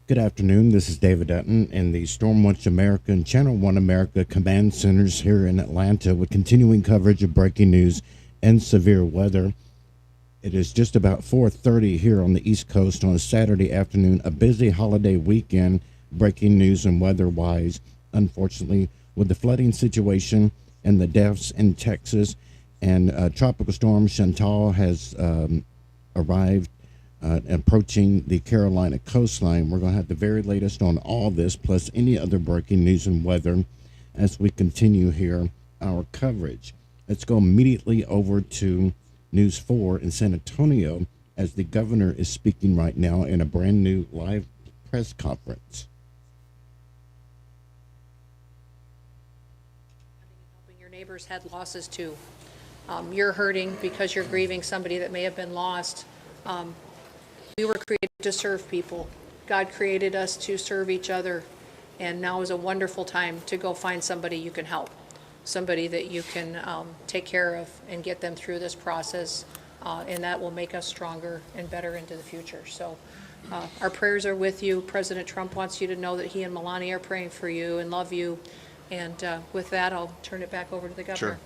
Good afternoon. This is David Dutton in the Stormwatch America and Channel One America command centers here in Atlanta with continuing coverage of breaking news and severe weather. It is just about 4:30 here on the East Coast on a Saturday afternoon, a busy holiday weekend, breaking news and weather-wise. Unfortunately, with the flooding situation and the deaths in Texas, and Tropical Storm Chantal has arrived approaching the Carolina coastline. We're going to have the very latest on all this, plus any other breaking news and weather as we continue here our coverage. Let's go immediately over to News 4 in San Antonio as the governor is speaking right now in a brand new live press conference. Helping your neighbors had losses too. You're hurting because you're grieving somebody that may have been lost. We were created to serve people. God created us to serve each other, and now is a wonderful time to go find somebody you can help, somebody that you can take care of and get them through this process, and that will make us stronger and better into the future. So our prayers are with you. President Trump wants you to know that he and Melania are praying for you and love you. And with that, I'll turn it back over to the governor. Sure.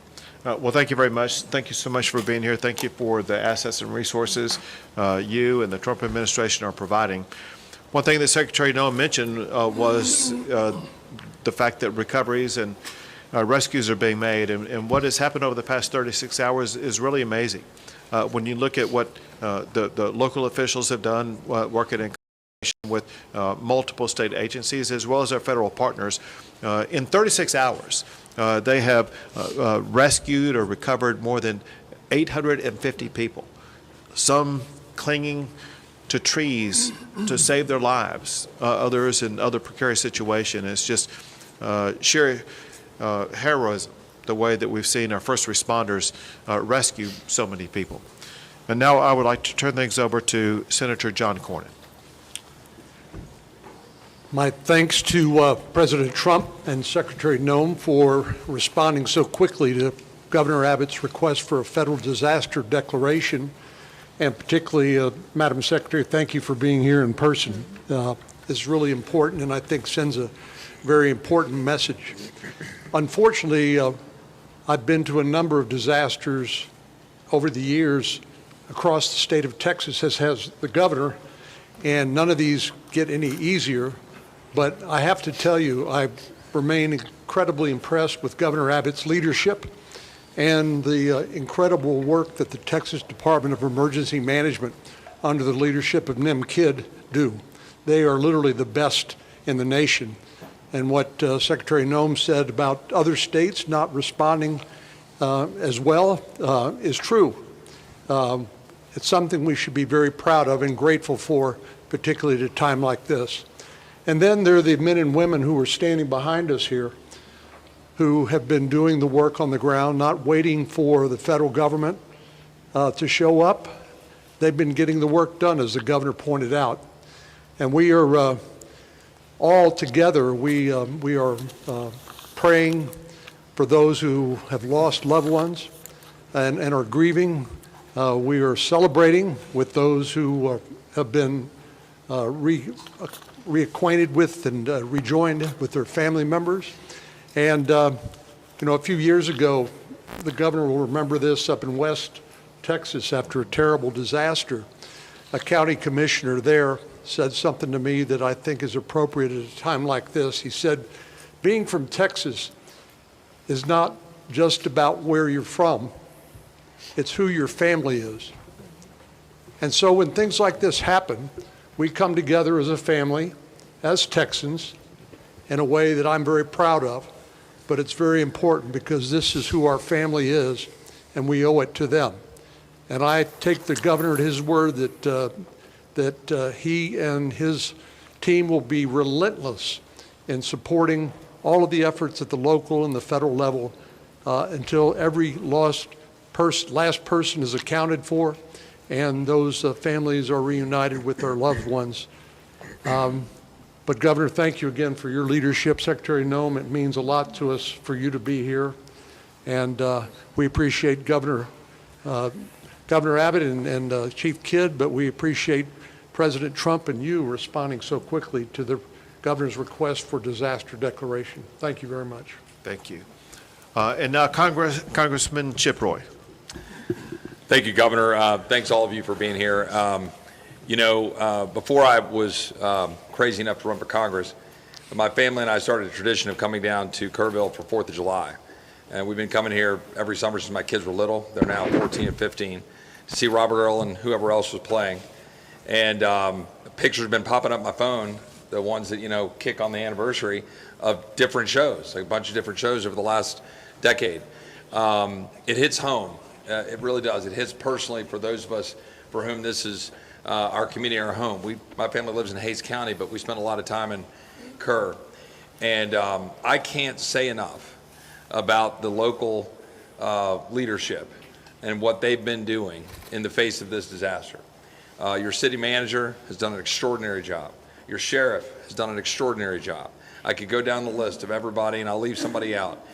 Well, thank you very much. Thank you so much for being here. Thank you for the assets and resources you and the Trump administration are providing. One thing that Secretary Noem mentioned was the fact that recoveries and rescues are being made. And what has happened over the past 36 hours is really amazing. When you look at what the local officials have done, working in with multiple state agencies as well as our federal partners, in 36 hours, they have rescued or recovered more than 850 people, some clinging to trees to save their lives, others in other precarious situations. It's just sheer heroism, the way that we've seen our first responders rescue so many people. And now I would like to turn things over to Senator John Cornyn. My thanks to President Trump and Secretary Noem for responding so quickly to Governor Abbott's request for a federal disaster declaration. And particularly, Madam Secretary, thank you for being here in person. It's really important and I think sends a very important message. Unfortunately, I've been to a number of disasters over the years across the state of Texas, as has the governor, and none of these get any easier. But I have to tell you, I remain incredibly impressed with Governor Abbott's leadership and the incredible work that the Texas Department of Emergency Management under the leadership of Nim Kidd do. They are literally the best in the nation. And what Secretary Noem said about other states not responding as well is true. It's something we should be very proud of and grateful for, particularly at a time like this. And then there are the men and women who are standing behind us here who have been doing the work on the ground, not waiting for the federal government to show up. They've been getting the work done, as the governor pointed out. And we are all together, we are praying for those who have lost loved ones and are grieving. We are celebrating with those who have been reacquainted with and rejoined with their family members. And, you know, a few years ago, the governor will remember this, up in West Texas after a terrible disaster, a county commissioner there said something to me that I think is appropriate at a time like this. He said, being from Texas is not just about where you're from, it's who your family is. And so when things like this happen, we come together as a family, as Texans, in a way that I'm very proud of, but it's very important because this is who our family is, and we owe it to them. And I take the governor at his word that he and his team will be relentless in supporting all of the efforts at the local and the federal level until every last person is accounted for and those families are reunited with their loved ones. But Governor, thank you again for your leadership. Secretary Noem, it means a lot to us for you to be here. And we appreciate Governor Abbott and Chief Kidd, but we appreciate President Trump and you responding so quickly to the governor's request for disaster declaration. Thank you very much. Thank you. And now Congressman Chip Roy. Thank you, Governor. Thanks all of you for being here. Before I was crazy enough to run for Congress, my family and I started a tradition of coming down to Kerrville for 4th of July. And we've been coming here every summer since my kids were little. They're now 14 and 15 to see Robert Earl and whoever else was playing. And pictures have been popping up my phone, the ones that, kick on the anniversary of different shows, like a bunch of different shows over the last decade. It hits home. It really does. It hits personally for those of us for whom this is our community, our home. My family lives in Hays County, but we spend a lot of time in Kerr. And I can't say enough about the local leadership and what they've been doing in the face of this disaster. Your city manager has done an extraordinary job. Your sheriff has done an extraordinary job. I could go down the list of everybody and I'll leave somebody out.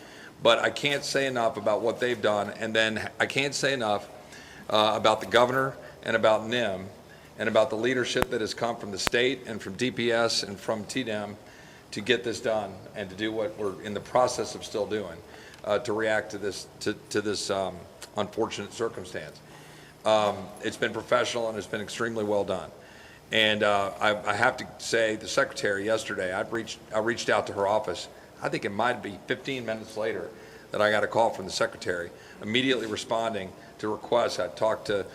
But I can't say enough about what they've done, and then I can't say enough about the governor and about NIM and about the leadership that has come from the state and from DPS and from TDEM to get this done and to do what we're in the process of still doing to react to this unfortunate circumstance. It's been professional and it's been extremely well done. And I have to say, the secretary yesterday, I reached out to her office. I think it might be 15 minutes later that I got a call from the secretary, immediately responding to requests. I talked to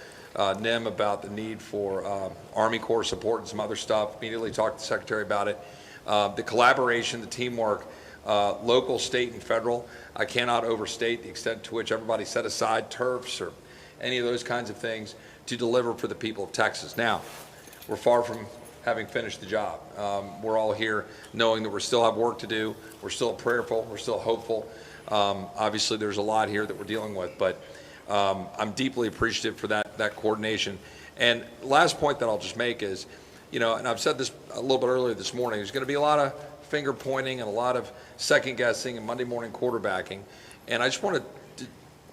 NIM about the need for Army Corps support and some other stuff, immediately talked to the secretary about it. The collaboration, the teamwork, local, state, and federal, I cannot overstate the extent to which everybody set aside turfs or any of those kinds of things to deliver for the people of Texas. Now, we're far from having finished the job. We're all here knowing that we still have work to do. We're still prayerful. We're still hopeful. Obviously, there's a lot here that we're dealing with, but I'm deeply appreciative for that coordination. And last point that I'll just make is, and I've said this a little bit earlier this morning, there's going to be a lot of finger pointing and a lot of second guessing and Monday morning quarterbacking. And I just want to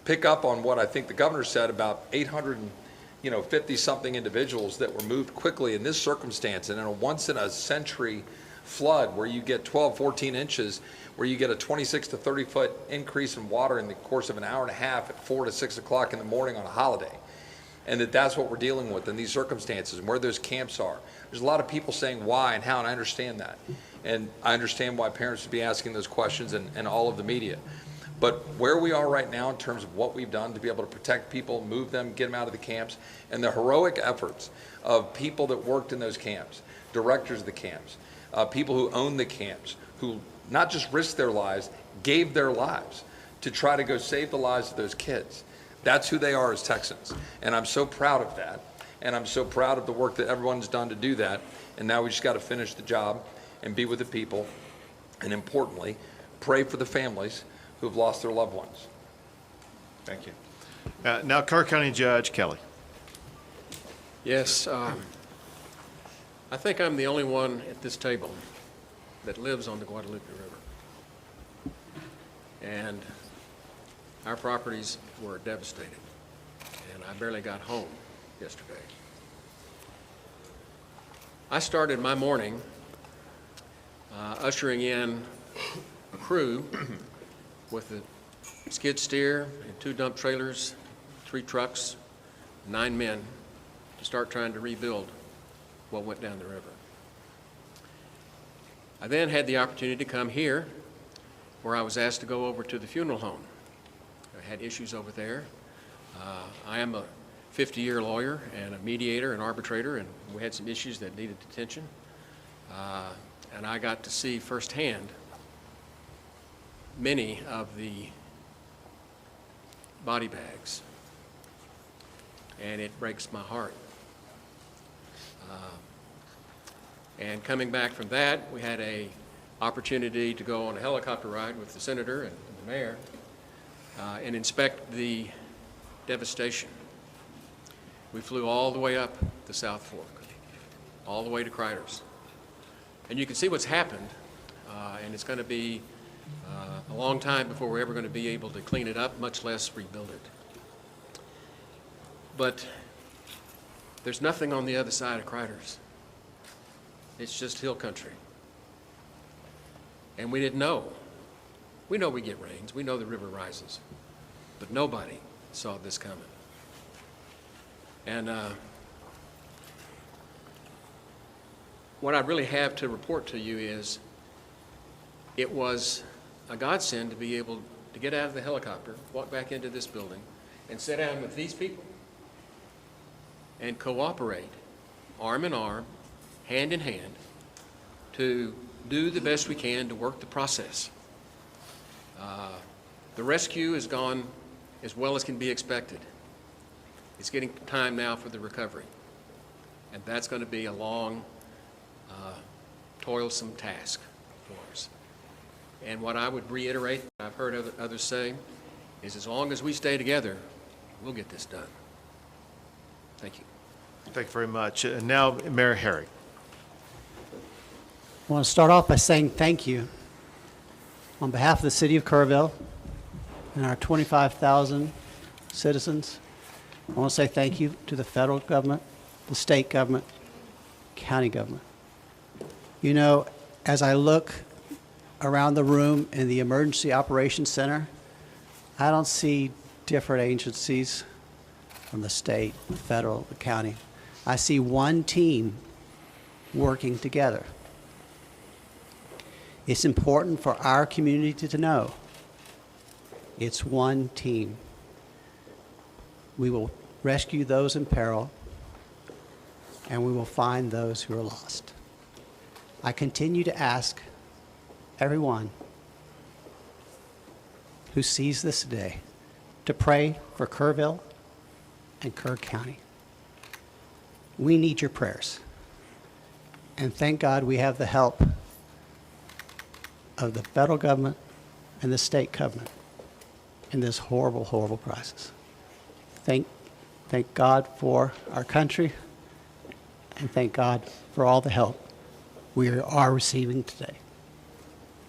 pick up on what I think the governor said about 850 something individuals that were moved quickly in this circumstance, and in a once in a century flood where you get 12, 14 inches, where you get a 26 to 30 foot increase in water in the course of an hour and a half at 4 to 6 o'clock in the morning on a holiday. And that's what we're dealing with in these circumstances and where those camps are. There's a lot of people saying why and how, and I understand that. And I understand why parents would be asking those questions and all of the media. But where we are right now in terms of what we've done to be able to protect people, move them, get them out of the camps, and the heroic efforts of people that worked in those camps, directors of the camps, people who own the camps, who not just risked their lives, gave their lives to try to go save the lives of those kids. That's who they are as Texans. And I'm so proud of that. And I'm so proud of the work that everyone's done to do that. And now we just got to finish the job and be with the people. And importantly, pray for the families who have lost their loved ones. Thank you. Now Kerr County Judge Kelly. Yes, I think I'm the only one at this table that lives on the Guadalupe River. And our properties were devastated, and I barely got home yesterday. I started my morning ushering in a crew with a skid steer and 2 dump trailers, 3 trucks, 9 men to start trying to rebuild what went down the river. I then had the opportunity to come here where I was asked to go over to the funeral home. I had issues over there. I am a 50-year lawyer and a mediator and arbitrator, and we had some issues that needed attention. And I got to see firsthand many of the body bags, and it breaks my heart. And coming back from that, we had an opportunity to go on a helicopter ride with the senator and the mayor and inspect the devastation. We flew all the way up the South Fork, all the way to Criders. And you can see what's happened, and it's going to be a long time before we're ever going to be able to clean it up, much less rebuild it. But there's nothing on the other side of Criders. It's just hill country. And we didn't know. We know we get rains. We know the river rises. But nobody saw this coming. And what I really have to report to you is it was a godsend to be able to get out of the helicopter, walk back into this building, and sit down with these people and cooperate, arm in arm, hand in hand, to do the best we can to work the process. The rescue has gone as well as can be expected. It's getting time now for the recovery, and that's going to be a long, toilsome task for us. And what I would reiterate, I've heard others say, is as long as we stay together, we'll get this done. Thank you. Thank you very much. And now, Mayor Herring. I want to start off by saying thank you on behalf of the city of Kerrville and our 25,000 citizens. I want to say thank you to the federal government, the state government, county government. You know, as I look around the room in the Emergency Operations Center, I don't see different agencies from the state, the federal, the county. I see one team working together. It's important for our community to know it's one team. We will rescue those in peril, and we will find those who are lost. I continue to ask everyone who sees this today to pray for Kerrville and Kerr County. We need your prayers. And thank God we have the help of the federal government and the state government in this horrible, horrible crisis. Thank God for our country, and thank God for all the help we are receiving today.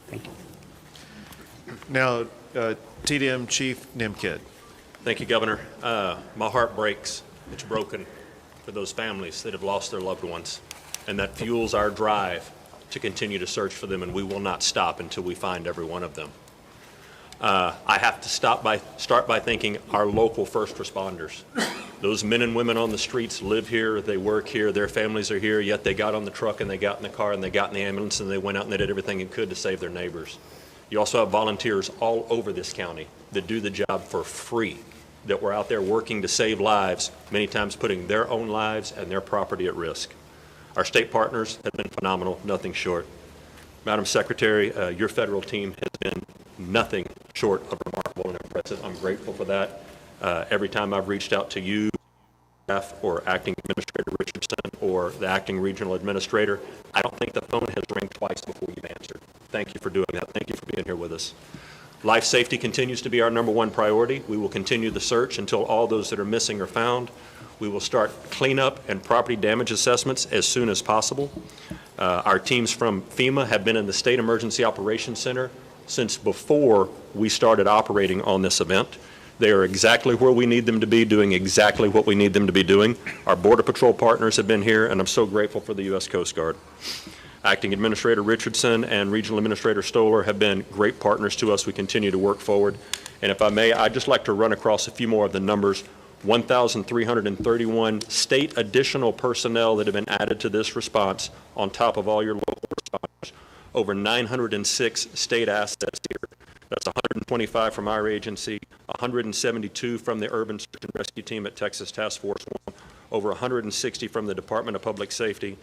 Thank you. Now, TDM Chief Nimkid. Thank you, Governor. My heart breaks. It's broken for those families that have lost their loved ones, and that fuels our drive to continue to search for them, and we will not stop until we find every one of them. I have to start by thanking our local first responders. Those men and women on the streets live here, they work here, their families are here, yet they got on the truck and they got in the car and they got in the ambulance and they went out and they did everything they could to save their neighbors. You also have volunteers all over this county that do the job for free, that were out there working to save lives, many times putting their own lives and their property at risk. Our state partners have been phenomenal, nothing short. Madam Secretary, your federal team has been nothing short of remarkable and impressive. I'm grateful for that. Every time I've reached out to you, staff, or Acting Administrator Richardson, or the Acting Regional Administrator, I don't think the phone has rang twice before you've answered. Thank you for doing that. Thank you for being here with us. Life safety continues to be our #1 priority. We will continue the search until all those that are missing are found. We will start cleanup and property damage assessments as soon as possible. Our teams from FEMA have been in the State Emergency Operations Center since before we started operating on this event. They are exactly where we need them to be, doing exactly what we need them to be doing. Our Border Patrol partners have been here, and I'm so grateful for the U.S. Coast Guard. Acting Administrator Richardson and Regional Administrator Stoller have been great partners to us. We continue to work forward. And if I may, I'd just like to run across a few more of the numbers. 1,331 state additional personnel that have been added to this response on top of all your local responders. Over 906 state assets here. That's 125 from our agency, 172 from the Urban Search and Rescue Team at Texas Task Force 1, over 160 from the Department of Public Safety,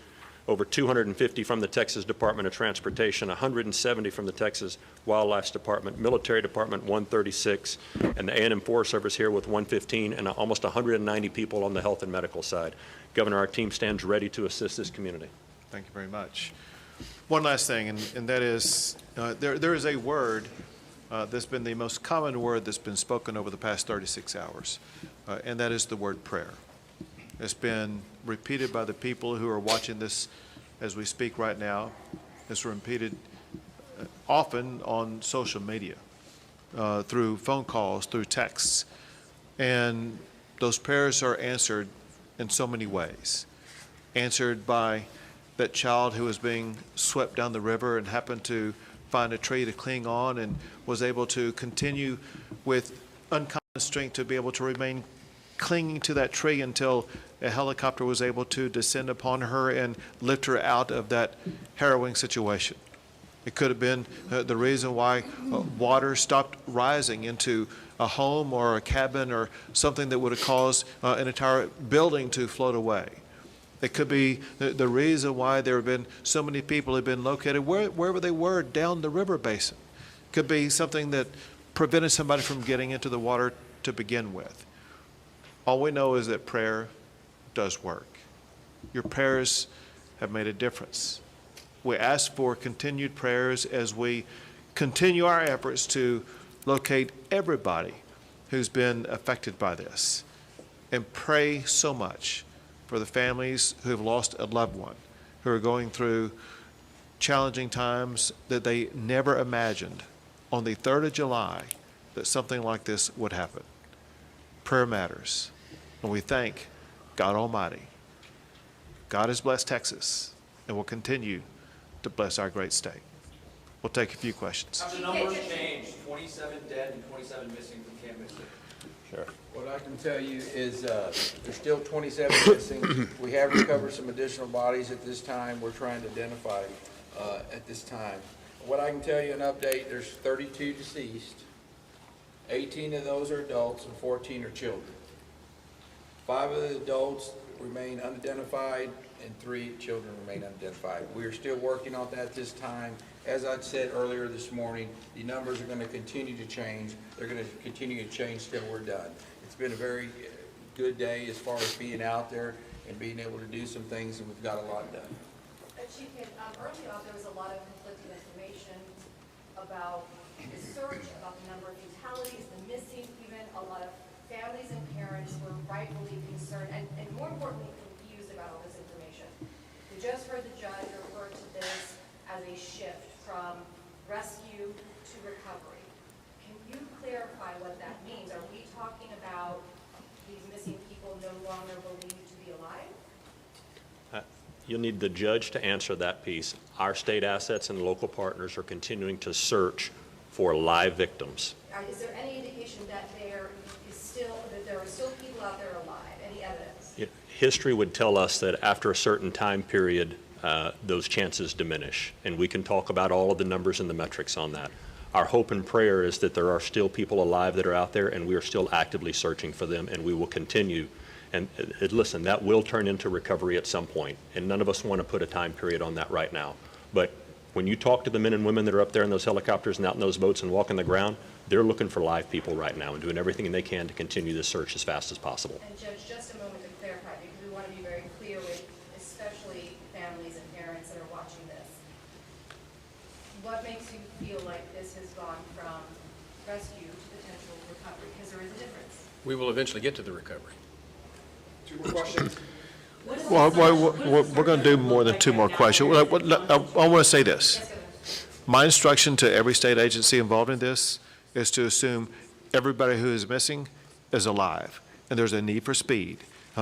over 250 from the Texas Department of Transportation, 170 from the Texas Wildlife Department, Military Department 136, and the A&M Forest Service here with 115, and almost 190 people on the health and medical side. Governor, our team stands ready to assist this community. Thank you very much. One last thing, and that is, there is a word that's been the most common word that's been spoken over the past 36 hours, and that is the word prayer. It's been repeated by the people who are watching this as we speak right now. It's repeated often on social media, through phone calls, through texts. And those prayers are answered in so many ways. Answered by that child who was being swept down the river and happened to find a tree to cling on and was able to continue with uncommon strength to be able to remain clinging to that tree until a helicopter was able to descend upon her and lift her out of that harrowing situation. It could have been the reason why water stopped rising into a home or a cabin or something that would have caused an entire building to float away. It could be the reason why there have been so many people have been located wherever they were down the river basin. Could be something that prevented somebody from getting into the water to begin with. All we know is that prayer does work. Your prayers have made a difference. We ask for continued prayers as we continue our efforts to locate everybody who's been affected by this, and pray so much for the families who have lost a loved one, who are going through challenging times that they never imagined on the 3rd of July that something like this would happen. Prayer matters, and we thank God Almighty. God has blessed Texas and will continue to bless our great state. We'll take a few questions. Have the numbers changed? 27 dead and 27 missing from Camp Mystic. Sure. What I can tell you is there's still 27 missing. We have recovered some additional bodies at this time. We're trying to identify at this time. What I can tell you, an update, there's 32 deceased. 18 of those are adults and 14 are children. 5 of the adults remain unidentified and 3 children remain unidentified. We are still working on that this time. As I said earlier this morning, the numbers are going to continue to change. They're going to continue to change till we're done. It's been a very good day as far as being out there and being able to do some things, and we've got a lot done. Chief, early on there was a lot of conflicting information about the search, about the number of fatalities, the missing, even a lot of families and parents were rightfully concerned and more importantly confused about all this information. We just heard the judge refer to this as a shift from rescue to recovery. Can you clarify what that means? Are we talking about these missing people no longer believed to be alive? You'll need the judge to answer that piece. Our state assets and local partners are continuing to search for live victims. Is there any indication that there are still people out there alive? Any evidence? History would tell us that after a certain time period, those chances diminish. And we can talk about all of the numbers and the metrics on that. Our hope and prayer is that there are still people alive that are out there, and we are still actively searching for them, and we will continue. And listen, that will turn into recovery at some point, and none of us want to put a time period on that right now. But when you talk to the men and women that are up there in those helicopters and out in those boats and walking the ground, they're looking for live people right now and doing everything they can to continue this search as fast as possible. And Judge, just a moment to clarify, because we want to be very clear with especially families and parents that are watching this. What makes you feel like this has gone from rescue to potential recovery? Because there is a difference. We will eventually get to the recovery. 2 more questions? Well, we're going to do more than 2 more questions. I want to say this. My instruction to every state agency involved in this is to assume everybody who is missing is alive, and there's a need for speed.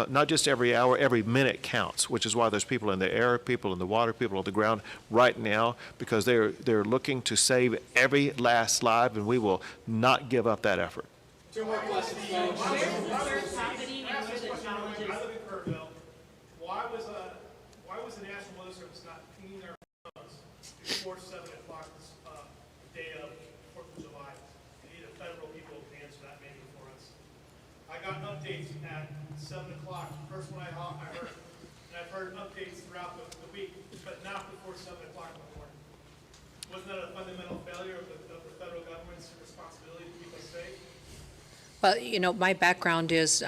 Not just every hour, every minute counts, which is why there's people in the air, people in the water, people on the ground right now, because they're looking to save every last life, and we will not give up that effort. 2 more questions. I live in Kerrville. Why was the National Weather Service not pinging their phones before 7 o'clock this day of 4th of July? We need federal people to answer that maybe for us. I got updates at 7 o'clock, first one I heard. And I've heard updates throughout the week, but not before 7 o'clock in the morning. Wasn't that a fundamental failure of the federal government's responsibility to keep us safe? Well, my background is,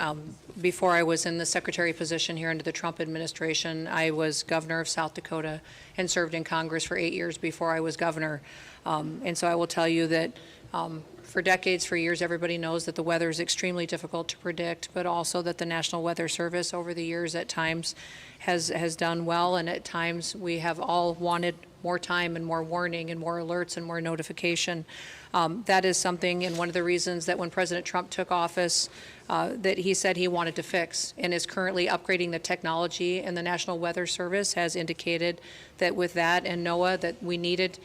before I was in the secretary position here under the Trump administration, I was governor of South Dakota and served in Congress for 8 years before I was governor. And so I will tell you that for decades, for years, everybody knows that the weather is extremely difficult to predict, but also that the National Weather Service over the years at times has done well, and at times we have all wanted more time and more warning and more alerts and more notification. That is something, and one of the reasons that when President Trump took office, that he said he wanted to fix, and is currently upgrading the technology. And the National Weather Service has indicated that with that and NOAA, that we needed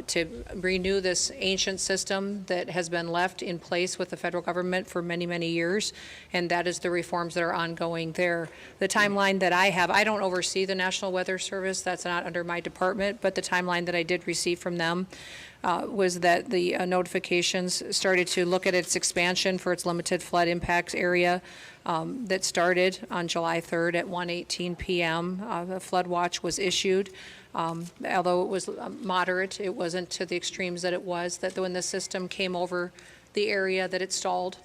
to renew this ancient system that has been left in place with the federal government for many, many years, and that is the reforms that are ongoing there. The timeline that I have, I don't oversee the National Weather Service, that's not under my department, but the timeline that I did receive from them was that the notifications started to look at its expansion for its limited flood impacts area that started on July 3rd at 1:18 p.m. The flood watch was issued. Although it was moderate, it wasn't to the extremes that it was, that when the system came over the area that it stalled,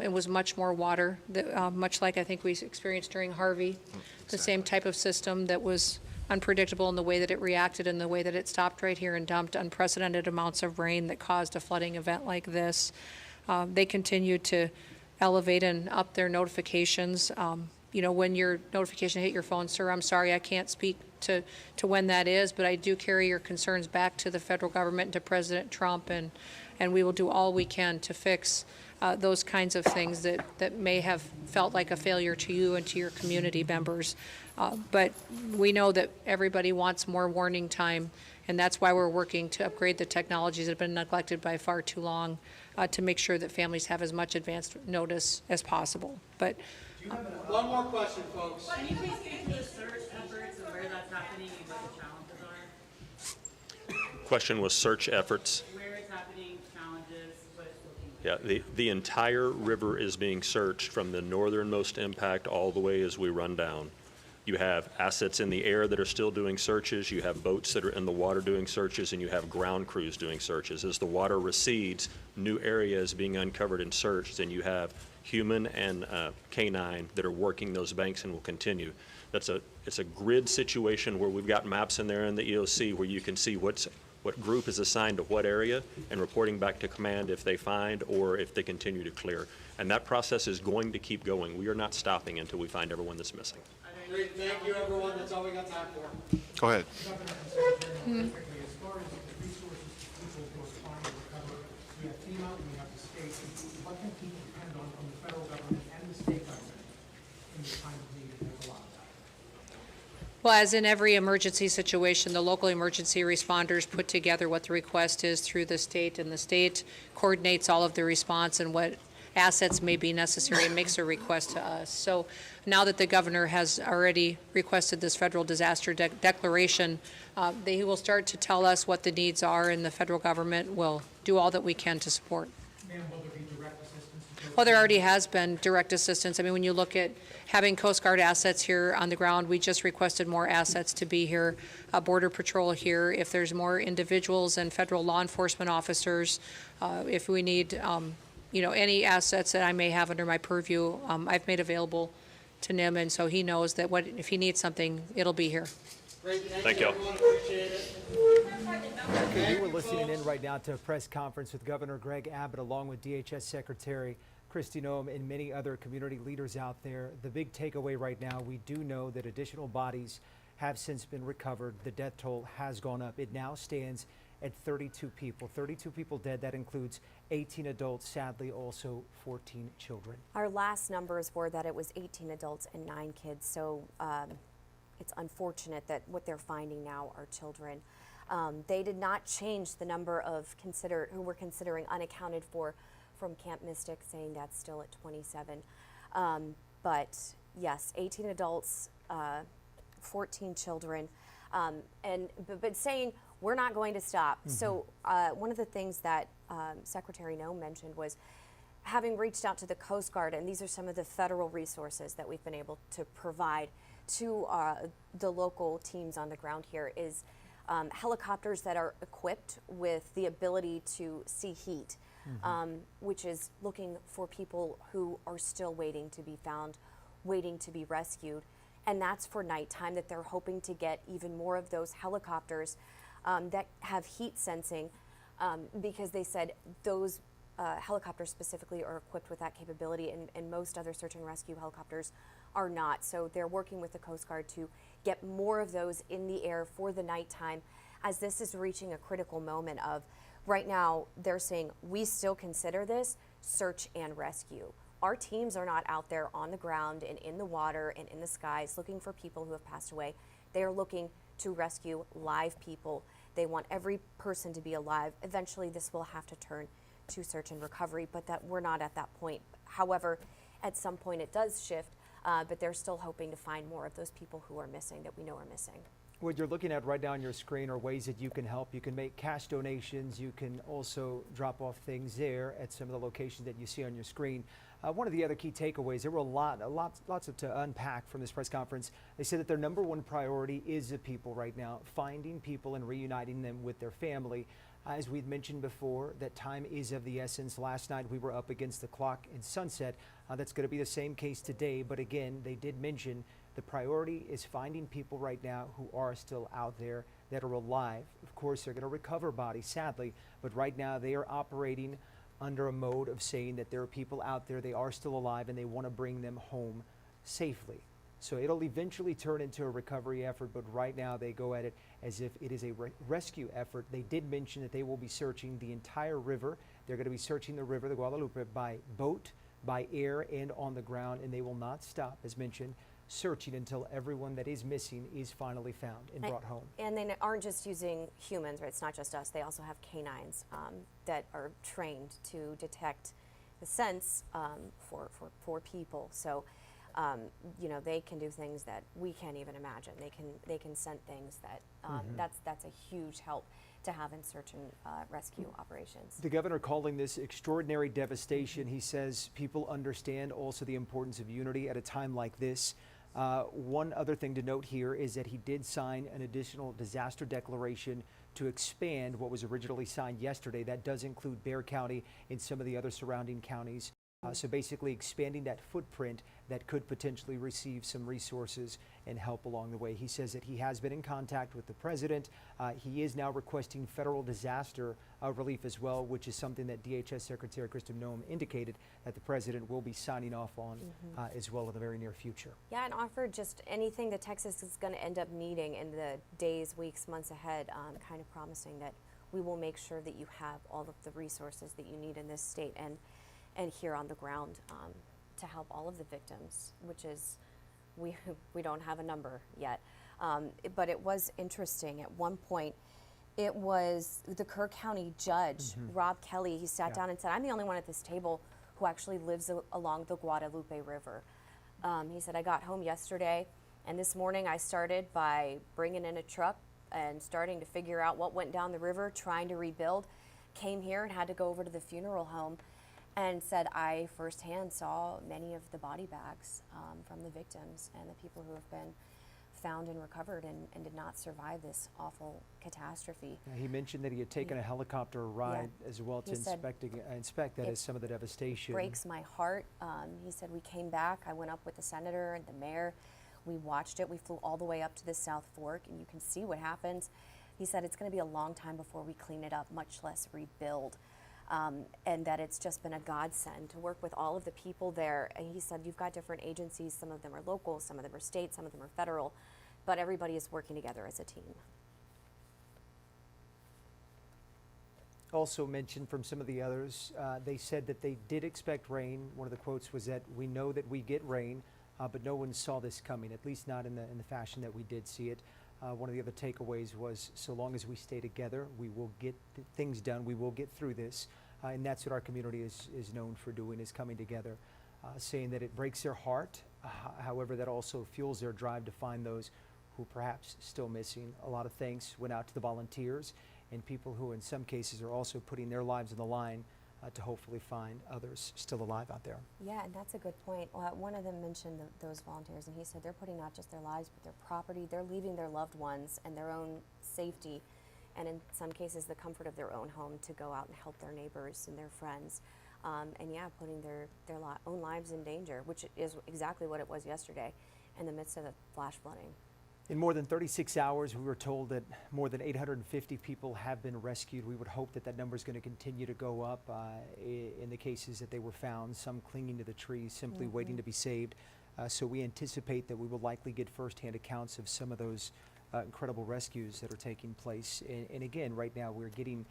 it was much more water, much like I think we experienced during Harvey. The same type of system that was unpredictable in the way that it reacted and the way that it stopped right here and dumped unprecedented amounts of rain that caused a flooding event like this. They continue to elevate and up their notifications. You know, when your notification hit your phone, sir, I'm sorry, I can't speak to when that is, but I do carry your concerns back to the federal government and to President Trump, and we will do all we can to fix those kinds of things that may have felt like a failure to you and to your community members. But we know that everybody wants more warning time, and that's why we're working to upgrade the technologies that have been neglected by far too long to make sure that families have as much advanced notice as possible. But One more question, folks. Can you please get into the search efforts and where that's happening and what the challenges are? Question was search efforts. Where it's happening, challenges, what it's looking Yeah, the entire river is being searched from the northernmost impact all the way as we run down. You have assets in the air that are still doing searches, you have boats that are in the water doing searches, and you have ground crews doing searches. As the water recedes, new areas being uncovered and searched, and you have human and canine that are working those banks and will continue. It's a grid situation where we've got maps in there in the EOC where you can see what group is assigned to what area and reporting back to command if they find or if they continue to clear. And that process is going to keep going. We are not stopping until we find everyone that's missing. Great, thank you, everyone. That's all we got time for. Go ahead. As far as the resources people who are trying to recover, we have FEMA, we have the state. What can people depend on from the federal government and the state government in this time of need? There's a lot of that. well, as in every emergency situation, the local emergency responders put together what the request is through the state, and the state coordinates all of the response and what assets may be necessary and makes a request to us. So now that the governor has already requested this federal disaster declaration, he will start to tell us what the needs are, and the federal government will do all that we can to support. Ma'am, will there be direct assistance? Well, there already has been direct assistance. I mean, when you look at having Coast Guard assets here on the ground, we just requested more assets to be here, Border Patrol here. If there's more individuals and federal law enforcement officers, if we need you know, any assets that I may have under my purview, I've made available to NIM, and so he knows that if he needs something, it'll be here. Great, Thank you. everyone. Appreciate it. Okay, you were listening in right now to a press conference with Governor Greg Abbott along with DHS Secretary Kristi Noem and many other community leaders out there. The big takeaway right now, we do know that additional bodies have since been recovered. The death toll has gone up. It now stands at 32 people. 32 people dead. That includes 18 adults, sadly also 14 children. Our last numbers were that it was 18 adults and 9 kids, so it's unfortunate that what they're finding now are children. They did not change the number of who we're considering unaccounted for from Camp Mystic, saying that's still at 27. But yes, 18 adults, 14 children, but saying we're not going to stop. Mm-hmm. So one of the things that Secretary Noem mentioned was having reached out to the Coast Guard, and these are some of the federal resources that we've been able to provide to the local teams on the ground here, is helicopters that are equipped with the ability to see heat, which is looking for people who are still waiting to be found, waiting to be rescued. And that's for nighttime, that they're hoping to get even more of those helicopters that have heat sensing, because they said those helicopters specifically are equipped with that capability, and most other search and rescue helicopters are not. So they're working with the Coast Guard to get more of those in the air for the nighttime. as this is reaching a critical moment of, right now, they're saying, we still consider this search and rescue. Our teams are not out there on the ground and in the water and in the skies looking for people who have passed away. They are looking to rescue live people. They want every person to be alive. Eventually, this will have to turn to search and recovery, but that we're not at that point. However, at some point it does shift, but they're still hoping to find more of those people who are missing, that we know are missing. What you're looking at right now on your screen are ways that you can help. You can make cash donations. You can also drop off things there at some of the locations that you see on your screen. One of the other key takeaways, there were lots to unpack from this press conference. They said that their number one priority is the people right now, finding people and reuniting them with their family. As we've mentioned before, that time is of the essence. Last night we were up against the clock in sunset. That's going to be the same case today. But again, they did mention the priority is finding people right now who are still out there that are alive. Of course, they're going to recover bodies, sadly, but right now they are operating under a mode of saying that there are people out there, they are still alive, and they want to bring them home safely. So it'll eventually turn into a recovery effort, but right now they go at it as if it is a rescue effort. They did mention that they will be searching the entire river. They're going to be searching the river, the Guadalupe, by boat, by air, and on the ground, and they will not stop, as mentioned, searching until everyone that is missing is finally found and brought home. And they aren't just using humans, right? It's not just us. They also have canines that are trained to detect the sense for people. So, you know, they can do things that we can't even imagine. They can scent things that that's a huge help to have in search and rescue operations. The governor calling this extraordinary devastation. He says people understand also the importance of unity at a time like this. One other thing to note here is that he did sign an additional disaster declaration to expand what was originally signed yesterday. That does include Bexar County and some of the other surrounding counties. So basically expanding that footprint that could potentially receive some resources and help along the way. He says that he has been in contact with the president. He is now requesting federal disaster relief as well, which is something that DHS Secretary Kristi Noem indicated that the president will be signing off on as well in the very near future. Yeah, and offered just anything that Texas is going to end up needing in the days, weeks, months ahead, kind of promising that we will make sure that you have all of the resources that you need in this state and here on the ground to help all of the victims, which is, we don't have a number yet. But it was interesting. At one point, it was the Kerr County judge, Rob Kelly, he sat down and said, I'm the only one at this table who actually lives along the Guadalupe River. He said, I got home yesterday, and this morning I started by bringing in a truck and starting to figure out what went down the river, trying to rebuild. Came here and had to go over to the funeral home, and said I firsthand saw many of the body bags from the victims and the people who have been found and recovered and did not survive this awful catastrophe. He mentioned that he had taken a helicopter ride as well to inspect that as some of the devastation. It breaks my heart. He said we came back, I went up with the senator and the mayor, we watched it, we flew all the way up to the South Fork, and you can see what happens. He said it's going to be a long time before we clean it up, much less rebuild. And that it's just been a godsend to work with all of the people there. And he said, you've got different agencies, some of them are local, some of them are state, some of them are federal, but everybody is working together as a team. Also mentioned from some of the others, they said that they did expect rain. One of the quotes was that we know that we get rain, but no one saw this coming, at least not in the fashion that we did see it. One of the other takeaways was, so long as we stay together, we will get things done, we will get through this. And that's what our community is known for doing, is coming together, saying that it breaks their heart. However, that also fuels their drive to find those who perhaps still missing. A lot of thanks went out to the volunteers and people who in some cases are also putting their lives on the line to hopefully find others still alive out there. Yeah, and that's a good point. One of them mentioned those volunteers, and he said they're putting not just their lives, but their property. They're leaving their loved ones and their own safety, and in some cases the comfort of their own home to go out and help their neighbors and their friends. And yeah, putting their own lives in danger, which is exactly what it was yesterday in the midst of the flash flooding. In more than 36 hours, we were told that more than 850 people have been rescued. We would hope that that number is going to continue to go up in the cases that they were found, some clinging to the trees, simply waiting to be saved. So we anticipate that we will likely get firsthand accounts of some of those incredible rescues that are taking place. And again, right now we're getting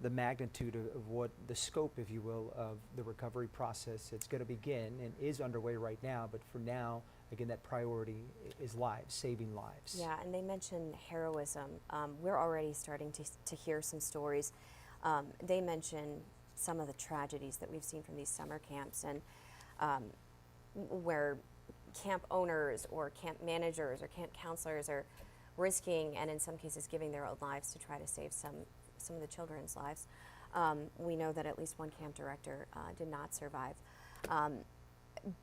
the magnitude of what the scope, if you will, of the recovery process that's going to begin and is underway right now. But for now, again, that priority is lives, saving lives. Yeah, and they mentioned heroism. We're already starting to hear some stories. They mention some of the tragedies that we've seen from these summer camps, and where camp owners or camp managers or camp counselors are risking, and in some cases giving their own lives to try to save some of the children's lives. We know that at least one camp director did not survive.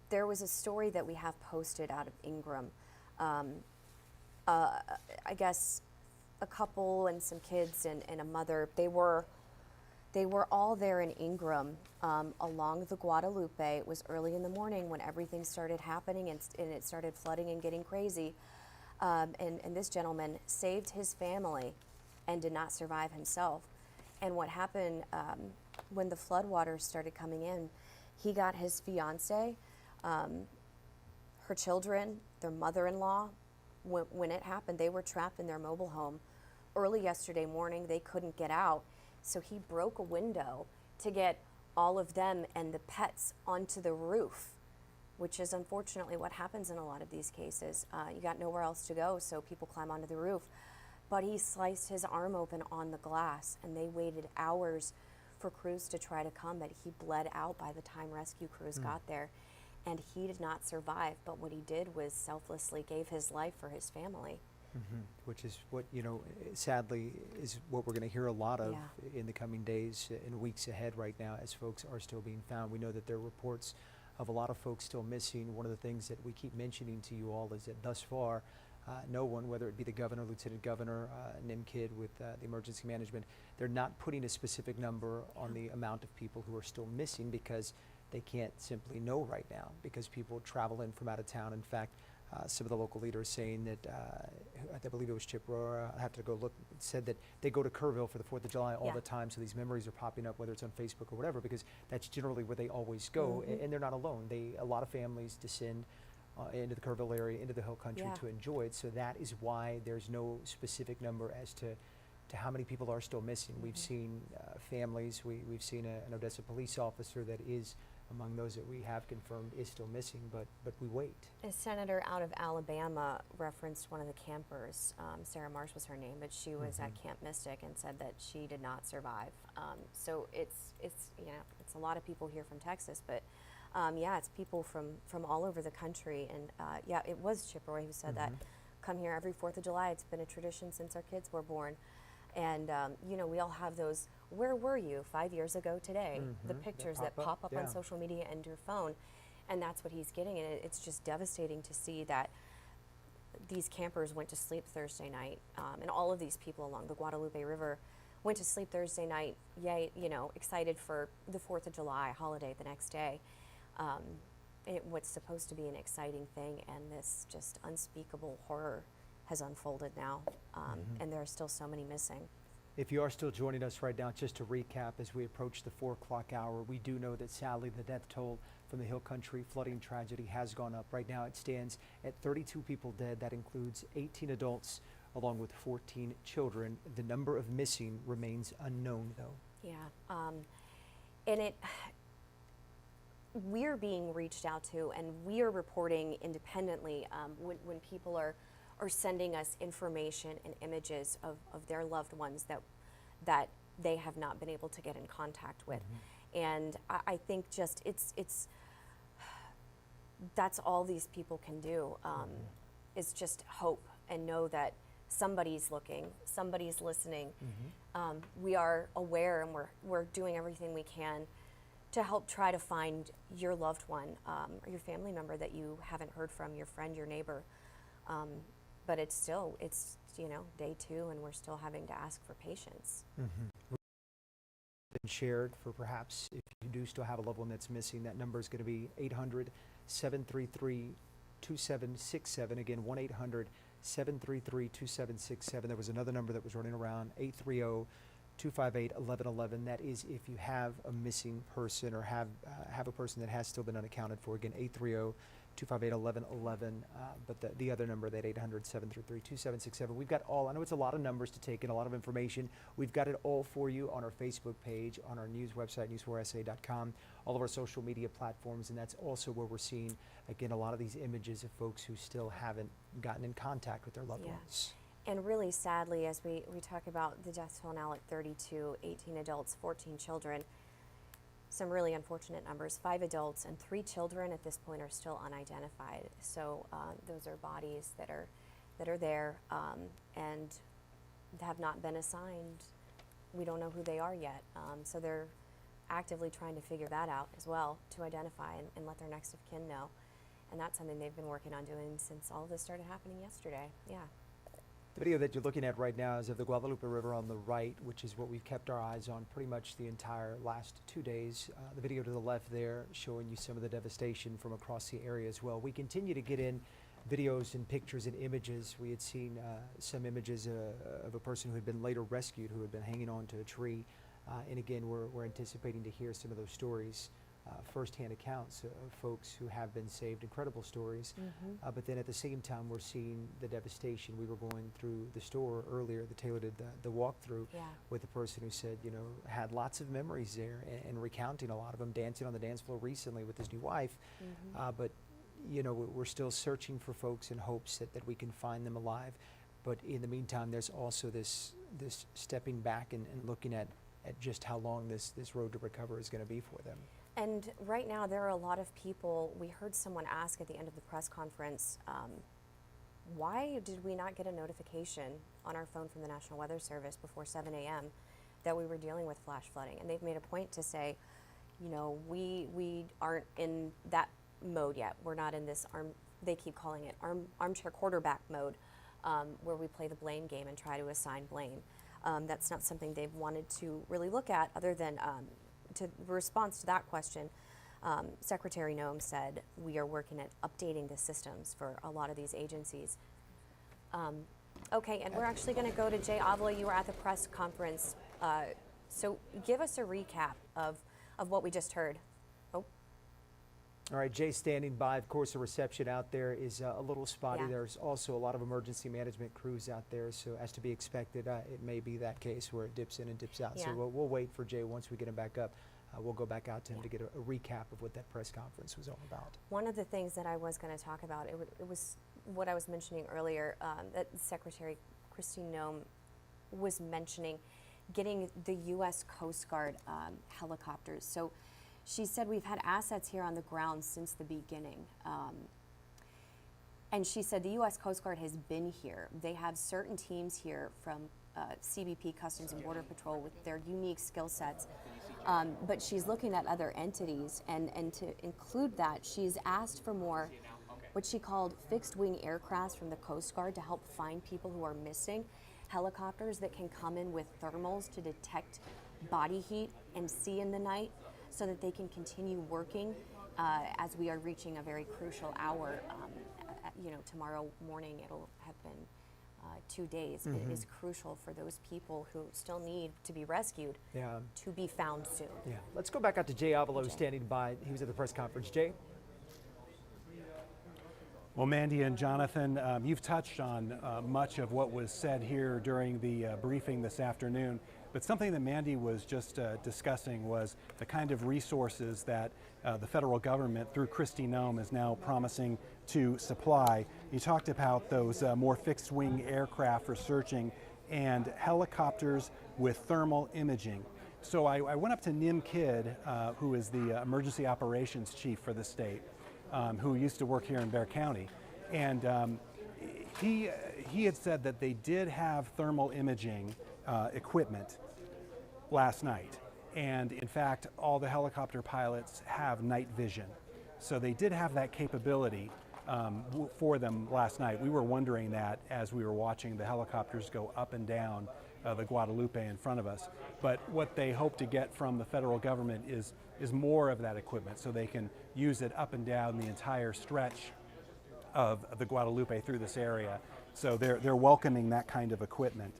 There was a story that we have posted out of Ingram. I guess a couple and some kids and a mother, they were all there in Ingram along the Guadalupe. It was early in the morning when everything started happening and it started flooding and getting crazy. And this gentleman saved his family and did not survive himself. And what happened when the floodwaters started coming in, he got his fiance, her children, their mother-in-law. When it happened, they were trapped in their mobile home. Early yesterday morning, they couldn't get out, so he broke a window to get all of them and the pets onto the roof, which is unfortunately what happens in a lot of these cases. You got nowhere else to go, so people climb onto the roof. But he sliced his arm open on the glass, and they waited hours for crews to try to come, but he bled out by the time rescue crews got there. And he did not survive, but what he did was selflessly gave his life for his family. Which is what, sadly, is what we're going to hear a lot of in the coming days and weeks ahead right now, as folks are still being found. We know that there are reports of a lot of folks still missing. One of the things that we keep mentioning to you all is that thus far, no one, whether it be the governor, lieutenant governor, NIMKID with the emergency management, they're not putting a specific number on the amount of people who are still missing, because they can't simply know right now, because people travel in from out of town. In fact, some of the local leaders saying that, I believe it was Chip Rohrer, I have to go look, said that they go to Kerrville for the 4th of July all the time, so these memories are popping up, whether it's on Facebook or whatever, because that's generally where they always go, and they're not alone. A lot of families descend into the Kerrville area, into the Hill Country to enjoy it, so that is why there's no specific number as to how many people are still missing. We've seen families, we've seen an Odessa police officer that is among those that we have confirmed is still missing, but we wait. A senator out of Alabama referenced one of the campers. Sarah Marsh was her name, but she was at Camp Mystic and said that she did not survive. So it's a lot of people here from Texas, but it's people from all over the country. And it was Chip Roy who said that. Come here every 4th of July. It's been a tradition since our kids were born. And, we all have those, where were you 5 years ago today? The pictures that pop up on social media and your phone. And that's what he's getting. And it's just devastating to see that these campers went to sleep Thursday night. And all of these people along the Guadalupe River went to sleep Thursday night, excited for the 4th of July holiday the next day. What's supposed to be an exciting thing, and this just unspeakable horror has unfolded now, and there are still so many missing. If you are still joining us right now, just to recap, as we approach the 4 o'clock hour, we do know that sadly the death toll from the Hill Country flooding tragedy has gone up. Right now it stands at 32 people dead. That includes 18 adults along with 14 children. The number of missing remains unknown, though. Yeah, and we're being reached out to, and we are reporting independently when people are sending us information and images of their loved ones that they have not been able to get in contact with. And I think just that's all these people can do, is just hope and know that somebody's looking, somebody's listening. We are aware, and we're doing everything we can to help try to find your loved one, or your family member that you haven't heard from, your friend, your neighbor. But it's day 2, and we're still having to ask for patience. Been shared for perhaps if you do still have a loved one that's missing, that number is going to be 800-733-2767. Again, 1-800-733-2767. There was another number that was running around, 830-258-1111. That is if you have a missing person or have a person that has still been unaccounted for. Again, 258-1111, but the other number, that 800-733-2767. We've got all, I know it's a lot of numbers to take in, a lot of information. We've got it all for you on our Facebook page, on our news website, news4sa.com, all of our social media platforms, and that's also where we're seeing, again, a lot of these images of folks who still haven't gotten in contact with their loved ones. And really sadly, as we talk about the death toll now at 32, 18 adults, 14 children, some really unfortunate numbers. 5 adults and 3 children at this point are still unidentified. So those are bodies that are there and have not been assigned. We don't know who they are yet. So they're actively trying to figure that out as well, to identify and let their next of kin know. And that's something they've been working on doing since all of this started happening yesterday. Yeah. The video that you're looking at right now is of the Guadalupe River on the right, which is what we've kept our eyes on pretty much the entire last 2 days. The video to the left there showing you some of the devastation from across the area as well. We continue to get in videos and pictures and images. We had seen some images of a person who had been later rescued, who had been hanging on to a tree. And again, we're anticipating to hear some of those stories. Firsthand accounts of folks who have been saved, incredible stories. But then at the same time, we're seeing the devastation. We were going through the store earlier, the Taylor did the walkthrough with a person who said, you know, had lots of memories there and recounting a lot of them, dancing on the dance floor recently with his new wife. But, you know, we're still searching for folks in hopes that we can find them alive. But in the meantime, there's also this stepping back and looking at just how long this road to recover is going to be for them. And right now, there are a lot of people. We heard someone ask at the end of the press conference, why did we not get a notification on our phone from the National Weather Service before 7 a.m. that we were dealing with flash flooding? And they've made a point to say, you know, we aren't in that mode yet. We're not in this they keep calling it armchair quarterback mode, where we play the blame game and try to assign blame. That's not something they've wanted to really look at, other than to response to that question. Secretary Noem said we are working at updating the systems for a lot of these agencies. Okay, and we're actually going to go to Jay Avila. You were at the press conference, so give us a recap of what we just heard. Oh. All right, Jay standing by. Of course, the reception out there is a little spotty. Yeah. There's also a lot of emergency management crews out there, so as to be expected, it may be that case where it dips in and dips out. Yeah. So we'll wait for Jay. Once we get him back up, we'll go back out to him to get a recap of what that press conference was all about. One of the things that I was going to talk about, it was what I was mentioning earlier, that Secretary Christine Noem was mentioning, getting the U.S. Coast Guard helicopters. So she said we've had assets here on the ground since the beginning. And she said the U.S. Coast Guard has been here. They have certain teams here from CBP, Customs and Border Patrol, with their unique skill sets. But she's looking at other entities, and to include that, she's asked for more, what she called fixed wing aircrafts from the Coast Guard to help find people who are missing, helicopters that can come in with thermals to detect body heat and see in the night, so that they can continue working as we are reaching a very crucial hour. You know, tomorrow morning it'll have been 2 days. It is crucial for those people who still need to be rescued to be found soon. Yeah. Let's go back out to Jay Avila, who's standing by. He was at the press conference. Jay? Well, Mandy and Jonathan, you've touched on much of what was said here during the briefing this afternoon. But something that Mandy was just discussing was the kind of resources that the federal government, through Kristi Noem, is now promising to supply. You talked about those more fixed-wing aircraft for searching and helicopters with thermal imaging. So I went up to Nim Kidd, who is the emergency operations chief for the state, who used to work here in Bexar County. And he had said that they did have thermal imaging equipment last night. And in fact, all the helicopter pilots have night vision. So they did have that capability for them last night. We were wondering that as we were watching the helicopters go up and down the Guadalupe in front of us. But what they hope to get from the federal government is more of that equipment, so they can use it up and down the entire stretch of the Guadalupe through this area. So they're welcoming that kind of equipment.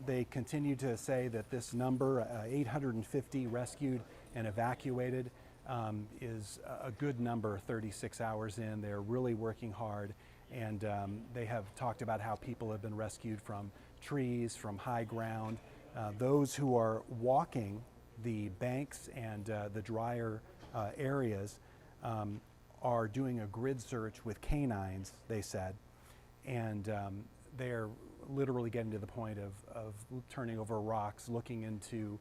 They continue to say that this number, 850 rescued and evacuated, is a good number, 36 hours in. They're really working hard, and they have talked about how people have been rescued from trees, from high ground. Those who are walking the banks and the drier areas are doing a grid search with canines, they said, and they're literally getting to the point of turning over rocks, looking into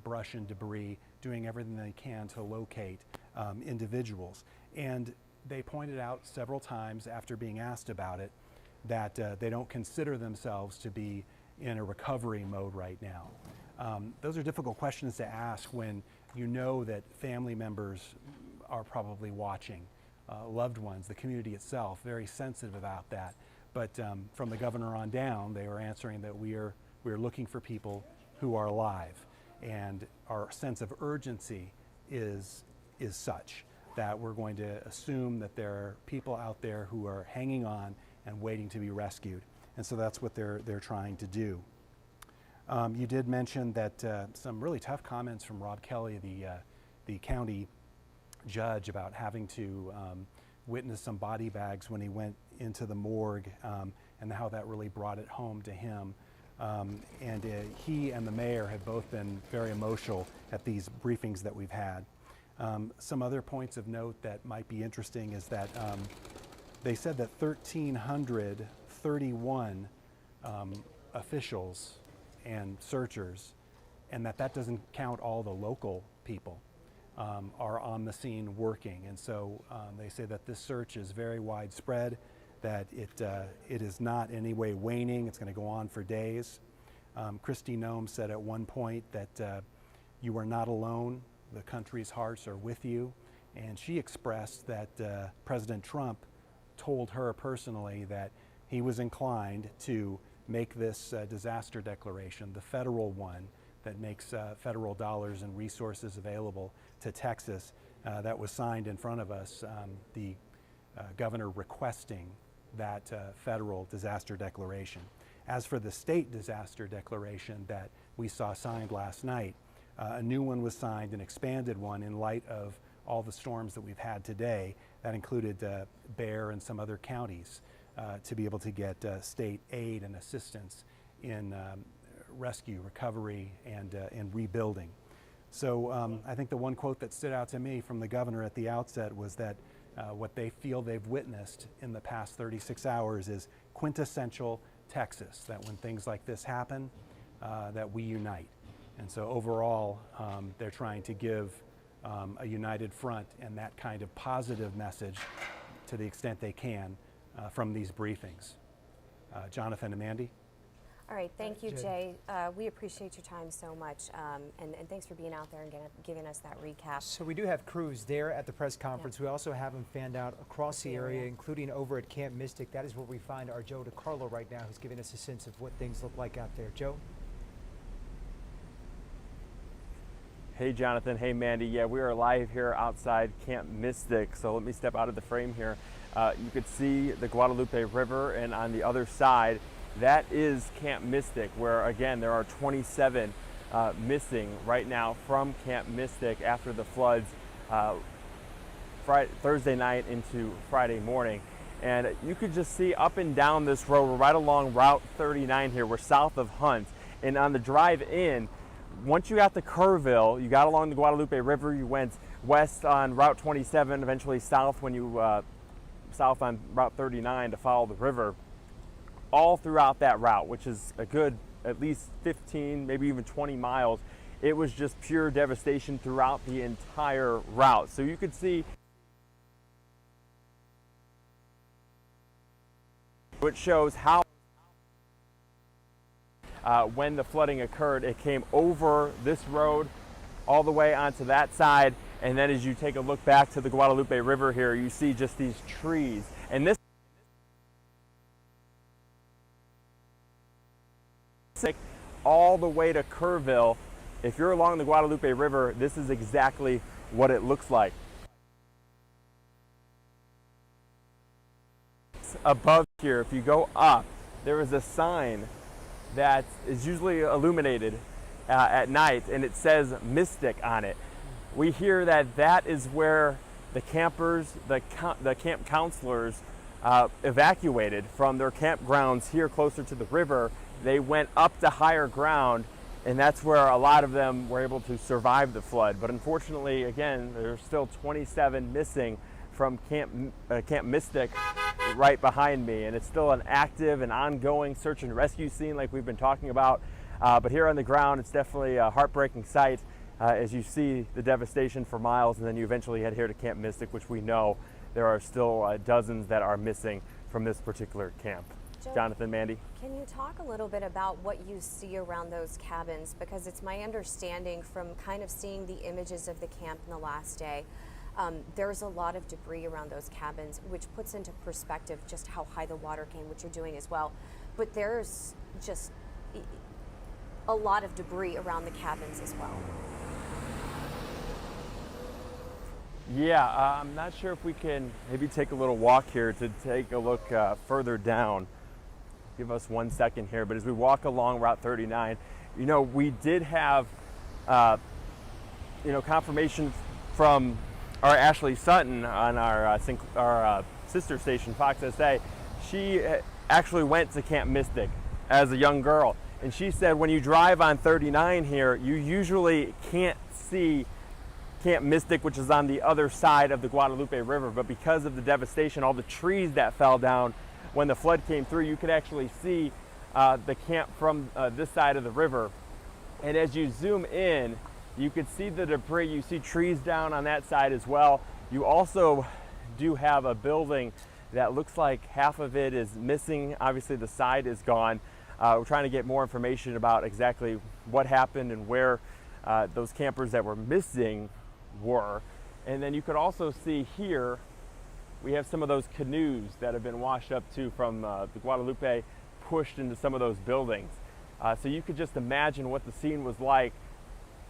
brush and debris, doing everything they can to locate individuals. And they pointed out several times after being asked about it that they don't consider themselves to be in a recovery mode right now. Those are difficult questions to ask when you know that family members are probably watching, loved ones, the community itself, very sensitive about that. But from the governor on down, they were answering that we are looking for people who are alive. And our sense of urgency is such that we're going to assume that there are people out there who are hanging on and waiting to be rescued. And so that's what they're trying to do. You did mention that some really tough comments from Rob Kelly, the county judge, about having to witness some body bags when he went into the morgue, and how that really brought it home to him. And he and the mayor have both been very emotional at these briefings that we've had. Some other points of note that might be interesting is that they said that 1,331 officials and searchers, and that doesn't count all the local people, are on the scene working. And so they say that this search is very widespread, that it is not in any way waning. It's going to go on for days. Kristi Noem said at one point that you are not alone. The country's hearts are with you. And she expressed that President Trump told her personally that he was inclined to make this disaster declaration, the federal one that makes federal dollars and resources available to Texas, that was signed in front of us, the governor requesting that federal disaster declaration. As for the state disaster declaration that we saw signed last night, a new one was signed, an expanded one in light of all the storms that we've had today. That included Bexar and some other counties to be able to get state aid and assistance in rescue, recovery, and rebuilding. So I think the one quote that stood out to me from the governor at the outset was that what they feel they've witnessed in the past 36 hours is quintessential Texas, that when things like this happen, that we unite. And so overall, they're trying to give a united front and that kind of positive message to the extent they can from these briefings. Jonathan and Mandy? All right, thank you, Jay. We appreciate your time so much, and thanks for being out there and giving us that recap. So we do have crews there at the press conference. Yeah. We also have them fanned out across the area, including over at Camp Mystic. That is where we find our Joe DiCarlo right now, who's giving us a sense of what things look like out there. Joe? Hey, Jonathan. Hey, Mandy. Yeah, we are live here outside Camp Mystic. So let me step out of the frame here. You could see the Guadalupe River, and on the other side, that is Camp Mystic, where again there are 27 missing right now from Camp Mystic after the floods Thursday night into Friday morning. And you could just see up and down this road. We're right along Route 39 here. We're south of Hunt, and on the drive in, once you got to Kerrville, you got along the Guadalupe River, you went west on Route 27, eventually south when you south on Route 39 to follow the river. All throughout that route, which is a good at least 15, maybe even 20 miles, it was just pure devastation throughout the entire route. So you could see it shows how when the flooding occurred, it came over this road all the way onto that side, and then as you take a look back to the Guadalupe River here, you see just these trees. And this all the way to Kerrville. If you're along the Guadalupe River, this is exactly what it looks like. Above here, if you go up, there is a sign that is usually illuminated at night, and it says Mystic on it. we hear that that is where the campers, the camp counselors evacuated from their campgrounds here closer to the river. They went up to higher ground, and that's where a lot of them were able to survive the flood. But unfortunately, again, there's still 27 missing from Camp Mystic right behind me, and it's still an active and ongoing search and rescue scene like we've been talking about. But here on the ground, it's definitely a heartbreaking sight as you see the devastation for miles, and then you eventually head here to Camp Mystic, which we know there are still dozens that are missing from this particular camp. Joe, Jonathan, Mandy? Can you talk a little bit about what you see around those cabins? Because it's my understanding from kind of seeing the images of the camp in the last day, there's a lot of debris around those cabins, which puts into perspective just how high the water came, which you're doing as well. But there's just a lot of debris around the cabins as well. Yeah, I'm not sure if we can maybe take a little walk here to take a look further down. Give us 1 second here, but as we walk along Route 39, you know, we did have, confirmation from our Ashley Sutton on our sister station, Fox SA. She actually went to Camp Mystic as a young girl, and she said when you drive on 39 here, you usually can't see Camp Mystic, which is on the other side of the Guadalupe River, but because of the devastation, all the trees that fell down when the flood came through, you could actually see the camp from this side of the river. And as you zoom in, you could see the debris. You see trees down on that side as well. You also do have a building that looks like half of it is missing. Obviously the side is gone. We're trying to get more information about exactly what happened and where those campers that were missing were. And then you could also see here, we have some of those canoes that have been washed up too from the Guadalupe, pushed into some of those buildings. So you could just imagine what the scene was like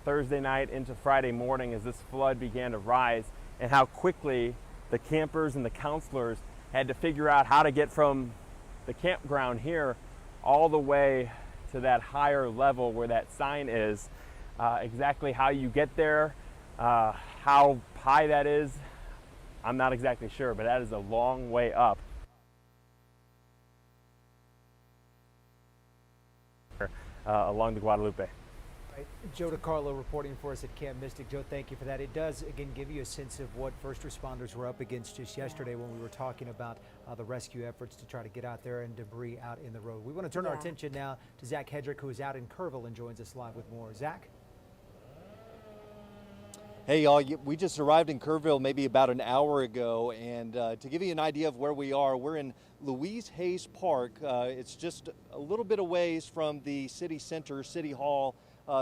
Thursday night into Friday morning as this flood began to rise, and how quickly the campers and the counselors had to figure out how to get from the campground here all the way to that higher level where that sign is. Exactly how you get there, how high that is, I'm not exactly sure, but that is a long way up. Along the Guadalupe. Right. Joe DiCarlo reporting for us at Camp Mystic. Joe, thank you for that. It does, again, give you a sense of what first responders were up against just yesterday when we were talking about the rescue efforts to try to get out there and debris out in the road. We want to turn our attention now to Zach Hedrick, who is out in Kerrville and joins us live with more. Zach? Hey y'all, we just arrived in Kerrville maybe about an hour ago, and to give you an idea of where we are, we're in Louise Hayes Park. It's just a little bit away from the city center, City Hall.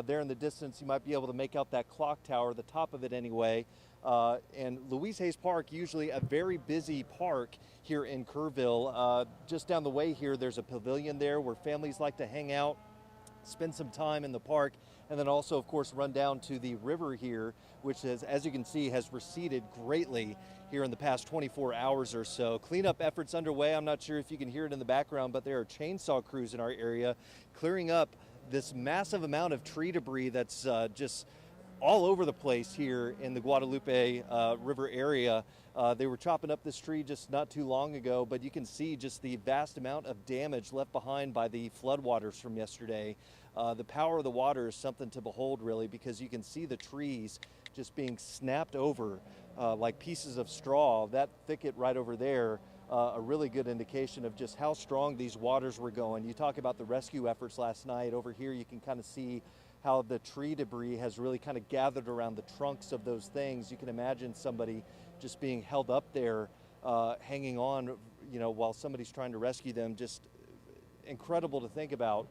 There in the distance, you might be able to make out that clock tower, the top of it anyway. And Louise Hayes Park, usually a very busy park here in Kerrville. Just down the way here, there's a pavilion there where families like to hang out, spend some time in the park, and then also, of course, run down to the river here, which is, as you can see, has receded greatly here in the past 24 hours or so. Cleanup efforts underway. I'm not sure if you can hear it in the background, but there are chainsaw crews in our area clearing up this massive amount of tree debris that's just all over the place here in the Guadalupe River area. They were chopping up this tree just not too long ago, but you can see just the vast amount of damage left behind by the floodwaters from yesterday. The power of the water is something to behold, really, because you can see the trees just being snapped over like pieces of straw. That thicket right over there, a really good indication of just how strong these waters were going. You talk about the rescue efforts last night. Over here you can kind of see how the tree debris has really kind of gathered around the trunks of those things. You can imagine somebody just being held up there, hanging on, you know, while somebody's trying to rescue them. Just incredible to think about.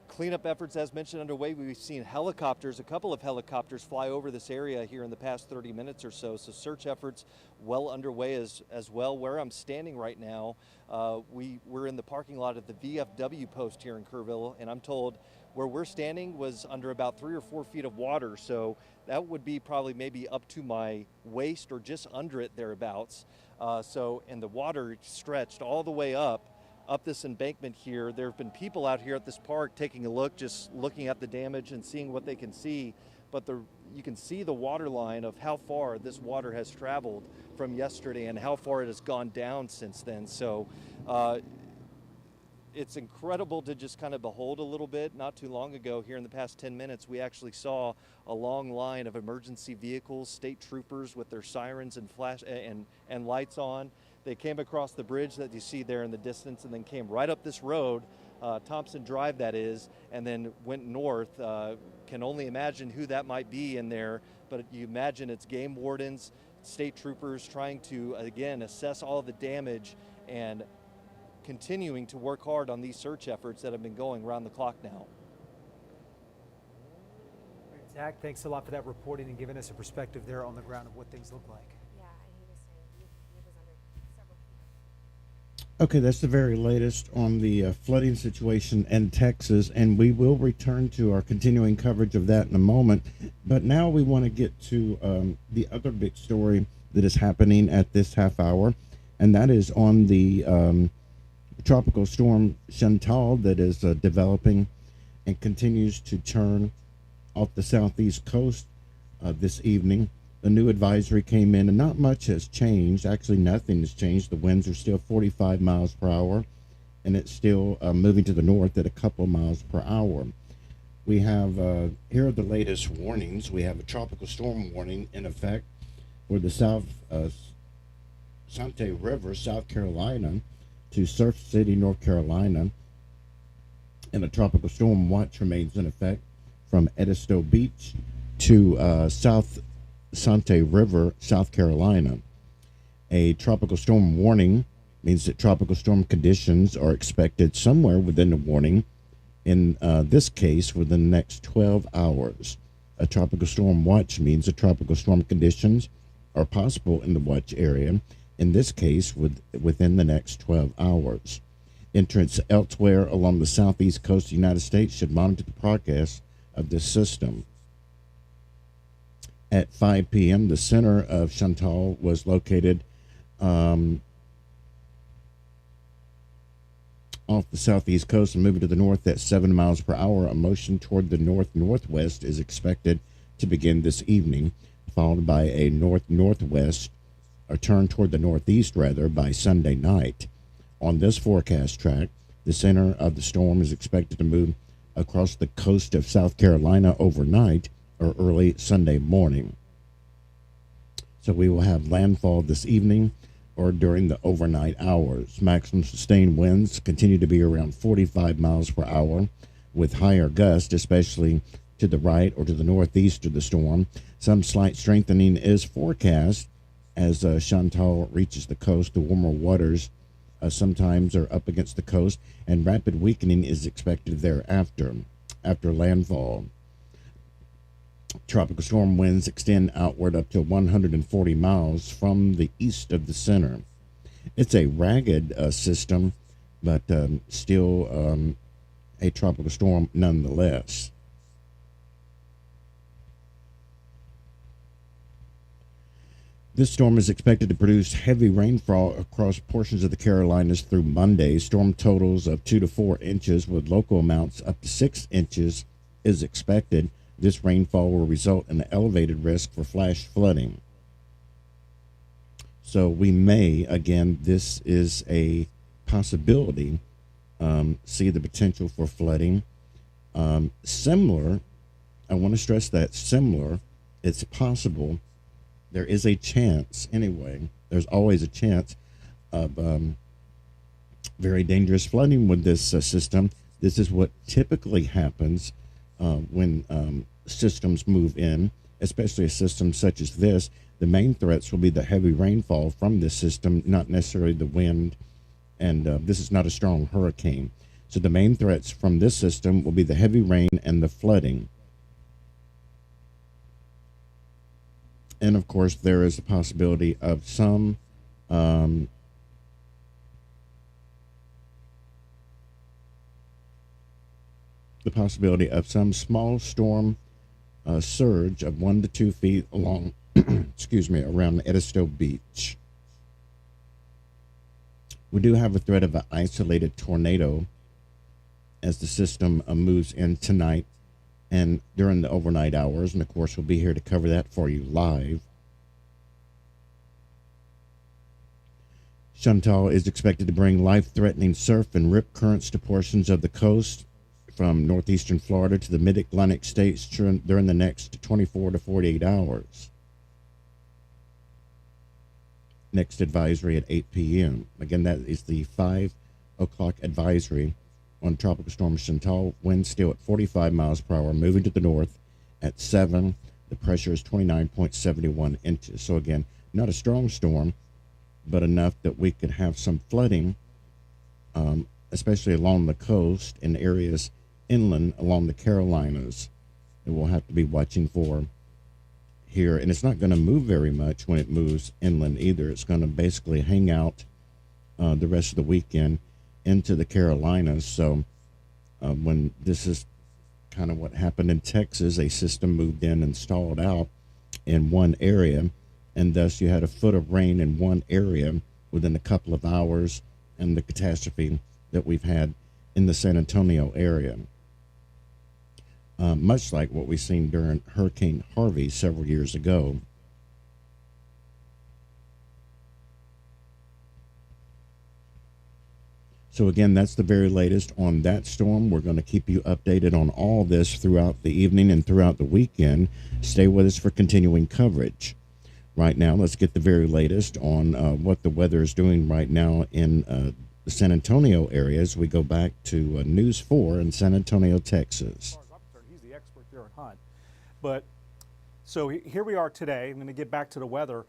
Cleanup efforts, as mentioned, underway. We've seen helicopters, a couple of helicopters fly over this area here in the past 30 minutes or so. So search efforts well underway as well. Where I'm standing right now, we're in the parking lot at the VFW post here in Kerrville, and I'm told where we're standing was under about 3 or 4 feet of water. So that would be probably maybe up to my waist or just under it thereabouts. And the water stretched all the way up this embankment here. There have been people out here at this park taking a look, just looking at the damage and seeing what they can see. but you can see the water line of how far this water has traveled from yesterday and how far it has gone down since then. So it's incredible to just kind of behold a little bit. Not too long ago, here in the past 10 minutes, we actually saw a long line of emergency vehicles, state troopers with their sirens and flash and lights on. They came across the bridge that you see there in the distance and then came right up this road, Thompson Drive that is, and then went north. Can only imagine who that might be in there, but you imagine it's game wardens, state troopers trying to, again, assess all the damage and continuing to work hard on these search efforts that have been going around the clock now. Zach, thanks a lot for that reporting and giving us a perspective there on the ground of what things look like. Yeah, and he was saying he was under several feet. Okay, that's the very latest on the flooding situation in Texas, and we will return to our continuing coverage of that in a moment. But now we want to get to the other big story that is happening at this half hour, and that is on the tropical storm Chantal that is developing and continues to turn off the southeast coast this evening. The new advisory came in and not much has changed. Actually, nothing has changed. The winds are still 45 miles per hour, and it's still moving to the north at a couple miles per hour. We have, here are the latest warnings. We have a tropical storm warning in effect for the Sante River, South Carolina, to Surf City, North Carolina, and a tropical storm watch remains in effect from Edisto Beach to South Sante River, South Carolina. A tropical storm warning means that tropical storm conditions are expected somewhere within the warning, in this case within the next 12 hours. A tropical storm watch means that tropical storm conditions are possible in the watch area, in this case within the next 12 hours. Entrants elsewhere along the southeast coast of the United States should monitor the progress of this system. At 5 p.m., the center of Chantal was located off the southeast coast and moving to the north at 7 miles per hour. A motion toward the north-northwest is expected to begin this evening, followed by a north-northwest, or turn toward the northeast, rather, by Sunday night. On this forecast track, the center of the storm is expected to move across the coast of South Carolina overnight or early Sunday morning. So we will have landfall this evening or during the overnight hours. Maximum sustained winds continue to be around 45 miles per hour with higher gusts, especially to the right or to the northeast of the storm. Some slight strengthening is forecast as Chantal reaches the coast. The warmer waters sometimes are up against the coast, and rapid weakening is expected thereafter, after landfall. Tropical storm winds extend outward up to 140 miles from the east of the center. It's a ragged system, but still a tropical storm nonetheless. This storm is expected to produce heavy rainfall across portions of the Carolinas through Monday. Storm totals of 2 to 4 inches with local amounts up to 6 inches is expected. This rainfall will result in an elevated risk for flash flooding. So we may, again, this is a possibility, see the potential for flooding. Similar, I want to stress that similar, it's possible. There is a chance, anyway, there's always a chance of very dangerous flooding with this system. This is what typically happens when systems move in, especially a system such as this. The main threats will be the heavy rainfall from this system, not necessarily the wind, and this is not a strong hurricane. So the main threats from this system will be the heavy rain and the flooding. And of course, there is a possibility of some small storm surge of 1 to 2 feet along, excuse me, around Edisto Beach. We do have a threat of an isolated tornado as the system moves in tonight and during the overnight hours. And of course, we'll be here to cover that for you live. Chantal is expected to bring life-threatening surf and rip currents to portions of the coast from northeastern Florida to the mid-Atlantic states during the next 24 to 48 hours. Next advisory at 8 p.m. Again, that is the 5 o'clock advisory on Tropical Storm Chantal. Wind still at 45 miles per hour, moving to the north at 7. The pressure is 29.71 inches. So again, not a strong storm, but enough that we could have some flooding, especially along the coast in areas inland along the Carolinas that we'll have to be watching for here. And it's not going to move very much when it moves inland either. It's going to basically hang out the rest of the weekend into the Carolinas. So when this is kind of what happened in Texas, a system moved in and stalled out in one area, and thus you had a foot of rain in one area within a couple of hours, and the catastrophe that we've had in the San Antonio area. Much like what we've seen during Hurricane Harvey several years ago. So again, that's the very latest on that storm. We're going to keep you updated on all this throughout the evening and throughout the weekend. Stay with us for continuing coverage. Right now, let's get the very latest on what the weather is doing right now in the San Antonio area as we go back to News 4 in San Antonio, Texas. He's the expert there at Hunt. But so here we are today. I'm going to get back to the weather.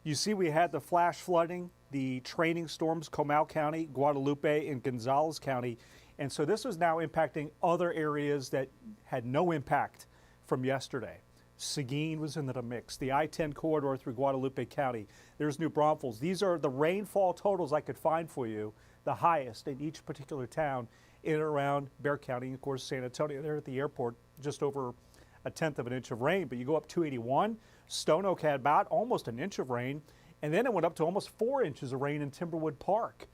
You see we had the flash flooding, the training storms, Comal County, Guadalupe, and Gonzales County. And so this is now impacting other areas that had no impact from yesterday. Seguin was in the mix, the I-10 corridor through Guadalupe County. There's New Braunfels. These are the rainfall totals I could find for you, the highest in each particular town in and around Bexar County, and of course San Antonio. There at the airport, just over 1/10 of an inch of rain. But you go up 281, Stone Oak had about almost an inch of rain, and then it went up to almost 4 inches of rain in Timberwood Park,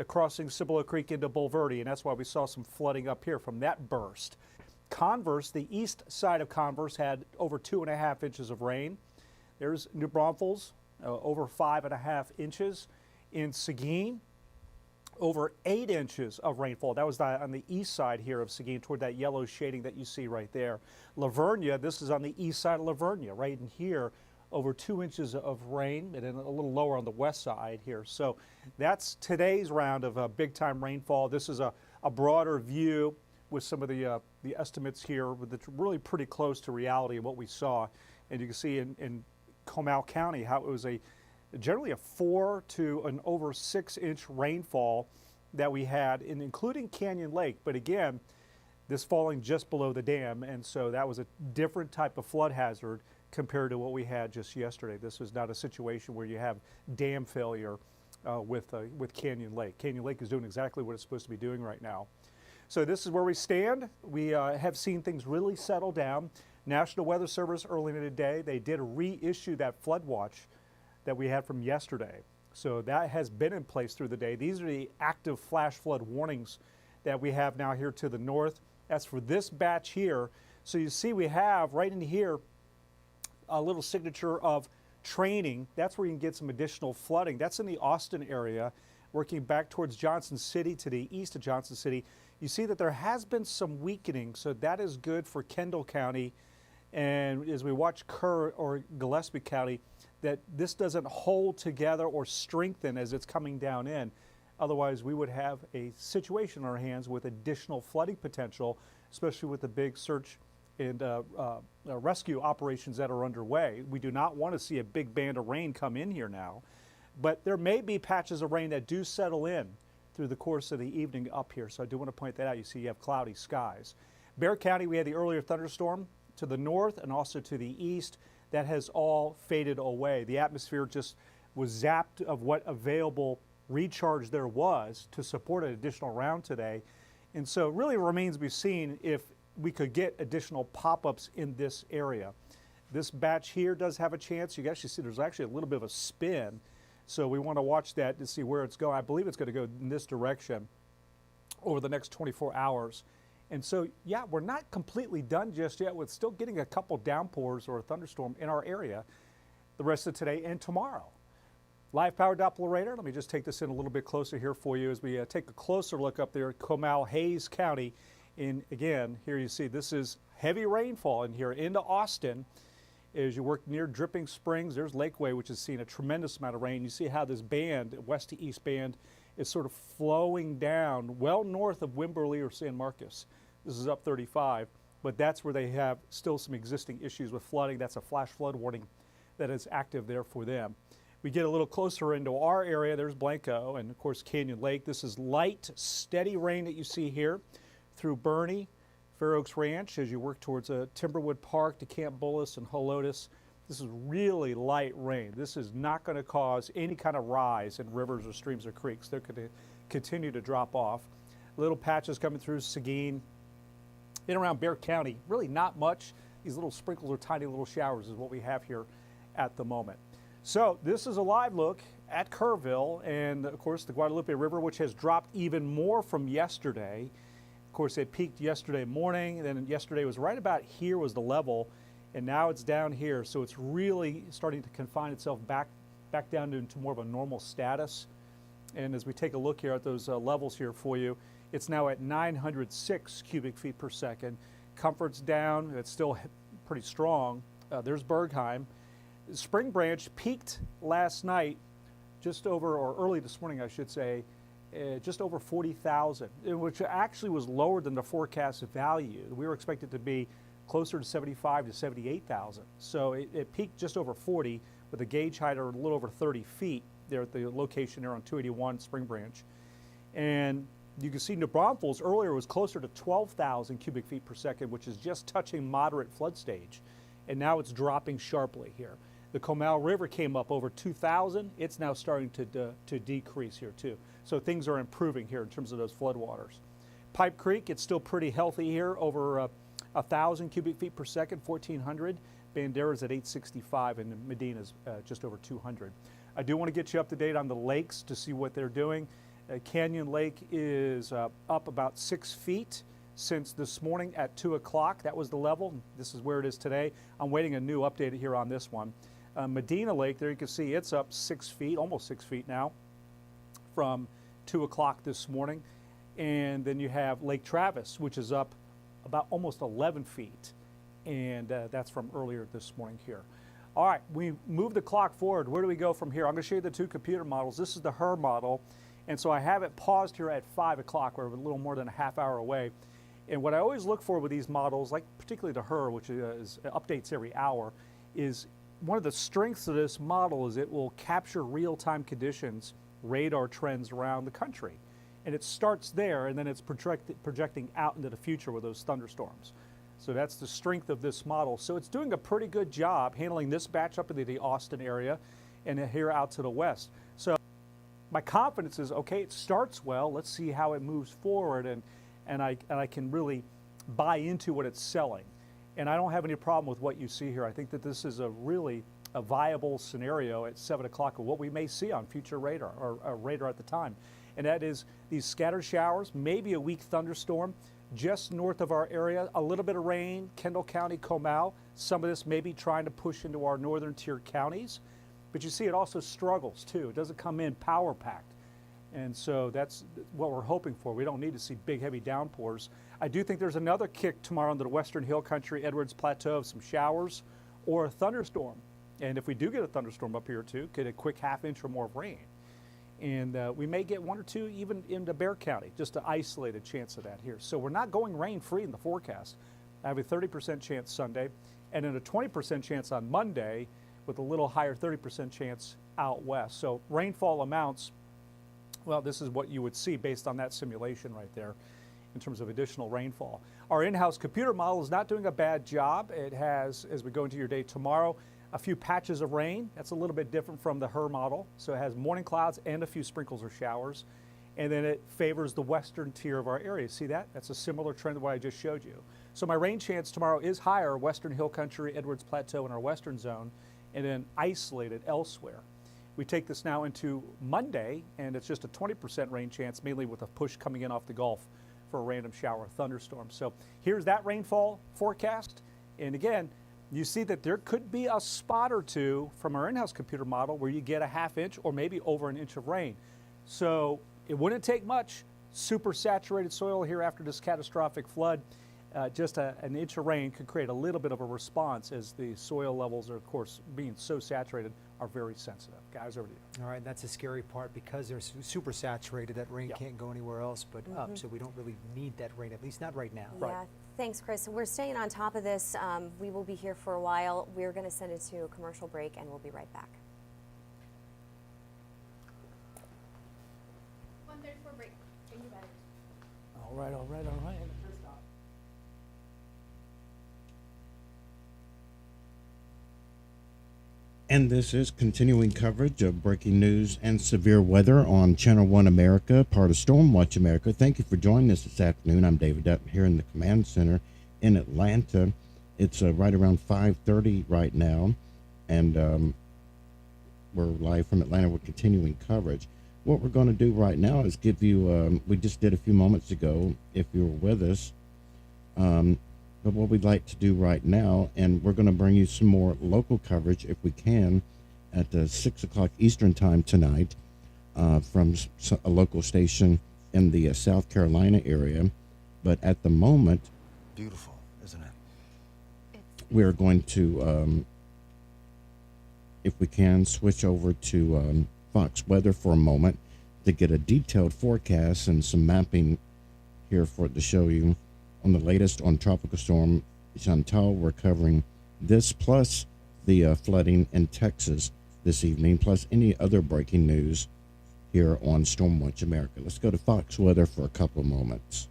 crossing Cibolo Creek into Bulverde, and that's why we saw some flooding up here from that burst. Converse, the east side of Converse had over 2.5 inches of rain. There's New Braunfels, over 5.5 inches. In Seguin, over 8 inches of rainfall. That was on the east side here of Seguin, toward that yellow shading that you see right there. Lavernia, this is on the east side of Lavernia, right in here, over 2 inches of rain, and then a little lower on the west side here. So that's today's round of big-time rainfall. This is a broader view with some of the estimates here, with it's really pretty close to reality of what we saw. And you can see in Comal County how it was generally a 4 to an over 6 inch rainfall that we had, including Canyon Lake. But again, this falling just below the dam, and so that was a different type of flood hazard compared to what we had just yesterday. This was not a situation where you have dam failure with Canyon Lake. Canyon Lake is doing exactly what it's supposed to be doing right now. So this is where we stand. We have seen things really settle down. National Weather Service early in the day, they did reissue that flood watch that we had from yesterday. So that has been in place through the day. These are the active flash flood warnings that we have now here to the north. That's for this batch here. So you see we have right in here a little signature of training. That's where you can get some additional flooding. That's in the Austin area, working back towards Johnson City to the east of Johnson City. You see that there has been some weakening, so that is good for Kendall County. And as we watch Kerr or Gillespie County, that this doesn't hold together or strengthen as it's coming down in. Otherwise, we would have a situation on our hands with additional flooding potential, especially with the big search and rescue operations that are underway. We do not want to see a big band of rain come in here now, but there may be patches of rain that do settle in through the course of the evening up here. So I do want to point that out. You see you have cloudy skies. Bexar County, we had the earlier thunderstorm to the north and also to the east. That has all faded away. The atmosphere just was zapped of what available recharge there was to support an additional round today. And so it really remains to be seen if we could get additional pop-ups in this area. This batch here does have a chance. You can actually see there's actually a little bit of a spin. So we want to watch that to see where it's going. I believe it's going to go in this direction over the next 24 hours. And so, yeah, we're not completely done just yet with still getting a couple downpours or a thunderstorm in our area the rest of today and tomorrow. Live power Doppler radar. Let me just take this in a little bit closer here for you as we take a closer look up there at Comal, Hayes County. And again, here you see this is heavy rainfall in here into Austin. As you work near Dripping Springs, there's Lakeway, which has seen a tremendous amount of rain. You see how this band, west to east band, is sort of flowing down well north of Wimberley or San Marcos. This is up 35, but that's where they have still some existing issues with flooding. That's a flash flood warning that is active there for them. We get a little closer into our area. There's Blanco and, of course, Canyon Lake. This is light, steady rain that you see here through Bernie, Fair Oaks Ranch as you work towards Timberwood Park to Camp Bullis and Helotes. This is really light rain. This is not going to cause any kind of rise in rivers or streams or creeks. They're going to continue to drop off. Little patches coming through Seguin. In around Bexar County, really not much. These little sprinkles or tiny little showers is what we have here at the moment. So this is a live look at Kerrville and, of course, the Guadalupe River, which has dropped even more from yesterday. Of course, it peaked yesterday morning, and then yesterday was right about here was the level, and now it's down here. So it's really starting to confine itself back down into more of a normal status. And as we take a look here at those levels here for you, it's now at 906 cubic feet per second. Comfort's down. It's still pretty strong. There's Bergheim. Spring Branch peaked last night just over, or early this morning, I should say, just over 40,000, which actually was lower than the forecast value. We were expected to be closer to 75 to 78,000. So it peaked just over 40 with a gauge height of a little over 30 feet there at the location there on 281 Spring Branch. And you can see New Braunfels earlier was closer to 12,000 cubic feet per second, which is just touching moderate flood stage. And now it's dropping sharply here. The Comal River came up over 2,000. It's now starting to decrease here too. So things are improving here in terms of those floodwaters. Pipe Creek, it's still pretty healthy here, over 1,000 cubic feet per second, 1,400. Bandera's at 865 and Medina's just over 200. I do want to get you up to date on the lakes to see what they're doing. Canyon Lake is up about 6 feet since this morning at 2 o'clock. That was the level. This is where it is today. I'm waiting a new update here on this one. Medina Lake, there you can see it's up 6 feet, almost 6 feet now from 2 o'clock this morning. And then you have Lake Travis, which is up about almost 11 feet. And that's from earlier this morning here. All right, we move the clock forward. Where do we go from here? I'm going to show you the two computer models. This is the HER model. And so I have it paused here at 5 o'clock. We're a little more than a half hour away. And what I always look for with these models, like particularly the HER, which is updates every hour, is one of the strengths of this model is it will capture real-time conditions, radar trends around the country. And it starts there, and then it's projecting out into the future with those thunderstorms. So that's the strength of this model. So it's doing a pretty good job handling this batch up into the Austin area and here out to the west. So my confidence is, okay, it starts well. Let's see how it moves forward, and I can really buy into what it's selling. And I don't have any problem with what you see here. I think that this is a really viable scenario at 7 o'clock of what we may see on future radar, or radar at the time. And that is these scattered showers, maybe a weak thunderstorm just north of our area, a little bit of rain, Kendall County, Comal. Some of this may be trying to push into our northern tier counties. But you see it also struggles too. It doesn't come in power packed. And so that's what we're hoping for. We don't need to see big, heavy downpours. I do think there's another kick tomorrow into the Western Hill Country, Edwards Plateau, of some showers or a thunderstorm. And if we do get a thunderstorm up here too, get a quick half inch or more of rain. And we may get one or two even into Bexar County, just an isolated chance of that here. So we're not going rain-free in the forecast. I have a 30% chance Sunday, and then a 20% chance on Monday, with a little higher 30% chance out west. So rainfall amounts, well, this is what you would see based on that simulation right there in terms of additional rainfall. Our in-house computer model is not doing a bad job. It has, as we go into your day tomorrow, a few patches of rain. That's a little bit different from the HER model. So it has morning clouds and a few sprinkles or showers. And then it favors the western tier of our area. See that? That's a similar trend to what I just showed you. So my rain chance tomorrow is higher, Western Hill Country, Edwards Plateau in our western zone, and then isolated elsewhere. We take this now into Monday, and it's just a 20% rain chance, mainly with a push coming in off the Gulf for a random shower or thunderstorm. So here's that rainfall forecast. And again, you see that there could be a spot or two from our in-house computer model where you get a ½ inch or maybe over an inch of rain. So it wouldn't take much. Super saturated soil here after this catastrophic flood. Just an inch of rain could create a little bit of a response, as the soil levels are, of course, being so saturated, are very sensitive. Guys, over to you. All right, that's the scary part, because they're super saturated. That rain can't go anywhere else but up, so we don't really need that rain, at least not right now. Yeah, thanks, Chris. We're staying on top of this. We will be here for a while. We're going to send it to a commercial break, and we'll be right back. 1:34 break. Thank you, Betty. All right, all right, all right. And this is continuing coverage of breaking news and severe weather on Channel 1 America, part of Stormwatch America. Thank you for joining us this afternoon. I'm David Dutton here in the command center in Atlanta. It's right around 5:30 right now, and we're live from Atlanta. We're continuing coverage. What we're going to do right now is give you, we just did a few moments ago, if you were with us, but what we'd like to do right now, and we're going to bring you some more local coverage if we can at 6 o'clock Eastern time tonight from a local station in the South Carolina area. But at the moment, beautiful, isn't it? we're going to, if we can, switch over to Fox Weather for a moment to get a detailed forecast and some mapping here for to show you on the latest on Tropical Storm Chantal. We're covering this plus the flooding in Texas this evening, plus any other breaking news here on Stormwatch America. Let's go to Fox Weather for a couple of moments.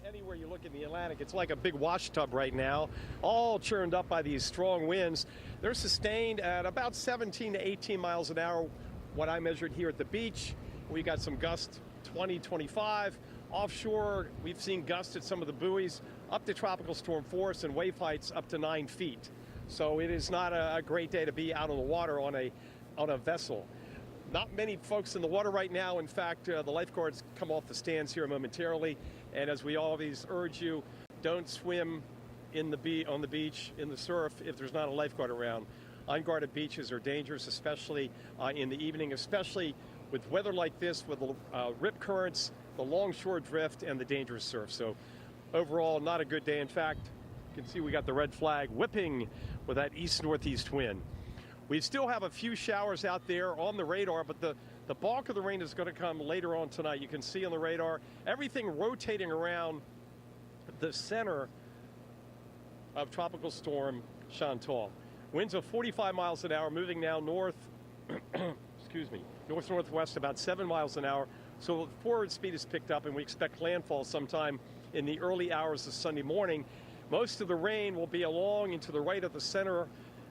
Anywhere you look in the Atlantic, it's like a big wash tub right now, all churned up by these strong winds. They're sustained at about 17 to 18 miles an hour. What I measured here at the beach, we got some gusts 20, 25. Offshore, we've seen gusts at some of the buoys up to tropical storm force and wave heights up to 9 feet. So it is not a great day to be out on the water on a vessel. Not many folks in the water right now. In fact, the lifeguards come off the stands here momentarily. And as we always urge you, don't swim on the beach, in the surf, if there's not a lifeguard around. Unguarded beaches are dangerous, especially in the evening, especially with weather like this, with rip currents, the longshore drift, and the dangerous surf. So overall, not a good day. In fact, you can see we got the red flag whipping with that east-northeast wind. We still have a few showers out there on the radar, but the bulk of the rain is going to come later on tonight. You can see on the radar everything rotating around the center of Tropical Storm Chantal. Winds of 45 miles an hour, moving now north, north-northwest about 7 miles an hour. So forward speed is picked up, and we expect landfall sometime in the early hours of Sunday morning. Most of the rain will be along and to the right of the center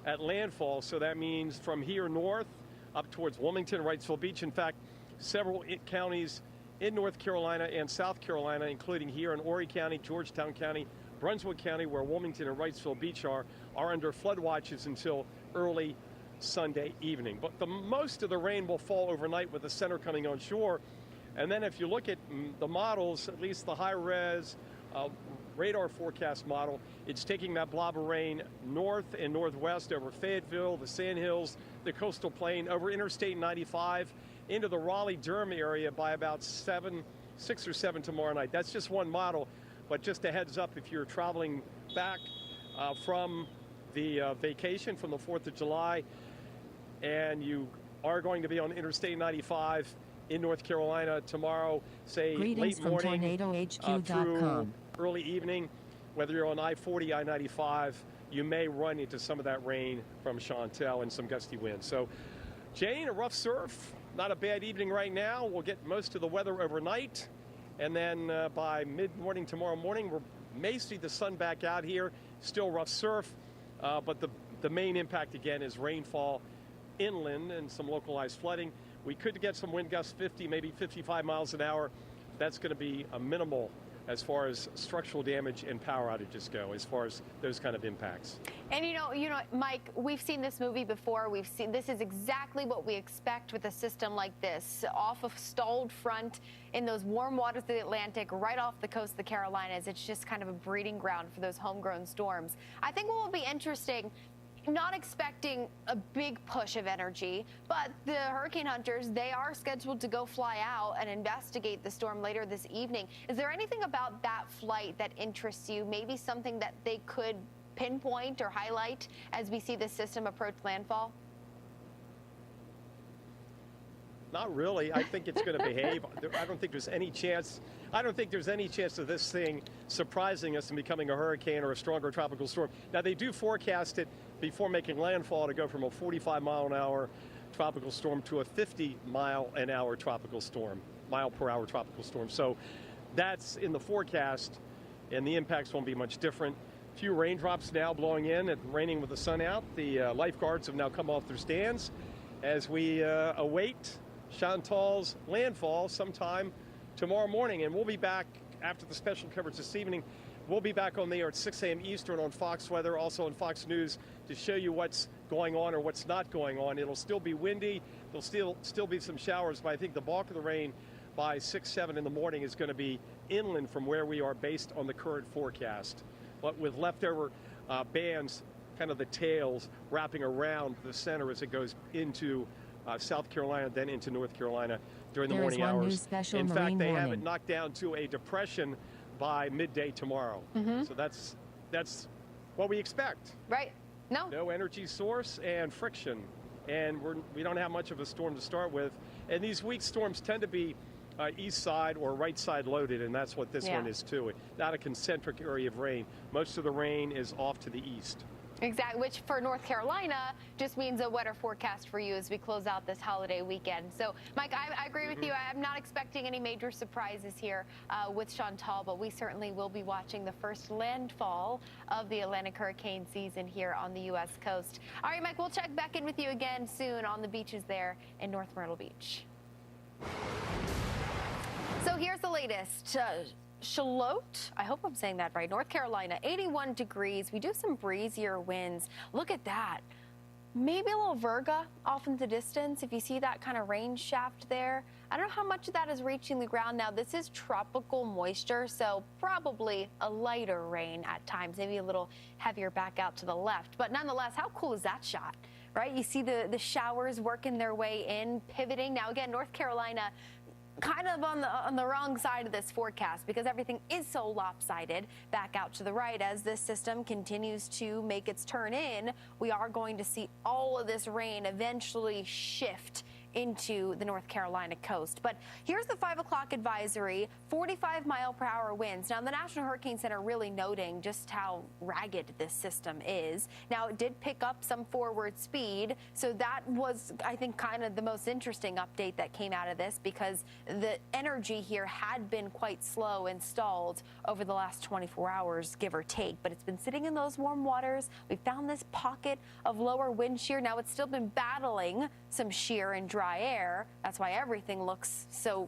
at landfall, so that means from here north up towards Wilmington, Wrightsville Beach. In fact, several counties in North Carolina and South Carolina, including here in Horry County, Georgetown County, Brunswick County, where Wilmington and Wrightsville Beach are under flood watches until early Sunday evening. But most of the rain will fall overnight with the center coming on shore. And then if you look at the models, at least the high-res radar forecast model, it's taking that blob of rain north and northwest over Fayetteville, the Sandhills, the coastal plain, over Interstate 95, into the Raleigh-Durham area by about 6 or 7 tomorrow night. That's just one model, but just a heads up, if you're traveling back from the vacation from the 4th of July, and you are going to be on Interstate 95 in North Carolina tomorrow, say Greetings late morning from TornadoHQ.com. through early evening, whether you're on I-40, I-95, you may run into some of that rain from Chantal and some gusty winds. So, Jane, a rough surf, not a bad evening right now. We'll get most of the weather overnight, and then by mid-morning tomorrow morning, we may see the sun back out here. Still rough surf, but the main impact again is rainfall inland and some localized flooding. We could get some wind gusts 50, maybe 55 miles an hour. That's going to be a minimal as far as structural damage and power outages go, as far as those kind of impacts. And you know, Mike, we've seen this movie before. This is exactly what we expect with a system like this, off of stalled front in those warm waters of the Atlantic, right off the coast of the Carolinas. It's just kind of a breeding ground for those homegrown storms. I think what will be interesting, not expecting a big push of energy, but the hurricane hunters, they are scheduled to go fly out and investigate the storm later this evening. Is there anything about that flight that interests you? Maybe something that they could pinpoint or highlight as we see this system approach landfall? Not really. I think it's going to behave. I don't think there's any chance. I don't think there's any chance of this thing surprising us and becoming a hurricane or a stronger tropical storm. Now, they do forecast it before making landfall to go from a 45-mile-an-hour tropical storm to a 50-mile-an-hour tropical storm, mile-per-hour tropical storm. So that's in the forecast, and the impacts won't be much different. Few raindrops now blowing in and raining with the sun out. The lifeguards have now come off their stands as we await Chantal's landfall sometime tomorrow morning. And we'll be back after the special coverage this evening. We'll be back on the air at 6 a.m. Eastern on Fox Weather, also on Fox News, to show you what's going on or what's not going on. It'll still be windy. There'll still be some showers, but I think the bulk of the rain by 6, 7 in the morning is going to be inland from where we are based on the current forecast. But with leftover bands, kind of the tails wrapping around the center as it goes into South Carolina, then into North Carolina during the morning hours. In fact, they have it knocked down to a depression by midday tomorrow. So that's what we expect. Right. No energy source and friction. And we don't have much of a storm to start with. And these weak storms tend to be east side or right side loaded, and that's what this one is too. Not a concentric area of rain. Most of the rain is off to the east. Exactly, which for North Carolina just means a wetter forecast for you as we close out this holiday weekend. So, Mike, I agree with you. I'm not expecting any major surprises here with Chantal, but we certainly will be watching the first landfall of the Atlantic hurricane season here on the U.S. coast. All right, Mike, we'll check back in with you again soon on the beaches there in North Myrtle Beach. So here's the latest. Charlotte, I hope I'm saying that right, North Carolina, 81 degrees. We do some breezier winds. Look at that. Maybe a little Virga off in the distance, if you see that kind of rain shaft there. I don't know how much of that is reaching the ground now. This is tropical moisture, so probably a lighter rain at times, maybe a little heavier back out to the left. But nonetheless, how cool is that shot, right? You see the showers working their way in, pivoting. Now, again, North Carolina, kind of on the wrong side of this forecast because everything is so lopsided back out to the right. As this system continues to make its turn in, we are going to see all of this rain eventually shift into the North Carolina coast. But here's the 5 o'clock advisory, 45-mile-per-hour winds. Now, the National Hurricane Center really noting just how ragged this system is. Now, it did pick up some forward speed, so that was, I think, kind of the most interesting update that came out of this because the energy here had been quite slow and stalled over the last 24 hours, give or take. But it's been sitting in those warm waters. We found this pocket of lower wind shear. Now, it's still been battling some shear and dry air. That's why everything looks so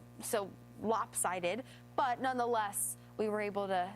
lopsided. But nonetheless, we were able to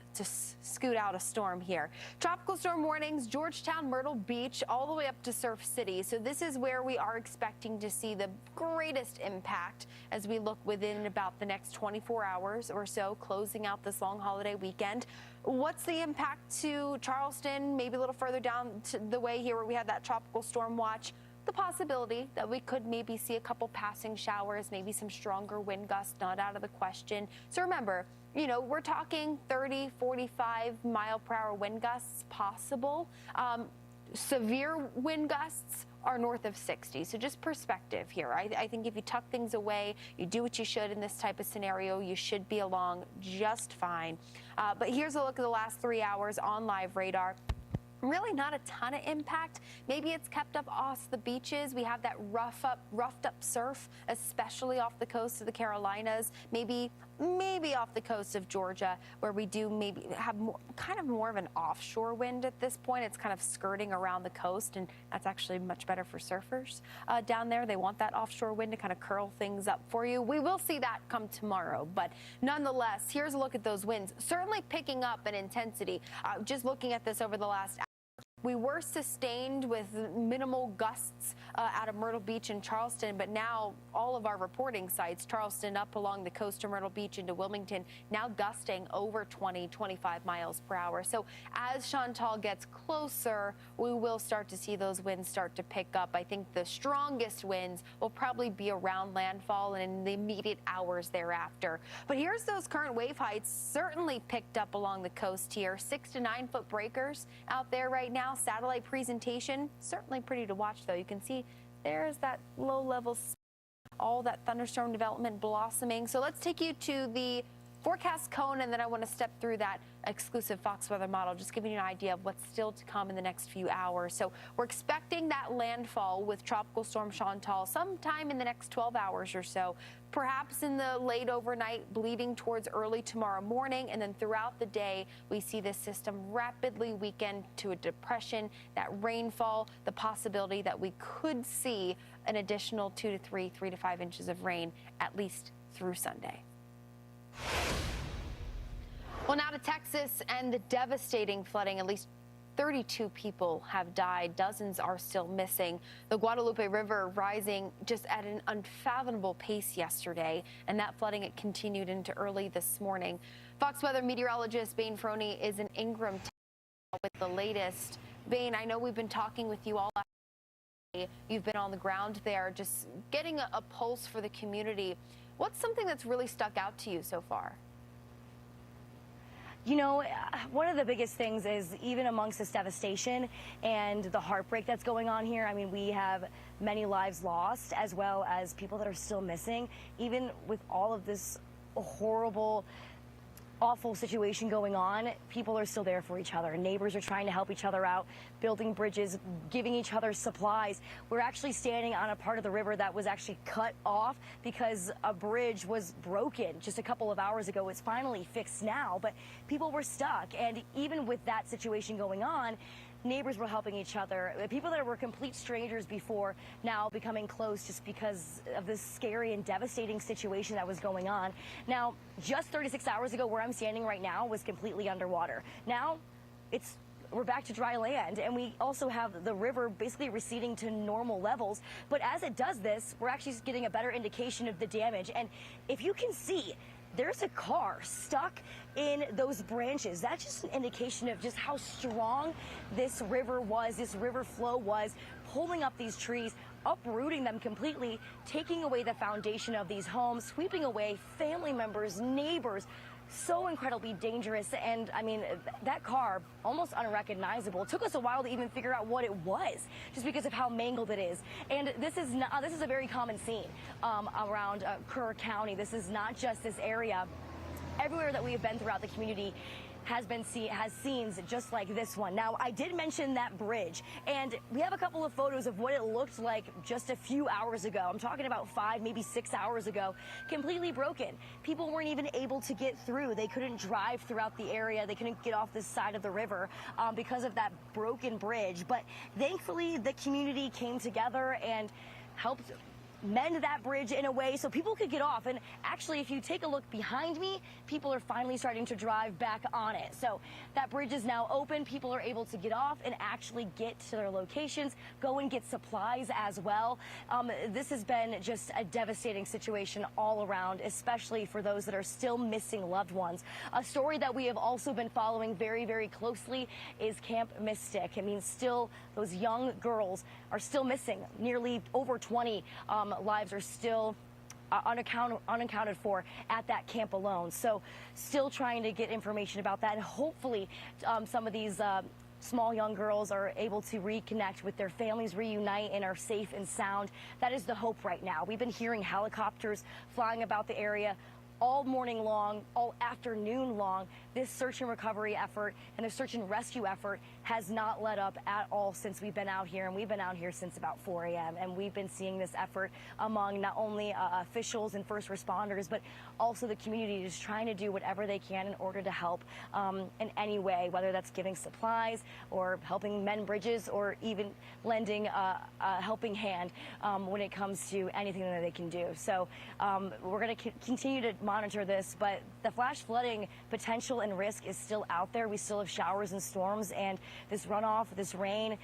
scoot out a storm here. Tropical storm warnings, Georgetown, Myrtle Beach, all the way up to Surf City. So this is where we are expecting to see the greatest impact as we look within about the next 24 hours or so, closing out this long holiday weekend. What's the impact to Charleston, maybe a little further down to the way here where we have that tropical storm watch? The possibility that we could maybe see a couple passing showers, maybe some stronger wind gusts, not out of the question. So remember, you know, we're talking 30, 45 mile-per-hour wind gusts possible. Severe wind gusts are north of 60. So just perspective here. I think if you tuck things away, you do what you should in this type of scenario, you should be along just fine. But here's a look at the last 3 hours on live radar. Really not a ton of impact. Maybe it's kept up off the beaches. We have that roughed up surf, especially off the coast of the Carolinas, maybe off the coast of Georgia, where we do maybe have more of an offshore wind at this point. It's kind of skirting around the coast, and that's actually much better for surfers down there. They want that offshore wind to kind of curl things up for you. We will see that come tomorrow, but nonetheless, here's a look at those winds. Certainly picking up in intensity. Just looking at this over the last hour, we were sustained with minimal gusts out of Myrtle Beach and Charleston, but now all of our reporting sites, Charleston up along the coast of Myrtle Beach into Wilmington, now gusting over 20, 25 miles per hour. So as Chantal gets closer, we will start to see those winds start to pick up. I think the strongest winds will probably be around landfall and in the immediate hours thereafter. But here's those current wave heights, certainly picked up along the coast here. 6 to 9 foot breakers out there right now. Satellite presentation, certainly pretty to watch though. You can see there's that low level, all that thunderstorm development blossoming. So let's take you to the forecast cone, and then I want to step through that exclusive Fox weather model, just giving you an idea of what's still to come in the next few hours. So we're expecting that landfall with Tropical Storm Chantal sometime in the next 12 hours or so, perhaps in the late overnight, bleeding towards early tomorrow morning, and then throughout the day, we see this system rapidly weaken to a depression, that rainfall, the possibility that we could see an additional 2 to 3, 3 to 5 inches of rain, at least through Sunday. Well, now to Texas and the devastating flooding. At least 32 people have died. Dozens are still missing. The Guadalupe River rising just at an unfathomable pace yesterday, and that flooding it continued into early this morning. Fox Weather meteorologist Bain Froney is in Ingram with the latest. Bain, I know we've been talking with you all. You've been on the ground there, just getting a pulse for the community. What's something that's really stuck out to you so far? You know, one of the biggest things is even amongst this devastation and the heartbreak that's going on here, I mean, we have many lives lost as well as people that are still missing. Even with all of this horrible, awful situation going on, people are still there for each other. Neighbors are trying to help each other out, building bridges, giving each other supplies. We're actually standing on a part of the river that was actually cut off because a bridge was broken just a couple of hours ago. It's finally fixed now, but people were stuck. And even with that situation going on, neighbors were helping each other. People that were complete strangers before now becoming close just because of this scary and devastating situation that was going on. Now, just 36 hours ago, where I'm standing right now was completely underwater. Now, we're back to dry land, and we also have the river basically receding to normal levels. But as it does this, we're actually getting a better indication of the damage. And if you can see, there's a car stuck in those branches. That's just an indication of just how strong this river was, this river flow was, pulling up these trees, uprooting them completely, taking away the foundation of these homes, sweeping away family members, neighbors. So incredibly dangerous. And I mean, that car, almost unrecognizable. It took us a while to even figure out what it was, just because of how mangled it is. And this is a very common scene around Kerr County. This is not just this area. Everywhere that we have been throughout the community has scenes just like this one. Now, I did mention that bridge, and we have a couple of photos of what it looked like just a few hours ago. I'm talking about 5, maybe 6 hours ago. Completely broken. People weren't even able to get through. They couldn't drive throughout the area. They couldn't get off this side of the river because of that broken bridge. But thankfully, the community came together and helped mend that bridge in a way so people could get off. And actually, if you take a look behind me, people are finally starting to drive back on it. So that bridge is now open. People are able to get off and actually get to their locations, go and get supplies as well. This has been just a devastating situation all around, especially for those that are still missing loved ones. A story that we have also been following very, very closely is Camp Mystic. I mean, still, those young girls are still missing. Nearly over 20 lives are still unaccounted for at that camp alone. So still trying to get information about that. And hopefully some of these small young girls are able to reconnect with their families, reunite, and are safe and sound. That is the hope right now. We've been hearing helicopters flying about the area all morning long, all afternoon long, this search and recovery effort and the search and rescue effort has not let up at all since we've been out here. And we've been out here since about 4 a.m. And we've been seeing this effort among not only officials and first responders, but also the community just trying to do whatever they can in order to help in any way, whether that's giving supplies or helping mend bridges or even lending a helping hand when it comes to anything that they can do. So we're going to continue to monitor this, but the flash flooding potential and risk is still out there. We still have showers and storms, and this runoff, this rain,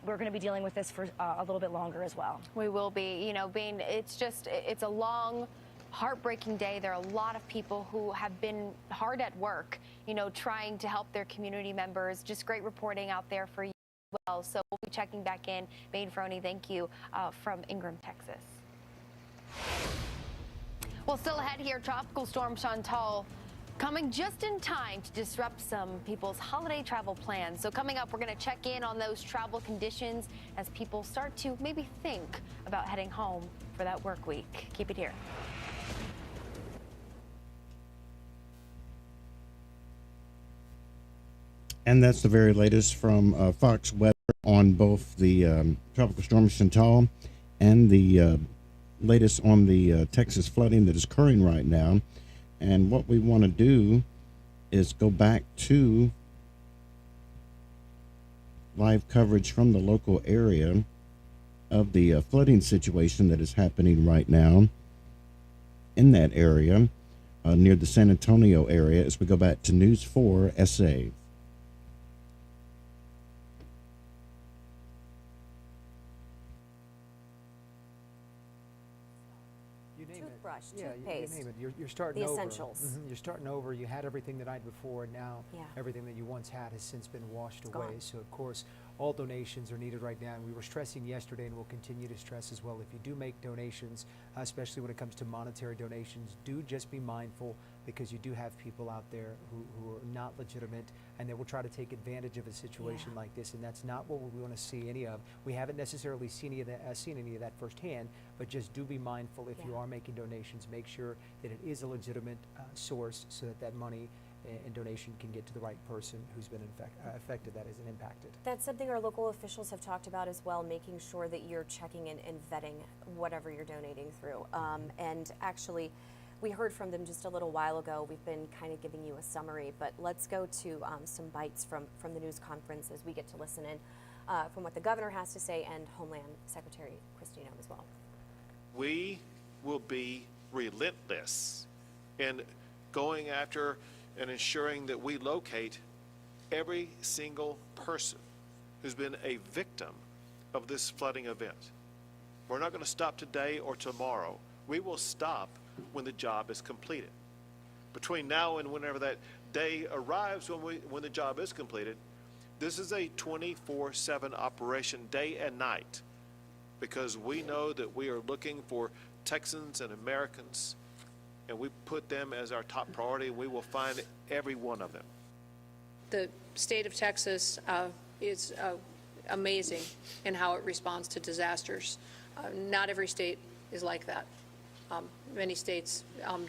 we're going to be dealing with this for a little bit longer as well. We will be, it's a long, heartbreaking day. There are a lot of people who have been hard at work, trying to help their community members. Just great reporting out there for you as well. So we'll be checking back in. Bain Frony, thank you, from Ingram, Texas. Well, still ahead here, Tropical Storm Chantal coming just in time to disrupt some people's holiday travel plans. So coming up, we're going to check in on those travel conditions as people start to maybe think about heading home for that work week. Keep it here. And that's the very latest from Fox Weather on both the Tropical Storm Chantal and the latest on the Texas flooding that is occurring right now. And what we want to do is go back to live coverage from the local area of the flooding situation that is happening right now in that area near the San Antonio area as we go back to News 4 SA. Toothbrush, Yeah, toothpaste, you name it. You're starting the over. essentials. You're starting over. You had everything the night before. Now Yeah. everything that you once had has since been washed It's away. gone. So of course, all donations are needed right now. And we were stressing yesterday, and we'll continue to stress as well. If you do make donations, especially when it comes to monetary donations, do just be mindful, because you do have people out there who are not legitimate, and they will try to take advantage of a situation like this, and that's not what we want to see any of. We haven't necessarily seen any of that firsthand, but just do be mindful if you are making donations. Make sure that it is a legitimate source, so that that money and donation can get to the right person who's been affected, that isn't impacted. That's something our local officials have talked about as well, making sure that you're checking and vetting whatever you're donating through. And actually, we heard from them just a little while ago. We've been kind of giving you a summary, but let's go to some bites from the news conference as we get to listen in from what the governor has to say and Homeland Secretary Kristi Noem as well. We will be relentless in going after and ensuring that we locate every single person who's been a victim of this flooding event. We're not going to stop today or tomorrow. We will stop when the job is completed. Between now and whenever that day arrives when the job is completed, this is a 24/7 operation, day and night, because we know that we are looking for Texans and Americans, and we put them as our top priority, and we will find every one of them. The state of Texas is amazing in how it responds to disasters. Not every state is like that. Many states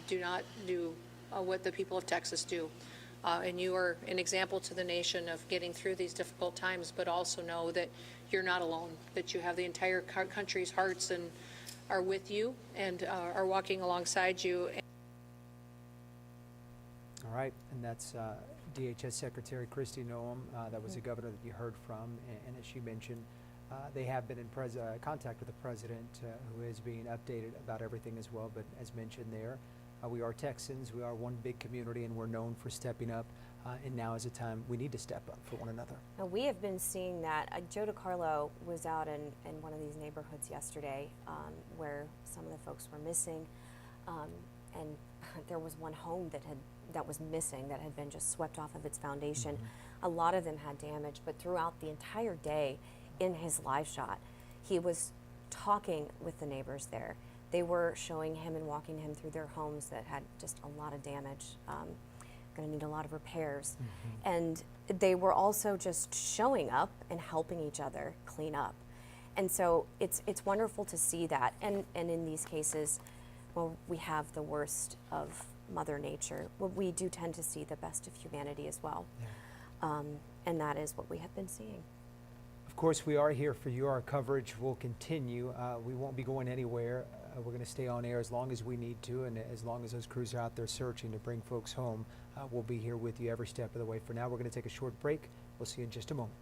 do not do what the people of Texas do. And you are an example to the nation of getting through these difficult times, but also know that you're not alone, that you have the entire country's hearts and are with you and are walking alongside you. All right, and that's DHS Secretary Kristi Noem. That was the governor that you heard from, and as she mentioned, they have been in contact with the president, who is being updated about everything as well. But as mentioned there, we are Texans, we are one big community, and we're known for stepping up. And now is a time we need to step up for one another. Now, we have been seeing that. Joe DiCarlo was out in one of these neighborhoods yesterday where some of the folks were missing. And there was one home that was missing, that had been just swept off of its foundation. A lot of them had damage, but throughout the entire day in his live shot, he was talking with the neighbors there. They were showing him and walking him through their homes that had just a lot of damage, going to need a lot of repairs. And they were also just showing up and helping each other clean up. And so it's wonderful to see that. And in these cases, well, we have the worst of Mother Nature. We do tend to see the best of humanity as well. And that is what we have been seeing. Of course, we are here for you. Our coverage will continue. We won't be going anywhere. We're going to stay on air as long as we need to, and as long as those crews are out there searching to bring folks home, we'll be here with you every step of the way. For now, we're going to take a short break. We'll see you in just a moment.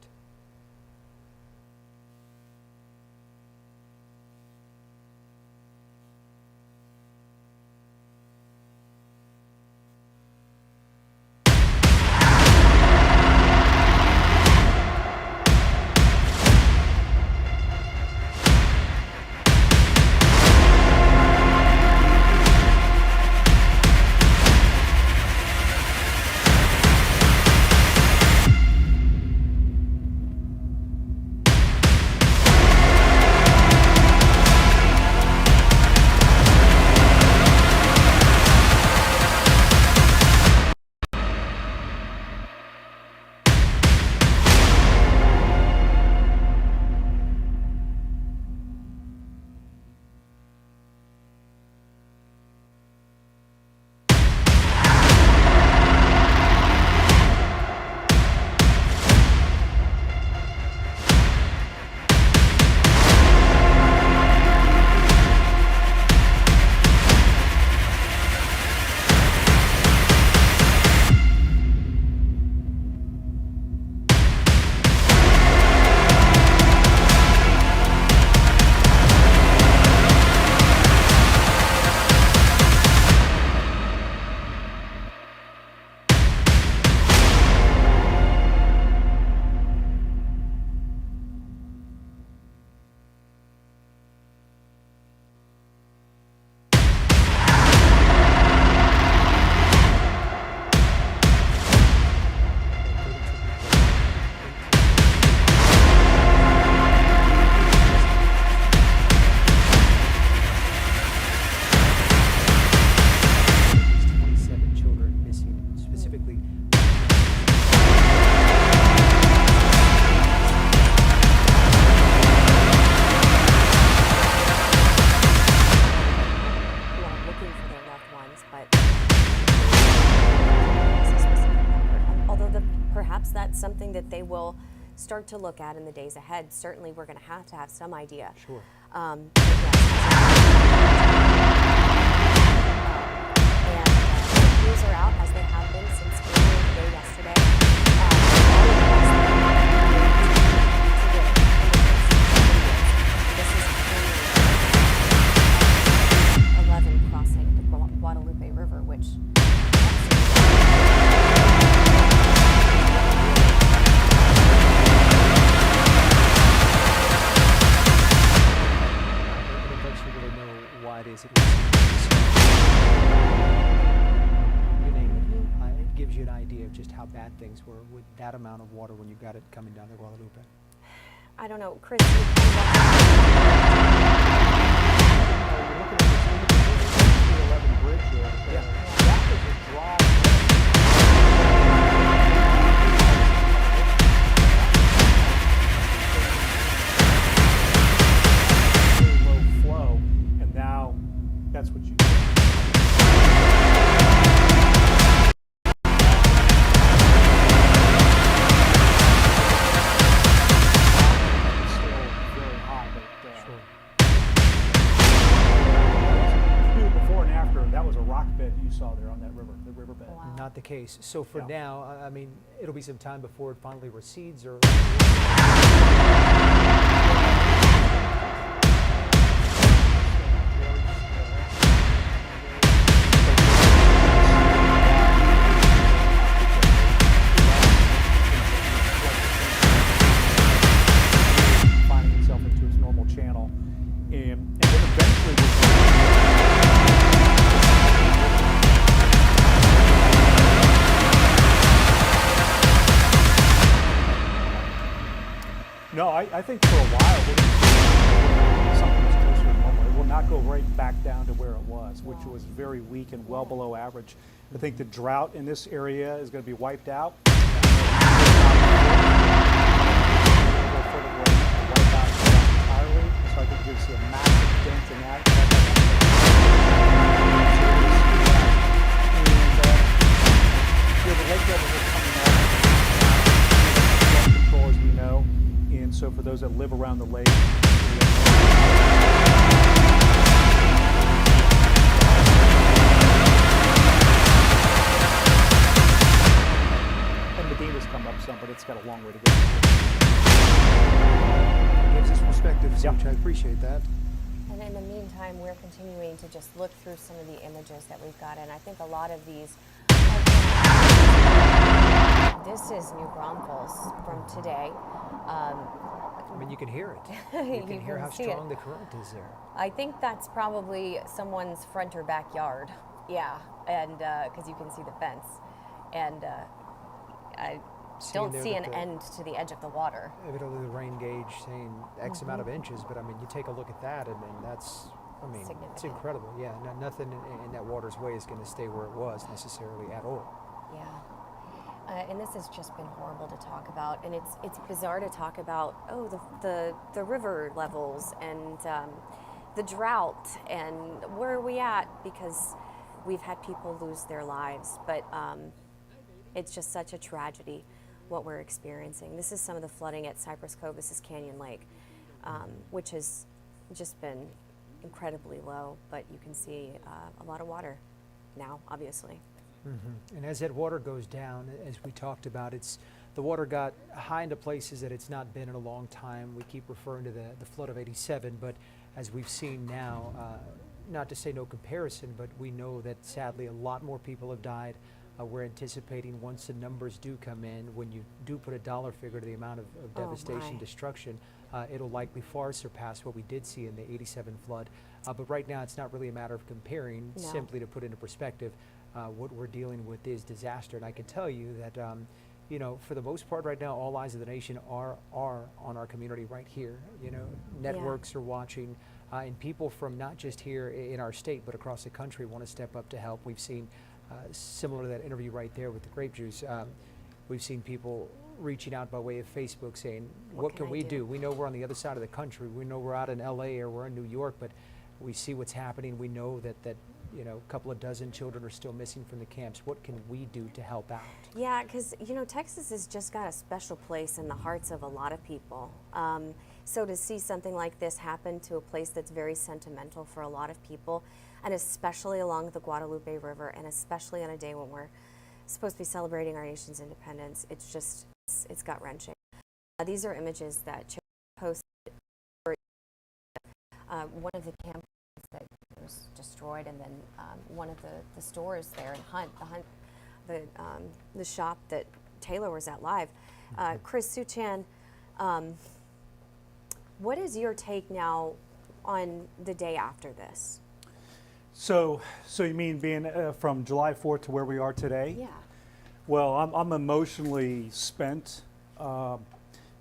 Something that they will start to look at in the days ahead. Certainly, we're going to have some idea. Sure. And the crews are out as they have been since earlier today, yesterday. This is 11 crossing the Guadalupe River, which it you name it. It gives you an idea of just how bad things were with that amount of water when you got it coming down the Guadalupe. I don't know, Chris. You're looking at this 11 bridge there. Yeah. That was a dry. That's what you do. It's still very high, but before and after, that was a rock bed you saw there on that river, the riverbed. Wow. Not the case. So for now, I mean, it'll be some time before it finally recedes or... No, I think for a while we're going to see something that's closer to normal. It will not go right back down to where it was, which was very weak and well below average. I think the drought in this area is going to be wiped out. So I think you're going to see a massive dent in that. that live around the lake. And Medina's come up some, but it's got a long way to go. Gives us perspective, which I appreciate that. And in the meantime, we're continuing to just look through some of the images that we've got, and I think a lot of these. This is New Braunfels from today. I mean, you can hear it. You can hear how see strong it. the current is there. I think that's probably someone's front or backyard. Yeah, and because you can see the fence, and I Seeing don't there see that an the- end to the edge of the water. Evidently, the rain gauge saying X amount of Mhm. inches, but I mean, you take a look at that, and that's, I mean, it's Significant. incredible. Yeah, nothing in that water's way is going to stay where it was necessarily at all. Yeah. And this has just been horrible to talk about, and it's bizarre to talk about. Oh, the river levels and the drought and where are we at, because we've had people lose their lives, but it's just such a tragedy what we're experiencing. This is some of the flooding at Cypress Cove. This is Canyon Lake, which has just been incredibly low, but you can see a lot of water now, obviously. And as that water goes down, as we talked about, the water got high into places that it's not been in a long time. We keep referring to the flood of '87, but as we've seen now, not to say no comparison, but we know that sadly a lot more people have died. We're anticipating once the numbers do come in, when you do put a dollar figure to the amount of devastation, my. destruction, it'll likely far surpass what we did see in the '87 flood. But right now, it's not really a matter of comparing, No. simply to put into perspective. What we're dealing with is disaster, and I can tell you that, you know, for the most part right now, all eyes of the nation are on our community right here. You know, networks are watching, and people from not just here in our state, but across the country want to step up to help. We've seen, similar to that interview right there with the grape juice, we've seen people reaching out by way of Facebook saying, what can we do? We know we're on the other side of the country. We know we're out in LA or we're in New York, but we see what's happening. We know that you know, a couple of dozen children are still missing from the camps. What can we do to help out? Yeah, because, you know, Texas has just got a special place in the hearts of a lot of people. So to see something like this happen to a place that's very sentimental for a lot of people, and especially along the Guadalupe River, and especially on a day when we're supposed to be celebrating our nation's independence, it's just, it's gut-wrenching. These are images that Chip posted. One of the campuses that was destroyed, and then one of the stores there in Hunt, the shop that Taylor was at live. Chris Suchan, what is your take now on the day after this? So you mean being from July 4th to where we are today? Yeah. Well, I'm emotionally spent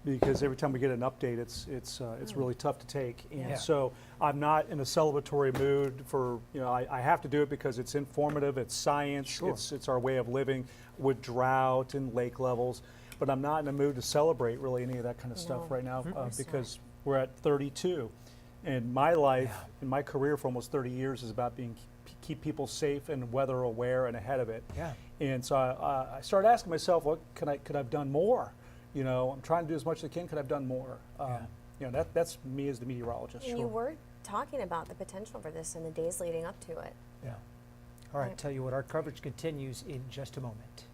because every time we get an update, it's really tough to take. And Yeah. so I'm not in a celebratory mood for, you know, I have to do it because it's informative, it's science, Sure. it's our way of living with drought and lake levels. But I'm not in a mood to celebrate really any of that kind of stuff No, right now of course because we're at 32. And my life and my career for almost 30 years is about keep people safe and weather aware and ahead of it. Yeah. And so I started asking myself, what could I have done more? You know, I'm trying to do as much as I can. Could I have done more? You know, that's me as the meteorologist. And you were talking about the potential for this in the days leading up to it. Yeah. All right, tell you what, our coverage continues in just a moment.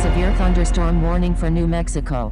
severe thunderstorm warning for New Mexico.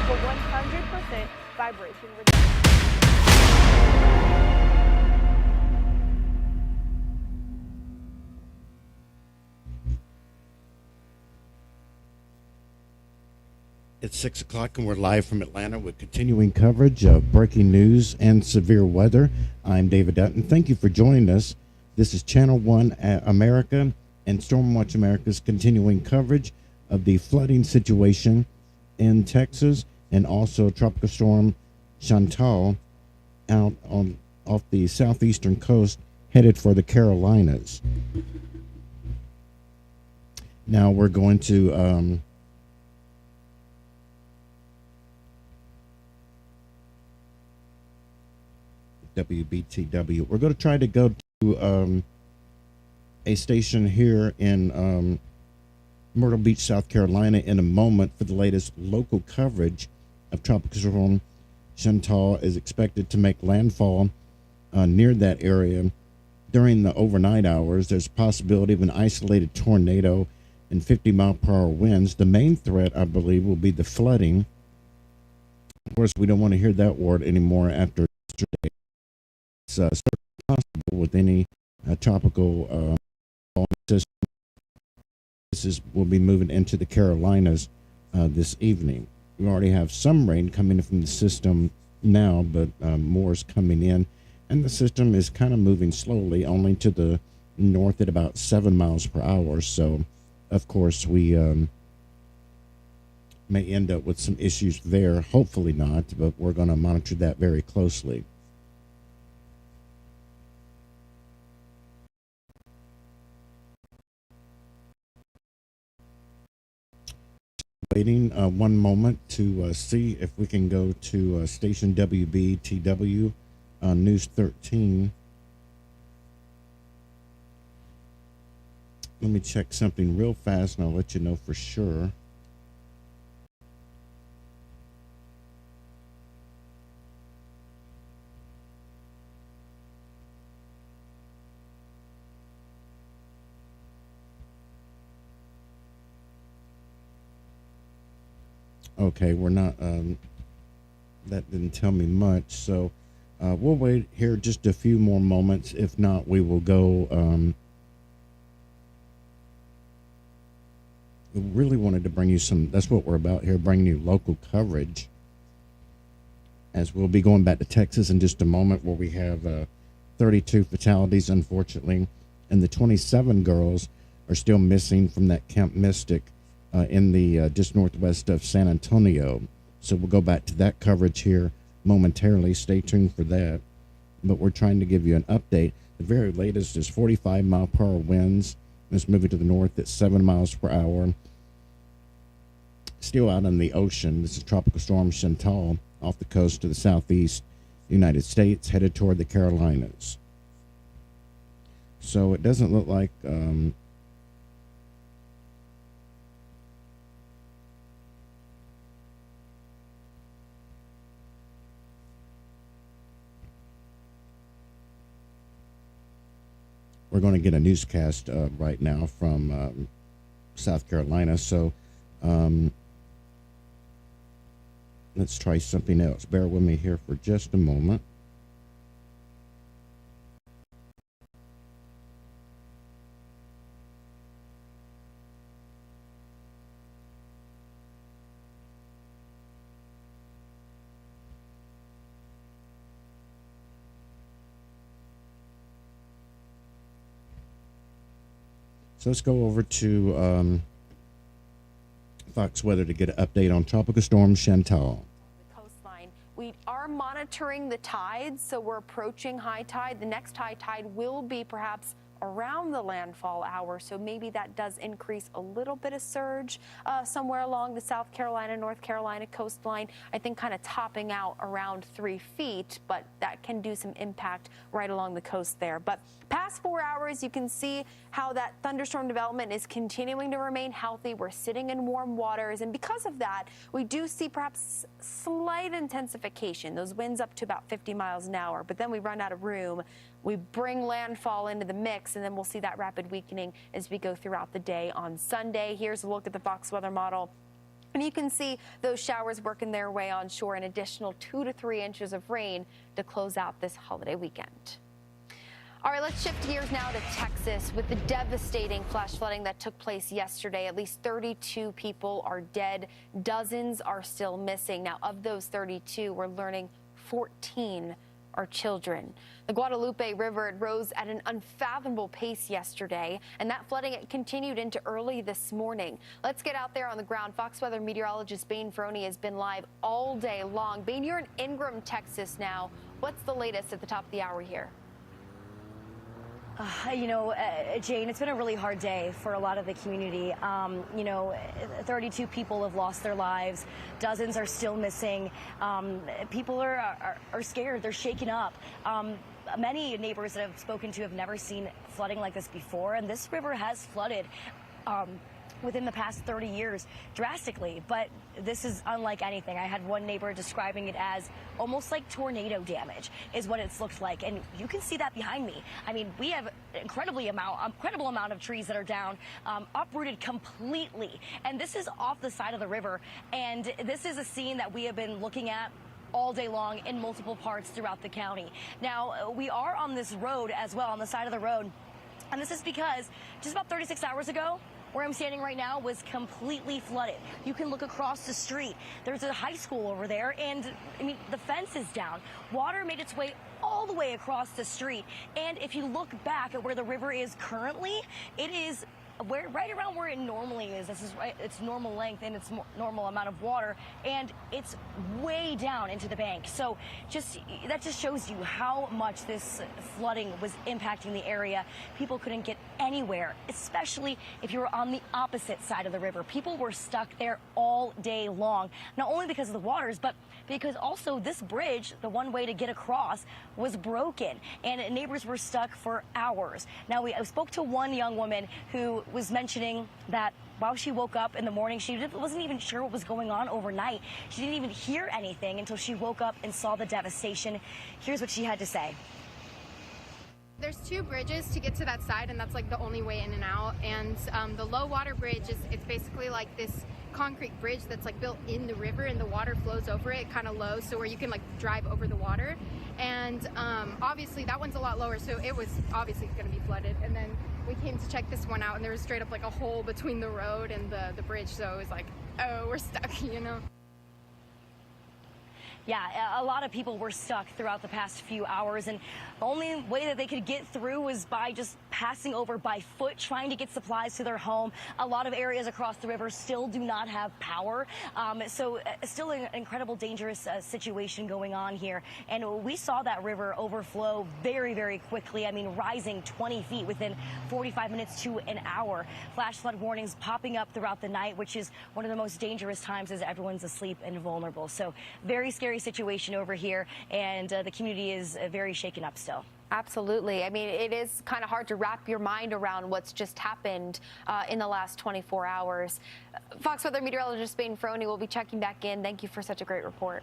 For 100% vibration reduction. It's 6 o'clock and we're live from Atlanta with continuing coverage of breaking news and severe weather. I'm David Dutton. Thank you for joining us. This is Channel 1 America and Stormwatch America's continuing coverage of the flooding situation in Texas and also Tropical Storm Chantal out off the southeastern coast headed for the Carolinas. Now we're going to WBTW. We're going to try to go to a station here in Myrtle Beach, South Carolina in a moment for the latest local coverage of Tropical Storm Chantal is expected to make landfall near that area during the overnight hours. There's a possibility of an isolated tornado and 50-mile-per-hour winds. The main threat, I believe, will be the flooding. Of course, we don't want to hear that word anymore after yesterday. It's certainly possible with any tropical system. This will be moving into the Carolinas this evening. We already have some rain coming in from the system now, but more is coming in. And the system is kind of moving slowly, only to the north at about 7 miles per hour. So, of course, we may end up with some issues there. Hopefully not, but we're going to monitor that very closely. Waiting one moment to see if we can go to station WBTW News 13. Let me check something real fast and I'll let you know for sure. Okay, we're not, that didn't tell me much, so we'll wait here just a few more moments. If not, we will go, we really wanted to bring you some, that's what we're about here, bringing you local coverage, as we'll be going back to Texas in just a moment, where we have 32 fatalities, unfortunately, and the 27 girls are still missing from that Camp Mystic in the just northwest of San Antonio. So we'll go back to that coverage here momentarily. Stay tuned for that. But we're trying to give you an update. The very latest is 45-mile-per-hour winds. It's moving to the north at 7 miles per hour. Still out in the ocean. This is Tropical Storm Chantal off the coast to the southeast United States, headed toward the Carolinas. So it doesn't look like we're going to get a newscast right now from South Carolina. So let's try something else. Bear with me here for just a moment. So let's go over to Fox Weather to get an update on Tropical Storm Chantal. Coastline. We are monitoring the tides, so we're approaching high tide. The next high tide will be perhaps around the landfall hour, so maybe that does increase a little bit of surge somewhere along the South Carolina, North Carolina coastline. I think kind of topping out around 3 feet, but that can do some impact right along the coast there. But past 4 hours, you can see how that thunderstorm development is continuing to remain healthy. We're sitting in warm waters, and because of that, we do see perhaps slight intensification. Those winds up to about 50 miles an hour, but then we run out of room. We bring landfall into the mix, and then we'll see that rapid weakening as we go throughout the day on Sunday. Here's a look at the Fox weather model. And you can see those showers working their way on shore, an additional 2 to 3 inches of rain to close out this holiday weekend. All right, let's shift gears now to Texas. With the devastating flash flooding that took place yesterday, at least 32 people are dead. Dozens are still missing. Now, of those 32, we're learning 14 are children. The Guadalupe River rose at an unfathomable pace yesterday, and that flooding continued into early this morning. Let's get out there on the ground. Fox Weather meteorologist Bain Ferroni has been live all day long. Bain, you're in Ingram, Texas now. What's the latest at the top of the hour here? Jane, it's been a really hard day for a lot of the community. 32 people have lost their lives. Dozens are still missing. People are scared. They're shaken up. Many neighbors that I've spoken to have never seen flooding like this before, and this river has flooded within the past 30 years drastically, but this is unlike anything. I had one neighbor describing it as almost like tornado damage is what it's looked like, and you can see that behind me. I mean, we have incredible amount of trees that are down, uprooted completely, and this is off the side of the river, and this is a scene that we have been looking at all day long in multiple parts throughout the county. Now, we are on this road as well, on the side of the road, and this is because just about 36 hours ago, where I'm standing right now was completely flooded. You can look across the street. There's a high school over there, and I mean, the fence is down. Water made its way all the way across the street. And if you look back at where the river is currently, it is right around where it normally is. This is right, its normal length and its normal amount of water, and it's way down into the bank. So that just shows you how much this flooding was impacting the area. People couldn't get anywhere, especially if you were on the opposite side of the river. People were stuck there all day long, not only because of the waters, but because also this bridge, the one way to get across, was broken, and neighbors were stuck for hours. Now, I spoke to one young woman who was mentioning that while she woke up in the morning, she wasn't even sure what was going on overnight. She didn't even hear anything until she woke up and saw the devastation. Here's what she had to say. There's 2 bridges to get to that side, and that's like the only way in and out. And the low water bridge it's basically like this concrete bridge that's like built in the river, and the water flows over it kind of low, so where you can like drive over the water. And obviously that one's a lot lower, so it was obviously going to be flooded. And then we came to check this one out, and there was straight up like a hole between the road and the bridge, so it was like, oh, we're stuck, you know. Yeah, a lot of people were stuck throughout the past few hours, and the only way that they could get through was by just passing over by foot, trying to get supplies to their home. A lot of areas across the river still do not have power, so still an incredible dangerous situation going on here. And we saw that river overflow very, very quickly. I mean, rising 20 feet within 45 minutes to an hour. Flash flood warnings popping up throughout the night, which is one of the most dangerous times as everyone's asleep and vulnerable. So very scary situation over here, and the community is very shaken up still. Absolutely. I mean, it is kind of hard to wrap your mind around what's just happened in the last 24 hours. Fox Weather meteorologist Bain Ferroni will be checking back in. Thank you for such a great report.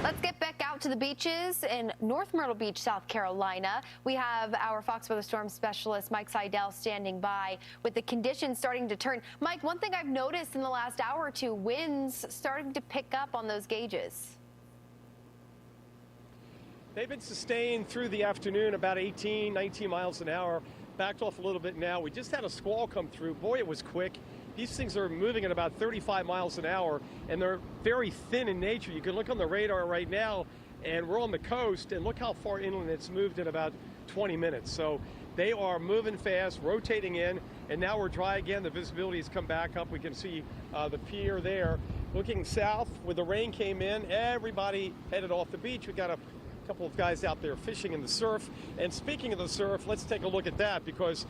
Let's get back out to the beaches in North Myrtle Beach, South Carolina. We have our Fox Weather Storm specialist, Mike Seidel, standing by with the conditions starting to turn. Mike, one thing I've noticed in the last hour or two, winds starting to pick up on those gauges. They've been sustained through the afternoon, about 18, 19 miles an hour. Backed off a little bit now. We just had a squall come through. Boy, it was quick. These things are moving at about 35 miles an hour, and they're very thin in nature. You can look on the radar right now, and we're on the coast, and look how far inland it's moved in about 20 minutes. So they are moving fast, rotating in, and now we're dry again. The visibility has come back up. We can see the pier there. Looking south, where the rain came in, everybody headed off the beach. We got a couple of guys out there fishing in the surf. And speaking of the surf, let's take a look at that, because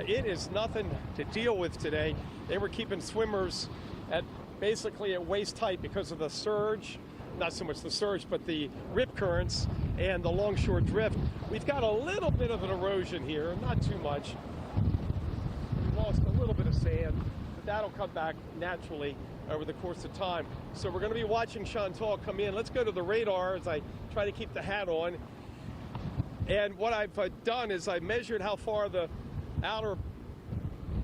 it is nothing to deal with today. They were keeping swimmers at basically at waist height because of the surge, not so much the surge, but the rip currents and the longshore drift. We've got a little bit of an erosion here, not too much. We lost a little bit of sand, but that'll come back naturally over the course of time. So we're going to be watching Chantal come in. Let's go to the radar as I try to keep the hat on. And what I've done is I've measured how far the outer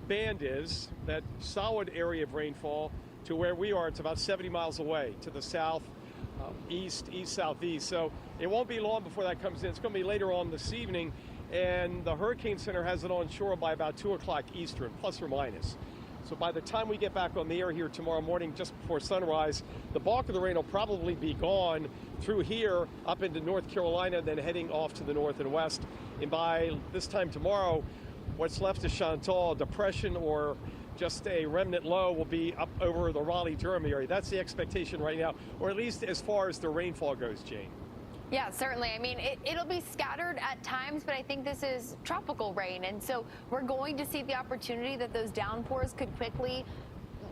band is, that solid area of rainfall, to where we are. It's about 70 miles away to the south, east, southeast. So it won't be long before that comes in. It's going to be later on this evening, and the Hurricane Center has it on shore by about 2 o'clock Eastern, plus or minus. So by the time we get back on the air here tomorrow morning, just before sunrise, the bulk of the rain will probably be gone through here up into North Carolina, then heading off to the north and west. And by this time tomorrow, what's left of Chantal, depression or just a remnant low, will be up over the Raleigh-Durham area. That's the expectation right now, or at least as far as the rainfall goes, Jane. Yeah, certainly. I mean, it'll be scattered at times, but I think this is tropical rain. And so we're going to see the opportunity that those downpours could quickly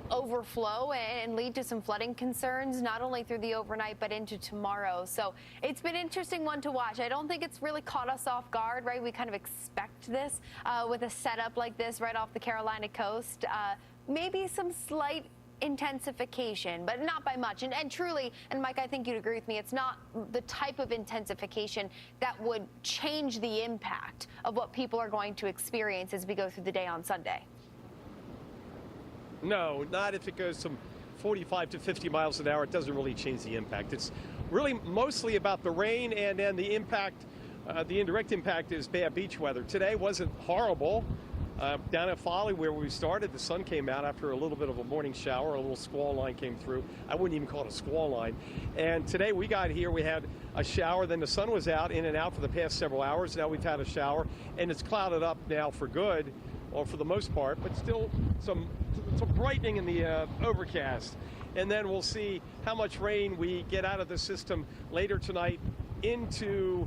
overflow and lead to some flooding concerns, not only through the overnight, but into tomorrow. So it's been an interesting one to watch. I don't think it's really caught us off guard, right? We kind of expect this with a setup like this right off the Carolina coast. Maybe some slight intensification, but not by much. And truly, and Mike, I think you'd agree with me, it's not the type of intensification that would change the impact of what people are going to experience as we go through the day on Sunday. No, not if it goes from 45 to 50 miles an hour. It doesn't really change the impact. It's really mostly about the rain, and then the impact, the indirect impact is bad beach weather. Today wasn't horrible. Down at Folly, where we started, the sun came out after a little bit of a morning shower. A little squall line came through. I wouldn't even call it a squall line. And today we got here, we had a shower, then the sun was out, in and out for the past several hours. Now we've had a shower, and it's clouded up now for good, or for the most part, but still some brightening in the overcast. And then we'll see how much rain we get out of the system later tonight into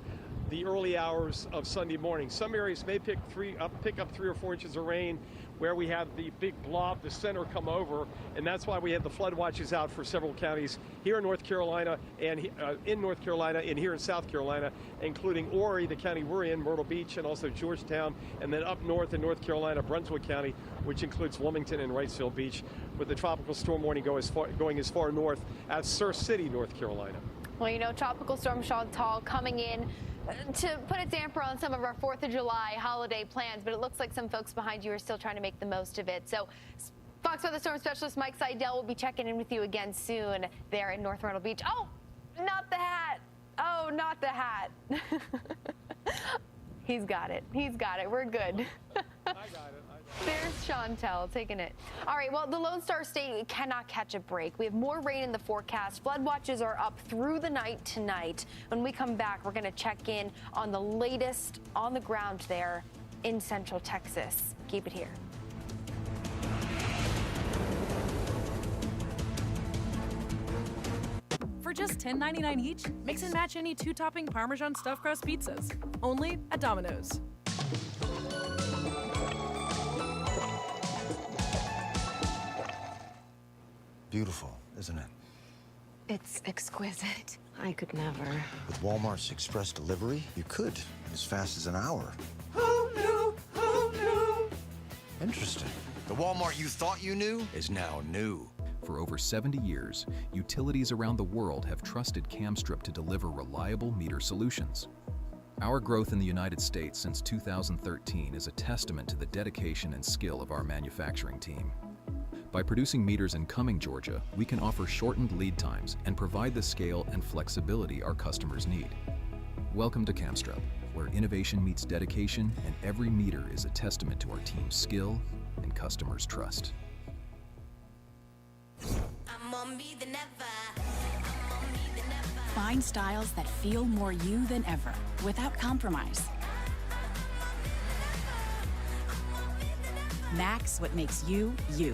the early hours of Sunday morning. Some areas may pick up 3 or 4 inches of rain where we have the big blob, the center, come over, and that's why we have the flood watches out for several counties here in North Carolina and here in South Carolina, including Horry, the county we're in, Myrtle Beach, and also Georgetown, and then up north in North Carolina, Brunswick County, which includes Wilmington and Wrightsville Beach, with the tropical storm warning going as far north as Surf City, North Carolina. Well, you know, Tropical Storm Chantal coming in to put a damper on some of our 4th of July holiday plans, but it looks like some folks behind you are still trying to make the most of it. So Fox Weather Storm Specialist Mike Seidel will be checking in with you again soon there in North Myrtle Beach. Oh, not the hat. Oh, not the hat. He's got it. He's got it. We're good. I got it. There's Chantal taking it. All right, well, the Lone Star State cannot catch a break. We have more rain in the forecast. Flood watches are up through the night tonight. When we come back, we're going to check in on the latest on the ground there in Central Texas. Keep it here. For just $10.99 each, mix and match any 2-topping Parmesan stuffed crust pizzas. Only at Domino's. Beautiful, isn't it? It's exquisite. I could never. With Walmart's express delivery, you could, as fast as an hour. Who knew? Who knew? Interesting. The Walmart you thought you knew is now new. For over 70 years, utilities around the world have trusted Camstrip to deliver reliable meter solutions. Our growth in the United States since 2013 is a testament to the dedication and skill of our manufacturing team. By producing meters in Cumming, Georgia, we can offer shortened lead times and provide the scale and flexibility our customers need. Welcome to Camstrip, where innovation meets dedication and every meter is a testament to our team's skill and customers' trust. Find styles that feel more you than ever, without compromise. Max what makes you, you.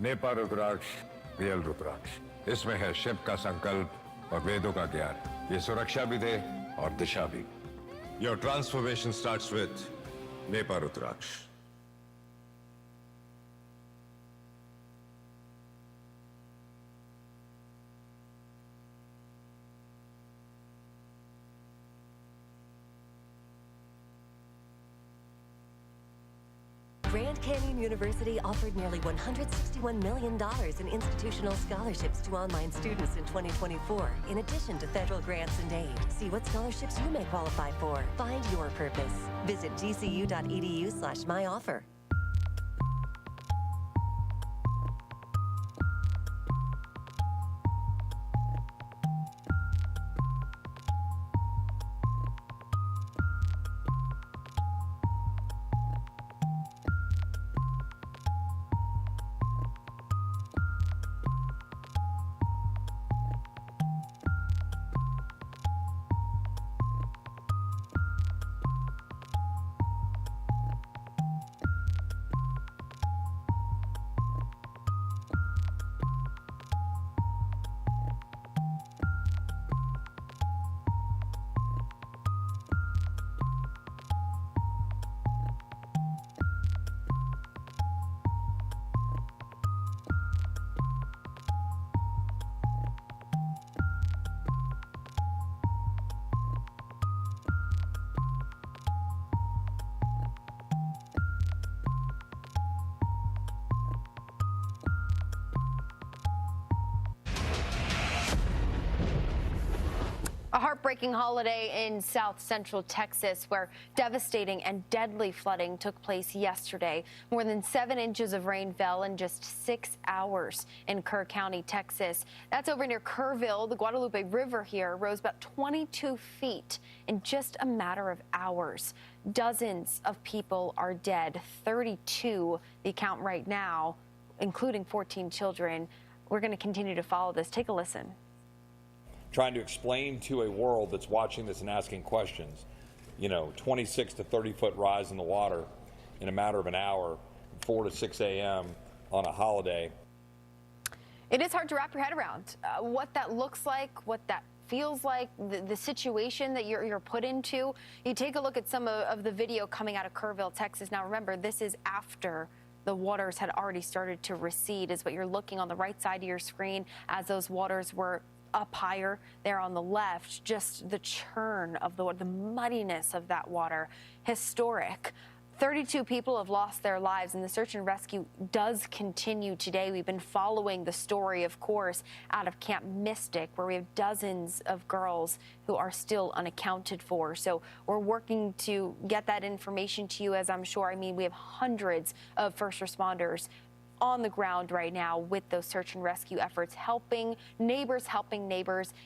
नेपा rudraksha real rudraksha इसमें है शिव का संकल्प और वेदों का ज्ञान ये सुरक्षा भी दे और दिशा भी Your transformation starts with Nepa Rudraksha Grand Canyon University offered nearly $161 million in institutional scholarships to online students in 2024, in addition to federal grants and aid. See what scholarships you may qualify for. Find your purpose. Visit gcu.edu/myoffer. A heartbreaking holiday in south central Texas where devastating and deadly flooding took place yesterday. More than 7 inches of rain fell in just 6 hours in Kerr County, Texas. That's over near Kerrville. The Guadalupe River here rose about 22 feet in just a matter of hours. Dozens of people are dead, 32 the count right now, including 14 children. We're going to continue to follow this. Take a listen. Trying to explain to a world that's watching this and asking questions, 26 to 30 foot rise in the water in a matter of an hour, 4 to 6 a.m. on a holiday. It is hard to wrap your head around what that looks like, what that feels like, the situation that you're put into. You take a look at some of the video coming out of Kerrville, Texas. Now, remember, this is after the waters had already started to recede, is what you're looking on the right side of your screen as those waters were up higher there on the left. Just the churn of the muddiness of that water, historic. 32 people have lost their lives, and the search and rescue does continue today. We've been following the story, of course, out of Camp Mystic, where we have dozens of girls who are still unaccounted for. So we're working to get that information to you, as I'm sure. I mean, we have hundreds of first responders on the ground right now with those search and rescue efforts, helping neighbors.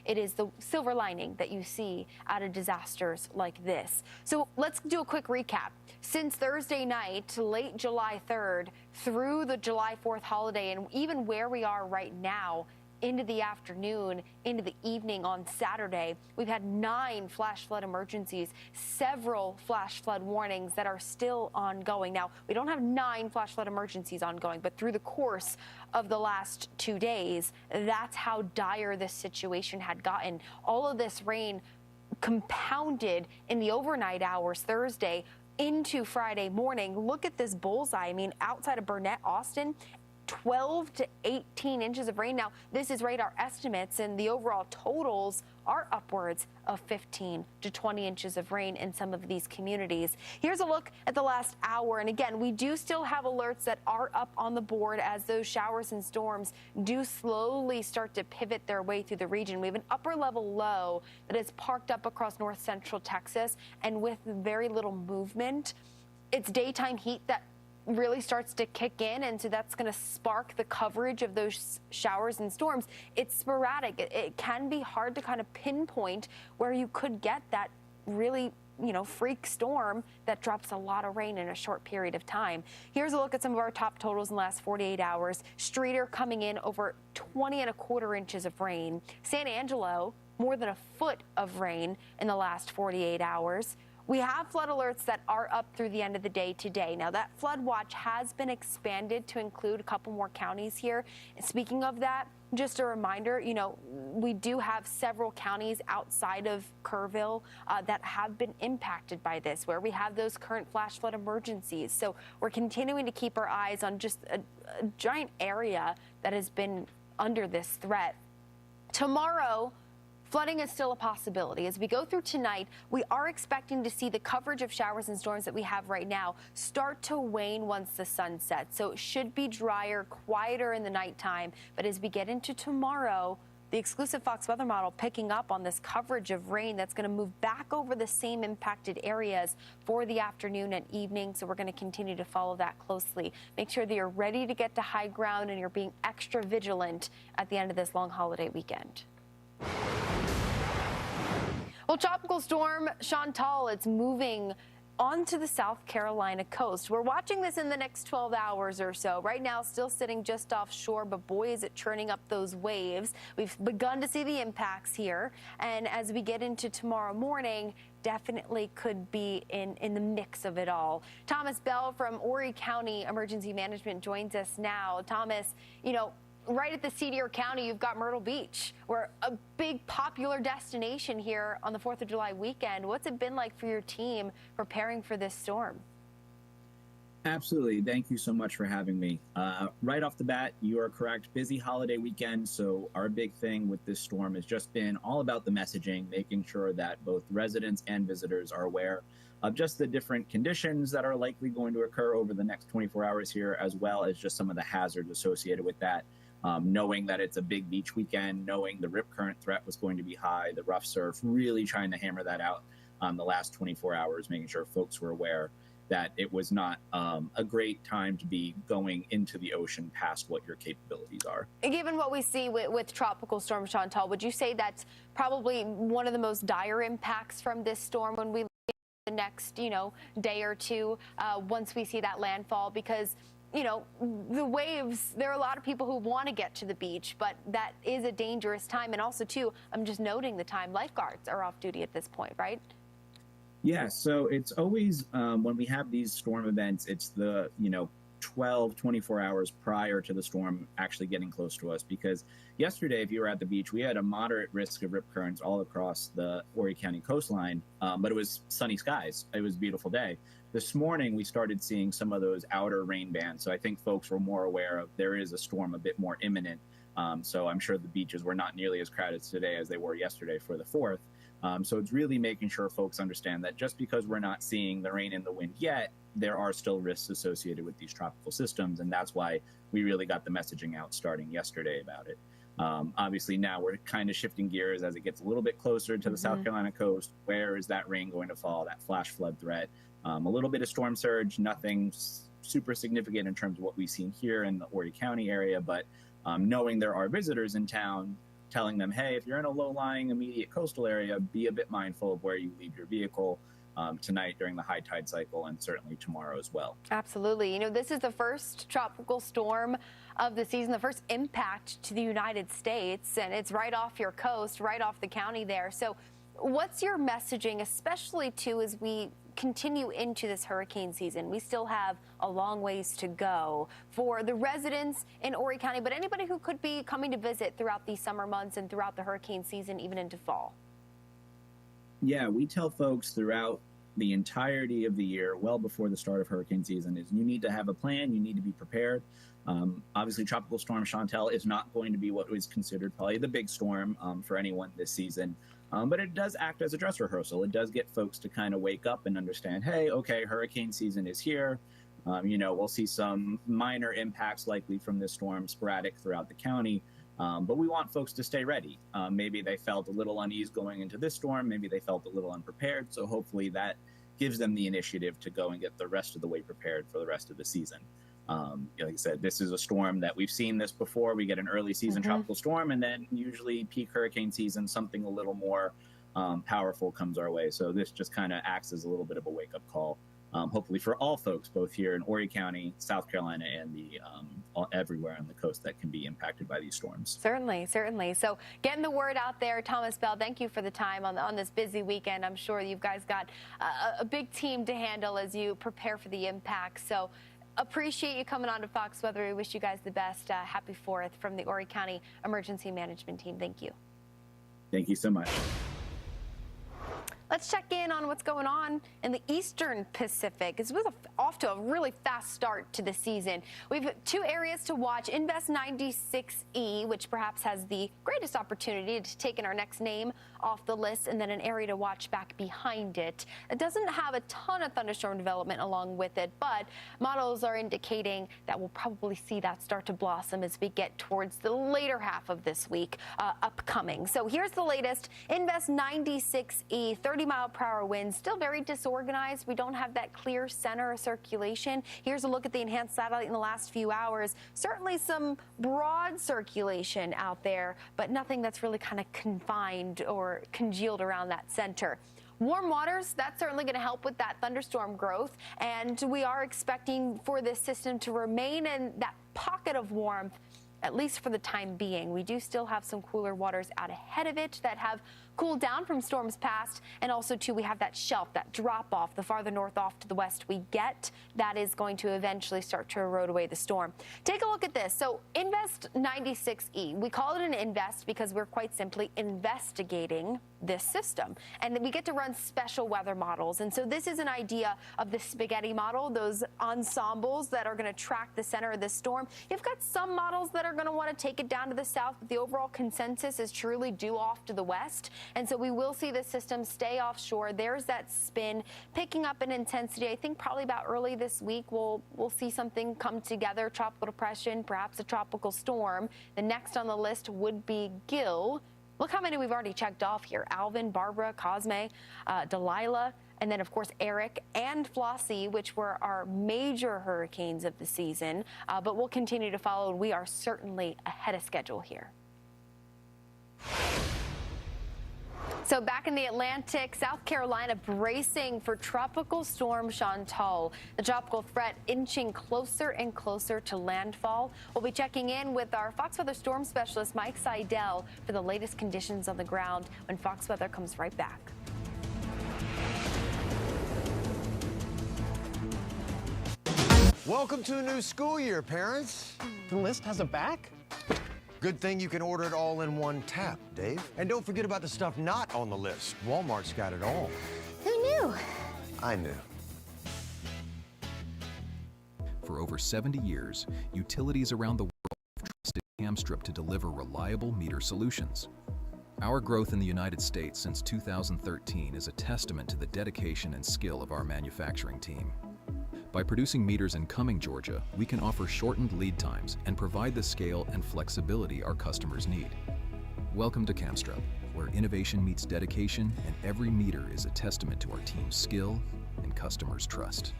It is the silver lining that you see out of disasters like this. So let's do a quick recap. Since Thursday night, late July 3rd, through the July 4th holiday, and even where we are right now, into the afternoon, into the evening on Saturday, we've had 9 flash flood emergencies, several flash flood warnings that are still ongoing. Now, we don't have 9 flash flood emergencies ongoing, but through the course of the last 2 days, that's how dire this situation had gotten. All of this rain compounded in the overnight hours Thursday into Friday morning. Look at this bullseye. I mean, outside of Burnett, Austin, 12 to 18 inches of rain. Now, this is radar estimates, and the overall totals are upwards of 15 to 20 inches of rain in some of these communities. Here's a look at the last hour. And again, we do still have alerts that are up on the board as those showers and storms do slowly start to pivot their way through the region. We have an upper level low that is parked up across north central Texas, and with very little movement, it's daytime heat that really starts to kick in, and so that's going to spark the coverage of those showers and storms. It's sporadic. It can be hard to kind of pinpoint where you could get that really, freak storm that drops a lot of rain in a short period of time. Here's a look at some of our top totals in the last 48 hours. Streeter coming in over 20.25 inches of rain. San Angelo, more than a foot of rain in the last 48 hours. We have flood alerts that are up through the end of the day today. Now, that flood watch has been expanded to include a couple more counties here. And speaking of that, just a reminder, we do have several counties outside of Kerrville that have been impacted by this, where we have those current flash flood emergencies. So we're continuing to keep our eyes on just a giant area that has been under this threat. Tomorrow, flooding is still a possibility. As we go through tonight, we are expecting to see the coverage of showers and storms that we have right now start to wane once the sun sets. So it should be drier, quieter in the nighttime. But as we get into tomorrow, the exclusive Fox weather model picking up on this coverage of rain that's going to move back over the same impacted areas for the afternoon and evening. So we're going to continue to follow that closely. Make sure that you're ready to get to high ground and you're being extra vigilant at the end of this long holiday weekend. Well, Tropical Storm Chantal, it's moving onto the South Carolina coast. We're watching this in the next 12 hours or so. Right now, still sitting just offshore, but boy, is it churning up those waves. We've begun to see the impacts here. And as we get into tomorrow morning, definitely could be in the mix of it all. Thomas Bell from Horry County Emergency Management joins us now. Thomas, right at the Cedar County, you've got Myrtle Beach. We're a big popular destination here on the 4th of July weekend. What's it been like for your team preparing for this storm? Absolutely. Thank you so much for having me. Right off the bat, you are correct. Busy holiday weekend. So our big thing with this storm has just been all about the messaging, making sure that both residents and visitors are aware of just the different conditions that are likely going to occur over the next 24 hours here, as well as just some of the hazards associated with that. Knowing that it's a big beach weekend, knowing the rip current threat was going to be high, the rough surf, really trying to hammer that out the last 24 hours, making sure folks were aware that it was not a great time to be going into the ocean past what your capabilities are. Given what we see with Tropical Storm Chantal, would you say that's probably one of the most dire impacts from this storm when we look at the next, day or two once we see that landfall? Because the waves, there are a lot of people who want to get to the beach, but that is a dangerous time. And also, too, I'm just noting the time lifeguards are off duty at this point, right? Yeah, so it's always, when we have these storm events, it's the, 12, 24 hours prior to the storm actually getting close to us. Because yesterday, if you were at the beach, we had a moderate risk of rip currents all across the Horry County coastline, but it was sunny skies. It was a beautiful day. This morning, we started seeing some of those outer rain bands. So I think folks were more aware of there is a storm a bit more imminent. So I'm sure the beaches were not nearly as crowded today as they were yesterday for the 4th. So it's really making sure folks understand that just because we're not seeing the rain and the wind yet, there are still risks associated with these tropical systems. And that's why we really got the messaging out starting yesterday about it. Obviously, now we're kind of shifting gears as it gets a little bit closer to the South Carolina coast. Where is that rain going to fall, that flash flood threat? A little bit of storm surge, nothing super significant in terms of what we've seen here in the Horry County area, but knowing there are visitors in town, telling them, hey, if you're in a low-lying immediate coastal area, be a bit mindful of where you leave your vehicle tonight during the high tide cycle and certainly tomorrow as well. Absolutely. This is the first tropical storm of the season, the first impact to the United States, and it's right off your coast, right off the county there. So what's your messaging, especially, too, as we continue into this hurricane season? We still have a long ways to go for the residents in Horry County, but anybody who could be coming to visit throughout these summer months and throughout the hurricane season, even into fall. Yeah, we tell folks throughout the entirety of the year, well before the start of hurricane season, is you need to have a plan, you need to be prepared. Obviously, Tropical Storm Chantal is not going to be what was considered probably the big storm for anyone this season. But it does act as a dress rehearsal. It does get folks to kind of wake up and understand, hey, okay, hurricane season is here. We'll see some minor impacts likely from this storm, sporadic throughout the county. But we want folks to stay ready. Maybe they felt a little unease going into this storm. Maybe they felt a little unprepared. So hopefully that gives them the initiative to go and get the rest of the way prepared for the rest of the season. Like I said, this is a storm that we've seen this before. We get an early season tropical storm, and then usually peak hurricane season, something a little more powerful comes our way. So this just kind of acts as a little bit of a wake-up call, hopefully for all folks, both here in Horry County, South Carolina, and everywhere on the coast that can be impacted by these storms. Certainly, certainly. So getting the word out there. Thomas Bell, thank you for the time on this busy weekend. I'm sure you guys got a big team to handle as you prepare for the impact. So appreciate you coming on to Fox Weather. We wish you guys the best. Happy 4th from the Horry County Emergency Management Team. Thank you. Thank you so much. Let's check in on what's going on in the Eastern Pacific. It's off to a really fast start to the season. We've 2 areas to watch. Invest 96E, which perhaps has the greatest opportunity to take in our next name off the list, and then an area to watch back behind it. It doesn't have a ton of thunderstorm development along with it, but models are indicating that we'll probably see that start to blossom as we get towards the later half of this week upcoming. So here's the latest. Invest 96E, 30-mile-per-hour winds, still very disorganized. We don't have that clear center of circulation. Here's a look at the enhanced satellite in the last few hours. Certainly some broad circulation out there, but nothing that's really kind of confined or congealed around that center. Warm waters, that's certainly going to help with that thunderstorm growth, and we are expecting for this system to remain in that pocket of warmth, at least for the time being. We do still have some cooler waters out ahead of it that have cooled down from storms past, and also too we have that shelf, that drop off, the farther north off to the west we get, that is going to eventually start to erode away the storm. Take a look at this. So Invest 96E, we call it an invest because we're quite simply investigating this system, and we get to run special weather models. And so this is an idea of the spaghetti model, those ensembles that are going to track the center of the storm. You've got some models that are going to want to take it down to the south, but the overall consensus is truly due off to the west. And so we will see the system stay offshore. There's that spin picking up in intensity. I think probably about early this week we'll see something come together, tropical depression, perhaps a tropical storm. The next on the list would be Gil. Look how many we've already checked off here. Alvin, Barbara, Cosme, Delilah, and then, of course, Eric and Flossie, which were our major hurricanes of the season. But we'll continue to follow, and we are certainly ahead of schedule here. So back in the Atlantic, South Carolina bracing for Tropical Storm Chantal. The tropical threat inching closer and closer to landfall. We'll be checking in with our Fox Weather storm specialist, Mike Seidel, for the latest conditions on the ground when Fox Weather comes right back. Welcome to a new school year, parents. The list has a back? Good thing you can order it all in one tap, Dave. And don't forget about the stuff not on the list. Walmart's got it all. Who knew? I knew. For over 70 years, utilities around the world have trusted Camstrip to deliver reliable meter solutions. Our growth in the United States since 2013 is a testament to the dedication and skill of our manufacturing team. By producing meters in Cumming, Georgia, we can offer shortened lead times and provide the scale and flexibility our customers need. Welcome to Camstrip, where innovation meets dedication and every meter is a testament to our team's skill and customers' trust.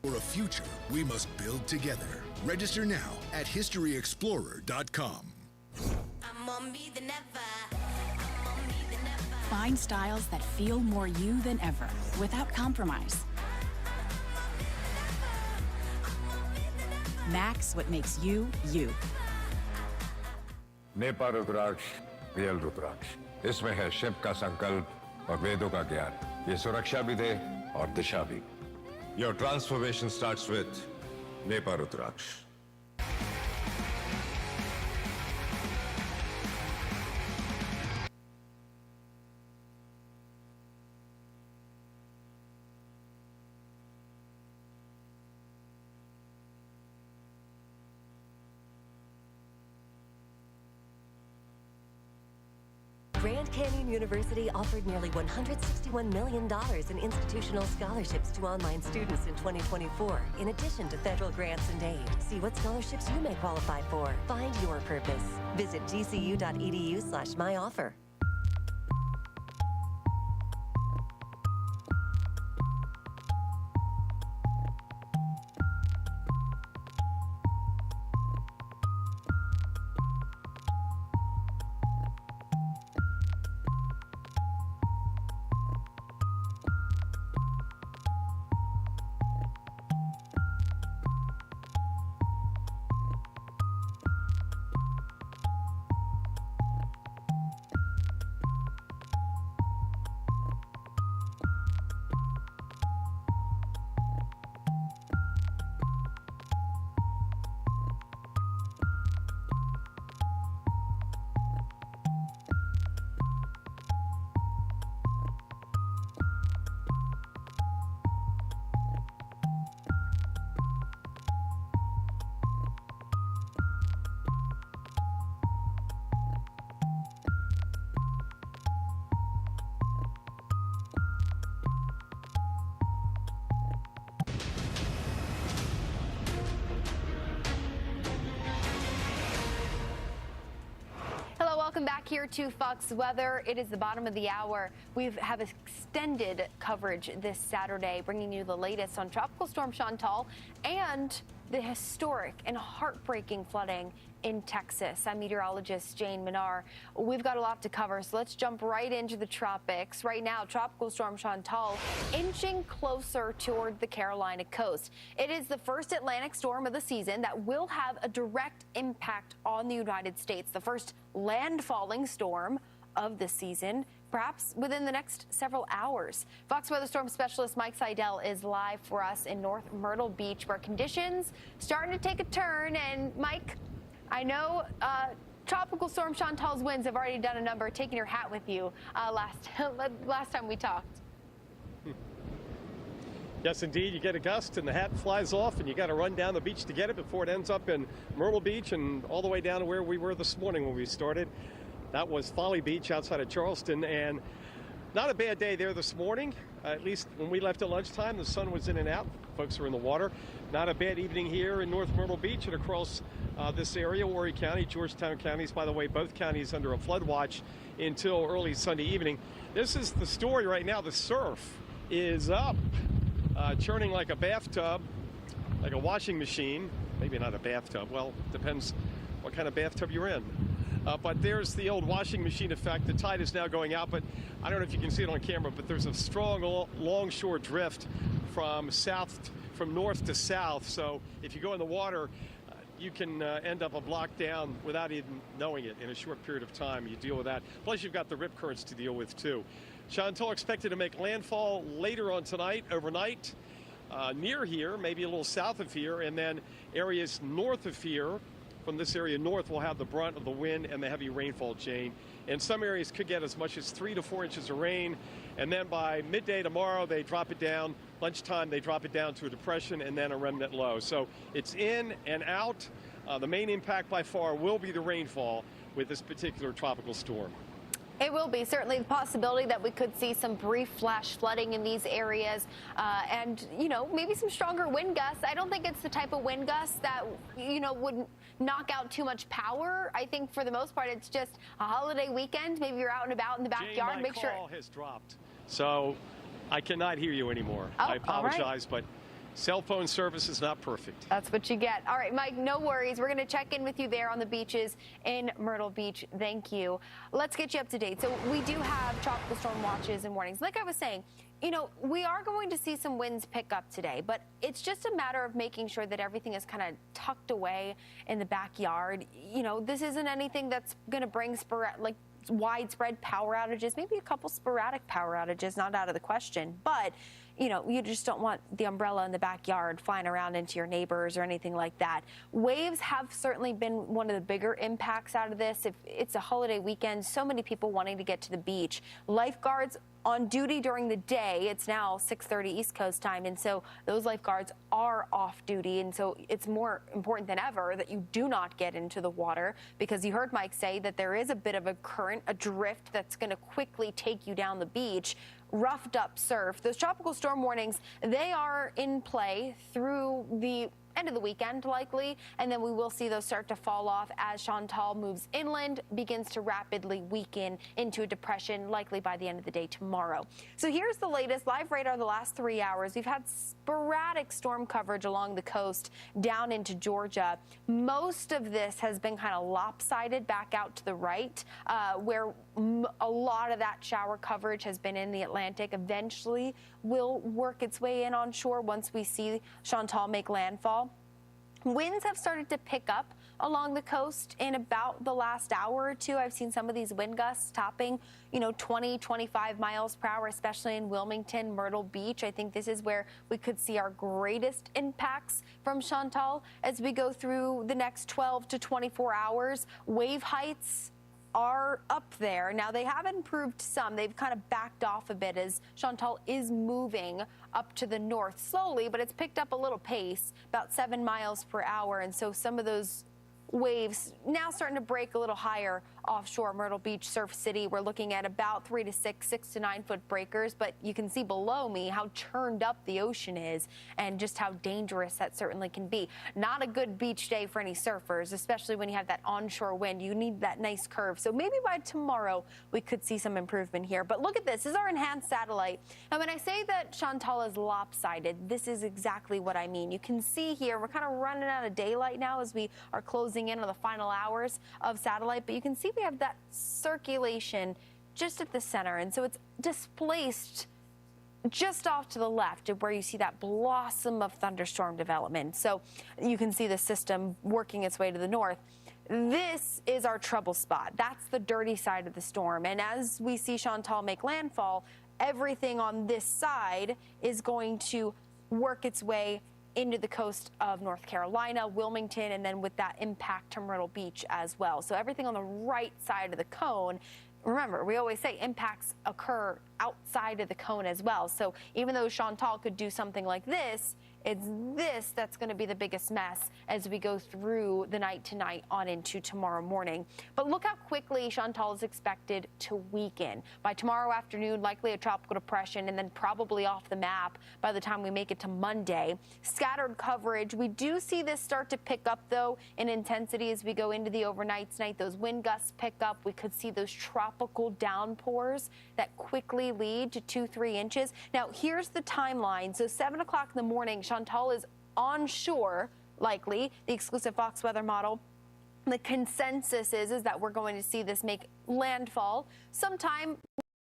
For a future we must build together. Register now at historyexplorer.com. Find styles that feel more you than ever, without compromise. Max what makes you, you. नेपा rudraksha real rudraksha इसमें है शिव का संकल्प और वेदों का ज्ञान ये सुरक्षा भी दे और दिशा भी Your transformation starts with Nepa Rudraksha Grand Canyon University offered nearly $161 million in institutional scholarships to online students in 2024, in addition to federal grants and aid. See what scholarships you may qualify for. Find your purpose. Visit gcu.edu/myoffer. Welcome back here to Fox Weather. It is the bottom of the hour. We have extended coverage this Saturday, bringing you the latest on Tropical Storm Chantal and the historic and heartbreaking flooding in Texas. I'm meteorologist Jane Minar. We've got a lot to cover, so let's jump right into the tropics. Right now, Tropical Storm Chantal inching closer toward the Carolina coast. It is the first Atlantic storm of the season that will have a direct impact on the United States, the first landfalling storm of the season, perhaps within the next several hours. Fox Weather Storm Specialist Mike Seidel is live for us in North Myrtle Beach, where conditions starting to take a turn. And Mike, I know Tropical Storm Chantal's winds have already done a number, taking your hat with you last time we talked. Yes, indeed. You get a gust and the hat flies off, and you got to run down the beach to get it before it ends up in Myrtle Beach and all the way down to where we were this morning when we started. That was Folly Beach outside of Charleston, and not a bad day there this morning. At least when we left at lunchtime, the sun was in and out. Folks were in the water. Not a bad evening here in North Myrtle Beach and across this area, Horry County, Georgetown counties. By the way, both counties under a flood watch until early Sunday evening. This is the story right now. The surf is up, churning like a bathtub, like a washing machine. Maybe not a bathtub. Well, depends what kind of bathtub you're in. But there's the old washing machine effect. The tide is now going out, but I don't know if you can see it on camera, but there's a strong longshore drift from north to south. So if you go in the water, you can end up a block down without even knowing it in a short period of time. You deal with that. Plus, you've got the rip currents to deal with, too. Chantal expected to make landfall later on tonight, overnight, near here, maybe a little south of here, and then areas north of here. From this area north will have the brunt of the wind and the heavy rainfall chain. And some areas could get as much as 3 to 4 inches of rain. And then by midday tomorrow, they drop it down. Lunchtime, they drop it down to a depression and then a remnant low. So it's in and out. The main impact by far will be the rainfall with this particular tropical storm. It will be certainly the possibility that we could see some brief flash flooding in these areas and, maybe some stronger wind gusts. I don't think it's the type of wind gusts that, would knock out too much power. I think for the most part, it's just a holiday weekend. Maybe you're out and about in the backyard. Jane, my call has dropped, so I cannot hear you anymore. Oh, I apologize, but cell phone service is not perfect. That's what you get. All right, Mike, no worries. We're going to check in with you there on the beaches in Myrtle Beach. Thank you. Let's get you up to date. So we do have tropical storm watches and warnings. Like I was saying, we are going to see some winds pick up today, but it's just a matter of making sure that everything is kind of tucked away in the backyard. This isn't anything that's going to bring widespread power outages, maybe a couple sporadic power outages, not out of the question, but you just don't want the umbrella in the backyard flying around into your neighbors or anything like that. Waves have certainly been one of the bigger impacts out of this. If it's a holiday weekend, so many people wanting to get to the beach. Lifeguards on duty during the day. It's now 6:30 East Coast time, and so those lifeguards are off duty, and so it's more important than ever that you do not get into the water, because you heard Mike say that there is a bit of a current, a drift that's going to quickly take you down the beach. Roughed up surf. Those tropical storm warnings, they are in play through the end of the weekend likely, and then we will see those start to fall off as Chantal moves inland, begins to rapidly weaken into a depression likely by the end of the day tomorrow. So here's the latest live radar the last 3 hours. We've had sporadic storm coverage along the coast down into Georgia. Most of this has been kind of lopsided back out to the right, where a lot of that shower coverage has been in the Atlantic. Eventually will work its way in on shore once we see Chantal make landfall. Winds have started to pick up along the coast in about the last hour or two. I've seen some of these wind gusts topping, 20, 25 miles per hour, especially in Wilmington, Myrtle Beach. I think this is where we could see our greatest impacts from Chantal as we go through the next 12 to 24 hours. Wave heights are up there. Now, they have improved some. They've kind of backed off a bit as Chantal is moving up to the north slowly, but it's picked up a little pace, about 7 miles per hour. And so some of those waves now starting to break a little higher offshore Myrtle Beach, Surf City. We're looking at about 3 to 6, 6 to 9 foot breakers, but you can see below me how churned up the ocean is and just how dangerous that certainly can be. Not a good beach day for any surfers, especially when you have that onshore wind. You need that nice curve. So maybe by tomorrow we could see some improvement here. But look at this. This is our enhanced satellite. And when I say that Chantal is lopsided, this is exactly what I mean. You can see here we're kind of running out of daylight now as we are closing in on the final hours of satellite, but you can see we have that circulation just at the center, and so it's displaced just off to the left where you see that blossom of thunderstorm development. So you can see the system working its way to the north. This is our trouble spot. That's the dirty side of the storm, and as we see Chantal make landfall, everything on this side is going to work its way into the coast of North Carolina, Wilmington, and then with that impact to Myrtle Beach as well. So everything on the right side of the cone. Remember, we always say impacts occur outside of the cone as well. So even though Chantal could do something like this, it's this that's going to be the biggest mess as we go through the night tonight on into tomorrow morning. But look how quickly Chantal is expected to weaken. By tomorrow afternoon, likely a tropical depression, and then probably off the map by the time we make it to Monday. Scattered coverage. We do see this start to pick up, though, in intensity as we go into the overnight tonight. Those wind gusts pick up. We could see those tropical downpours that quickly lead to 2-3 inches. Now, here's the timeline. So 7 o'clock in the morning, Chantal is on shore, likely, the exclusive Fox weather model. The consensus is that we're going to see this make landfall sometime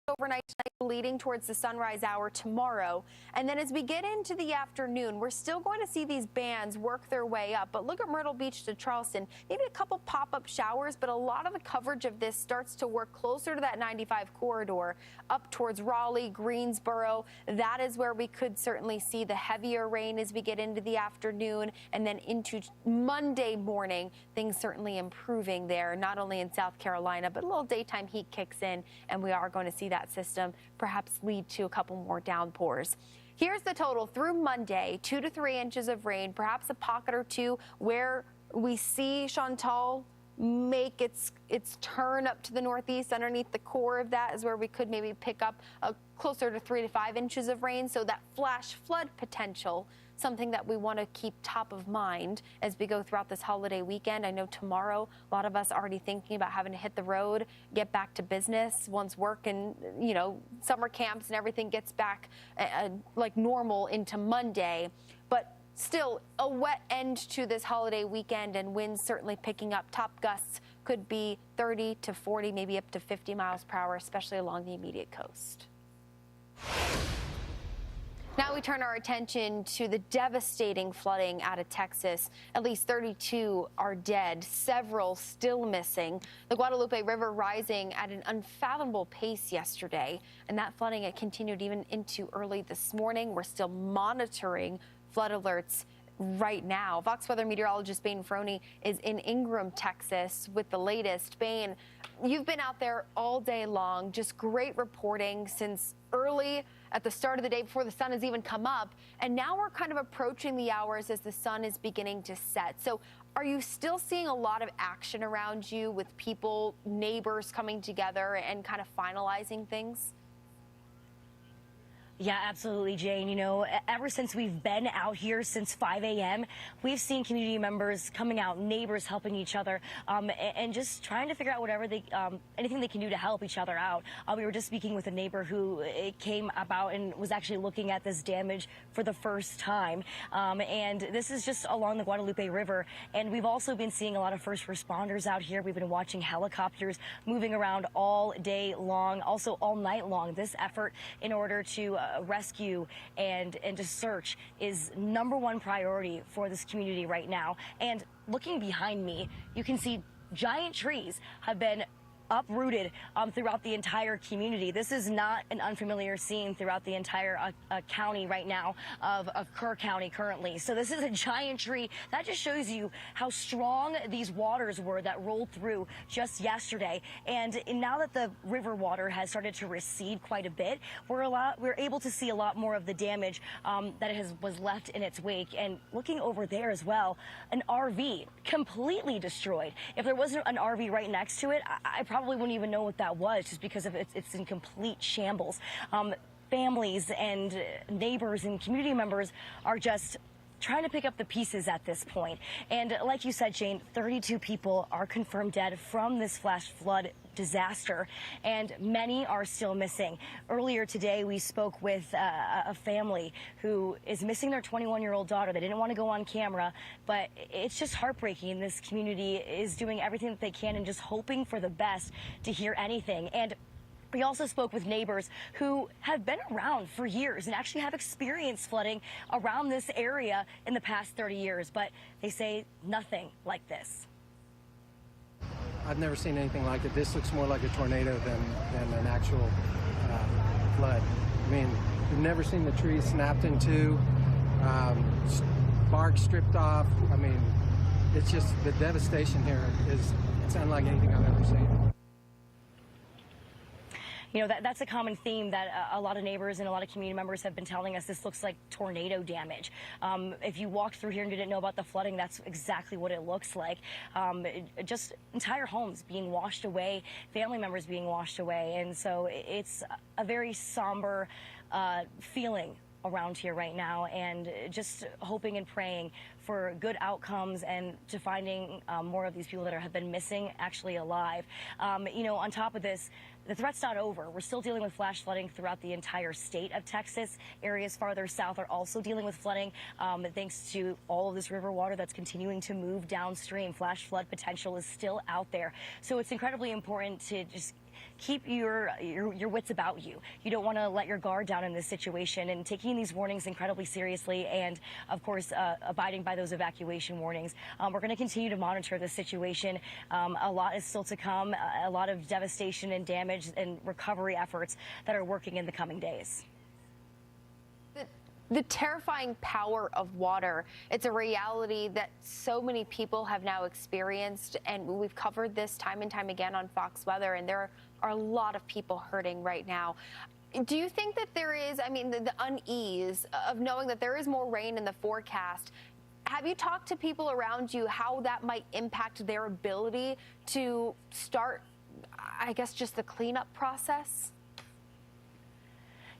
overnight tonight, leading towards the sunrise hour tomorrow. And then as we get into the afternoon, we're still going to see these bands work their way up. But look at Myrtle Beach to Charleston, maybe a couple pop-up showers, but a lot of the coverage of this starts to work closer to that 95 corridor up towards Raleigh, Greensboro. That is where we could certainly see the heavier rain as we get into the afternoon, and then into Monday morning, things certainly improving there, not only in South Carolina, but a little daytime heat kicks in, and we are going to see that system perhaps lead to a couple more downpours. Here's the total through Monday: 2 to 3 inches of rain, perhaps a pocket or two where we see Chantal make its turn up to the northeast. Underneath the core of that is where we could maybe pick up a closer to 3 to 5 inches of rain. So that flash flood potential, something that we want to keep top of mind as we go throughout this holiday weekend. I know tomorrow a lot of us are already thinking about having to hit the road, get back to business once work and summer camps and everything gets back like normal into Monday. But still a wet end to this holiday weekend, and winds certainly picking up. Top gusts could be 30 to 40, maybe up to 50 miles per hour, especially along the immediate coast. Now we turn our attention to the devastating flooding out of Texas. At least 32 are dead, several still missing. The Guadalupe River rising at an unfathomable pace yesterday, and that flooding continued even into early this morning. We're still monitoring flood alerts right now. Fox Weather meteorologist Bane Frohney is in Ingram, Texas with the latest. Bane, you've been out there all day long, just great reporting since early at the start of the day before the sun has even come up. And now we're kind of approaching the hours as the sun is beginning to set. So are you still seeing a lot of action around you with people, neighbors coming together and kind of finalizing things? Yeah, absolutely, Jane. You know, ever since we've been out here since 5 a.m., we've seen community members coming out, neighbors helping each other, and just trying to figure out whatever they, anything they can do to help each other out. We were just speaking with a neighbor who came about and was actually looking at this damage for the first time. And this is just along the Guadalupe River. And we've also been seeing a lot of first responders out here. We've been watching helicopters moving around all day long, also all night long. This effort in order to rescue and to search is #1 priority for this community right now. And looking behind me, you can see giant trees have been uprooted throughout the entire community. This is not an unfamiliar scene throughout the entire county right now of Kerr County currently. So this is a giant tree. That just shows you how strong these waters were that rolled through just yesterday. And now that the river water has started to recede quite a bit, we're able to see a lot more of the damage that was left in its wake. And looking over there as well, an RV completely destroyed. If there wasn't an RV right next to it, I probably wouldn't even know what that was, just because of it's in complete shambles. Families and neighbors and community members are just trying to pick up the pieces at this point. And like you said, Jane, 32 people are confirmed dead from this flash flood disaster, and many are still missing. Earlier today, we spoke with a family who is missing their 21-year-old daughter. They didn't want to go on camera, but it's just heartbreaking. This community is doing everything that they can and just hoping for the best to hear anything. And we also spoke with neighbors who have been around for years and actually have experienced flooding around this area in the past 30 years, but they say nothing like this. I've never seen anything like it. This looks more like a tornado than an actual flood. I mean, we've never seen the trees snapped in two, bark stripped off. I mean, it's just the devastation here it's unlike anything I've ever seen. You know, that's a common theme that a lot of neighbors and a lot of community members have been telling us. This looks like tornado damage. If you walked through here and didn't know about the flooding, that's exactly what it looks like. Just entire homes being washed away, family members being washed away. And so it's a very somber feeling around here right now, and just hoping and praying for good outcomes and to finding more of these people that have been missing actually alive. You know, on top of this, the threat's not over. We're still dealing with flash flooding throughout the entire state of Texas. Areas farther south are also dealing with flooding thanks to all of this river water that's continuing to move downstream. Flash flood potential is still out there. So it's incredibly important to just keep your wits about you. You don't want to let your guard down in this situation, and taking these warnings incredibly seriously, and of course abiding by those evacuation warnings. We're going to continue to monitor this situation. A lot is still to come, a lot of devastation and damage and recovery efforts that are working in the coming days. The terrifying power of water, it's a reality that so many people have now experienced, and we've covered this time and time again on Fox Weather, and there are a lot of people hurting right now. Do you think that there is, I mean, the unease of knowing that there is more rain in the forecast? Have you talked to people around you how that might impact their ability to start, I guess, just the cleanup process?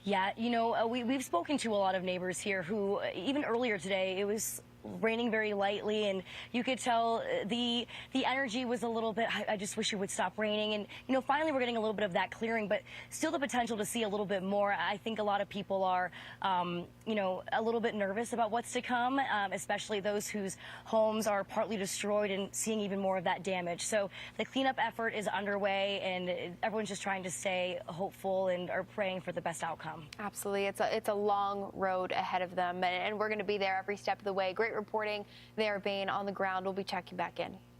Yeah, you know, we've spoken to a lot of neighbors here who, even earlier today, it was raining very lightly, and you could tell the energy was a little bit, I just wish it would stop raining. And, you know, finally we're getting a little bit of that clearing, but still the potential to see a little bit more. I think a lot of people are, you know, a little bit nervous about what's to come, especially those whose homes are partly destroyed and seeing even more of that damage. So the cleanup effort is underway, and everyone's just trying to stay hopeful and are praying for the best outcome. Absolutely. It's a long road ahead of them, and we're going to be there every step of the way. Great reporting there, Bane, on the ground. We'll be checking back in.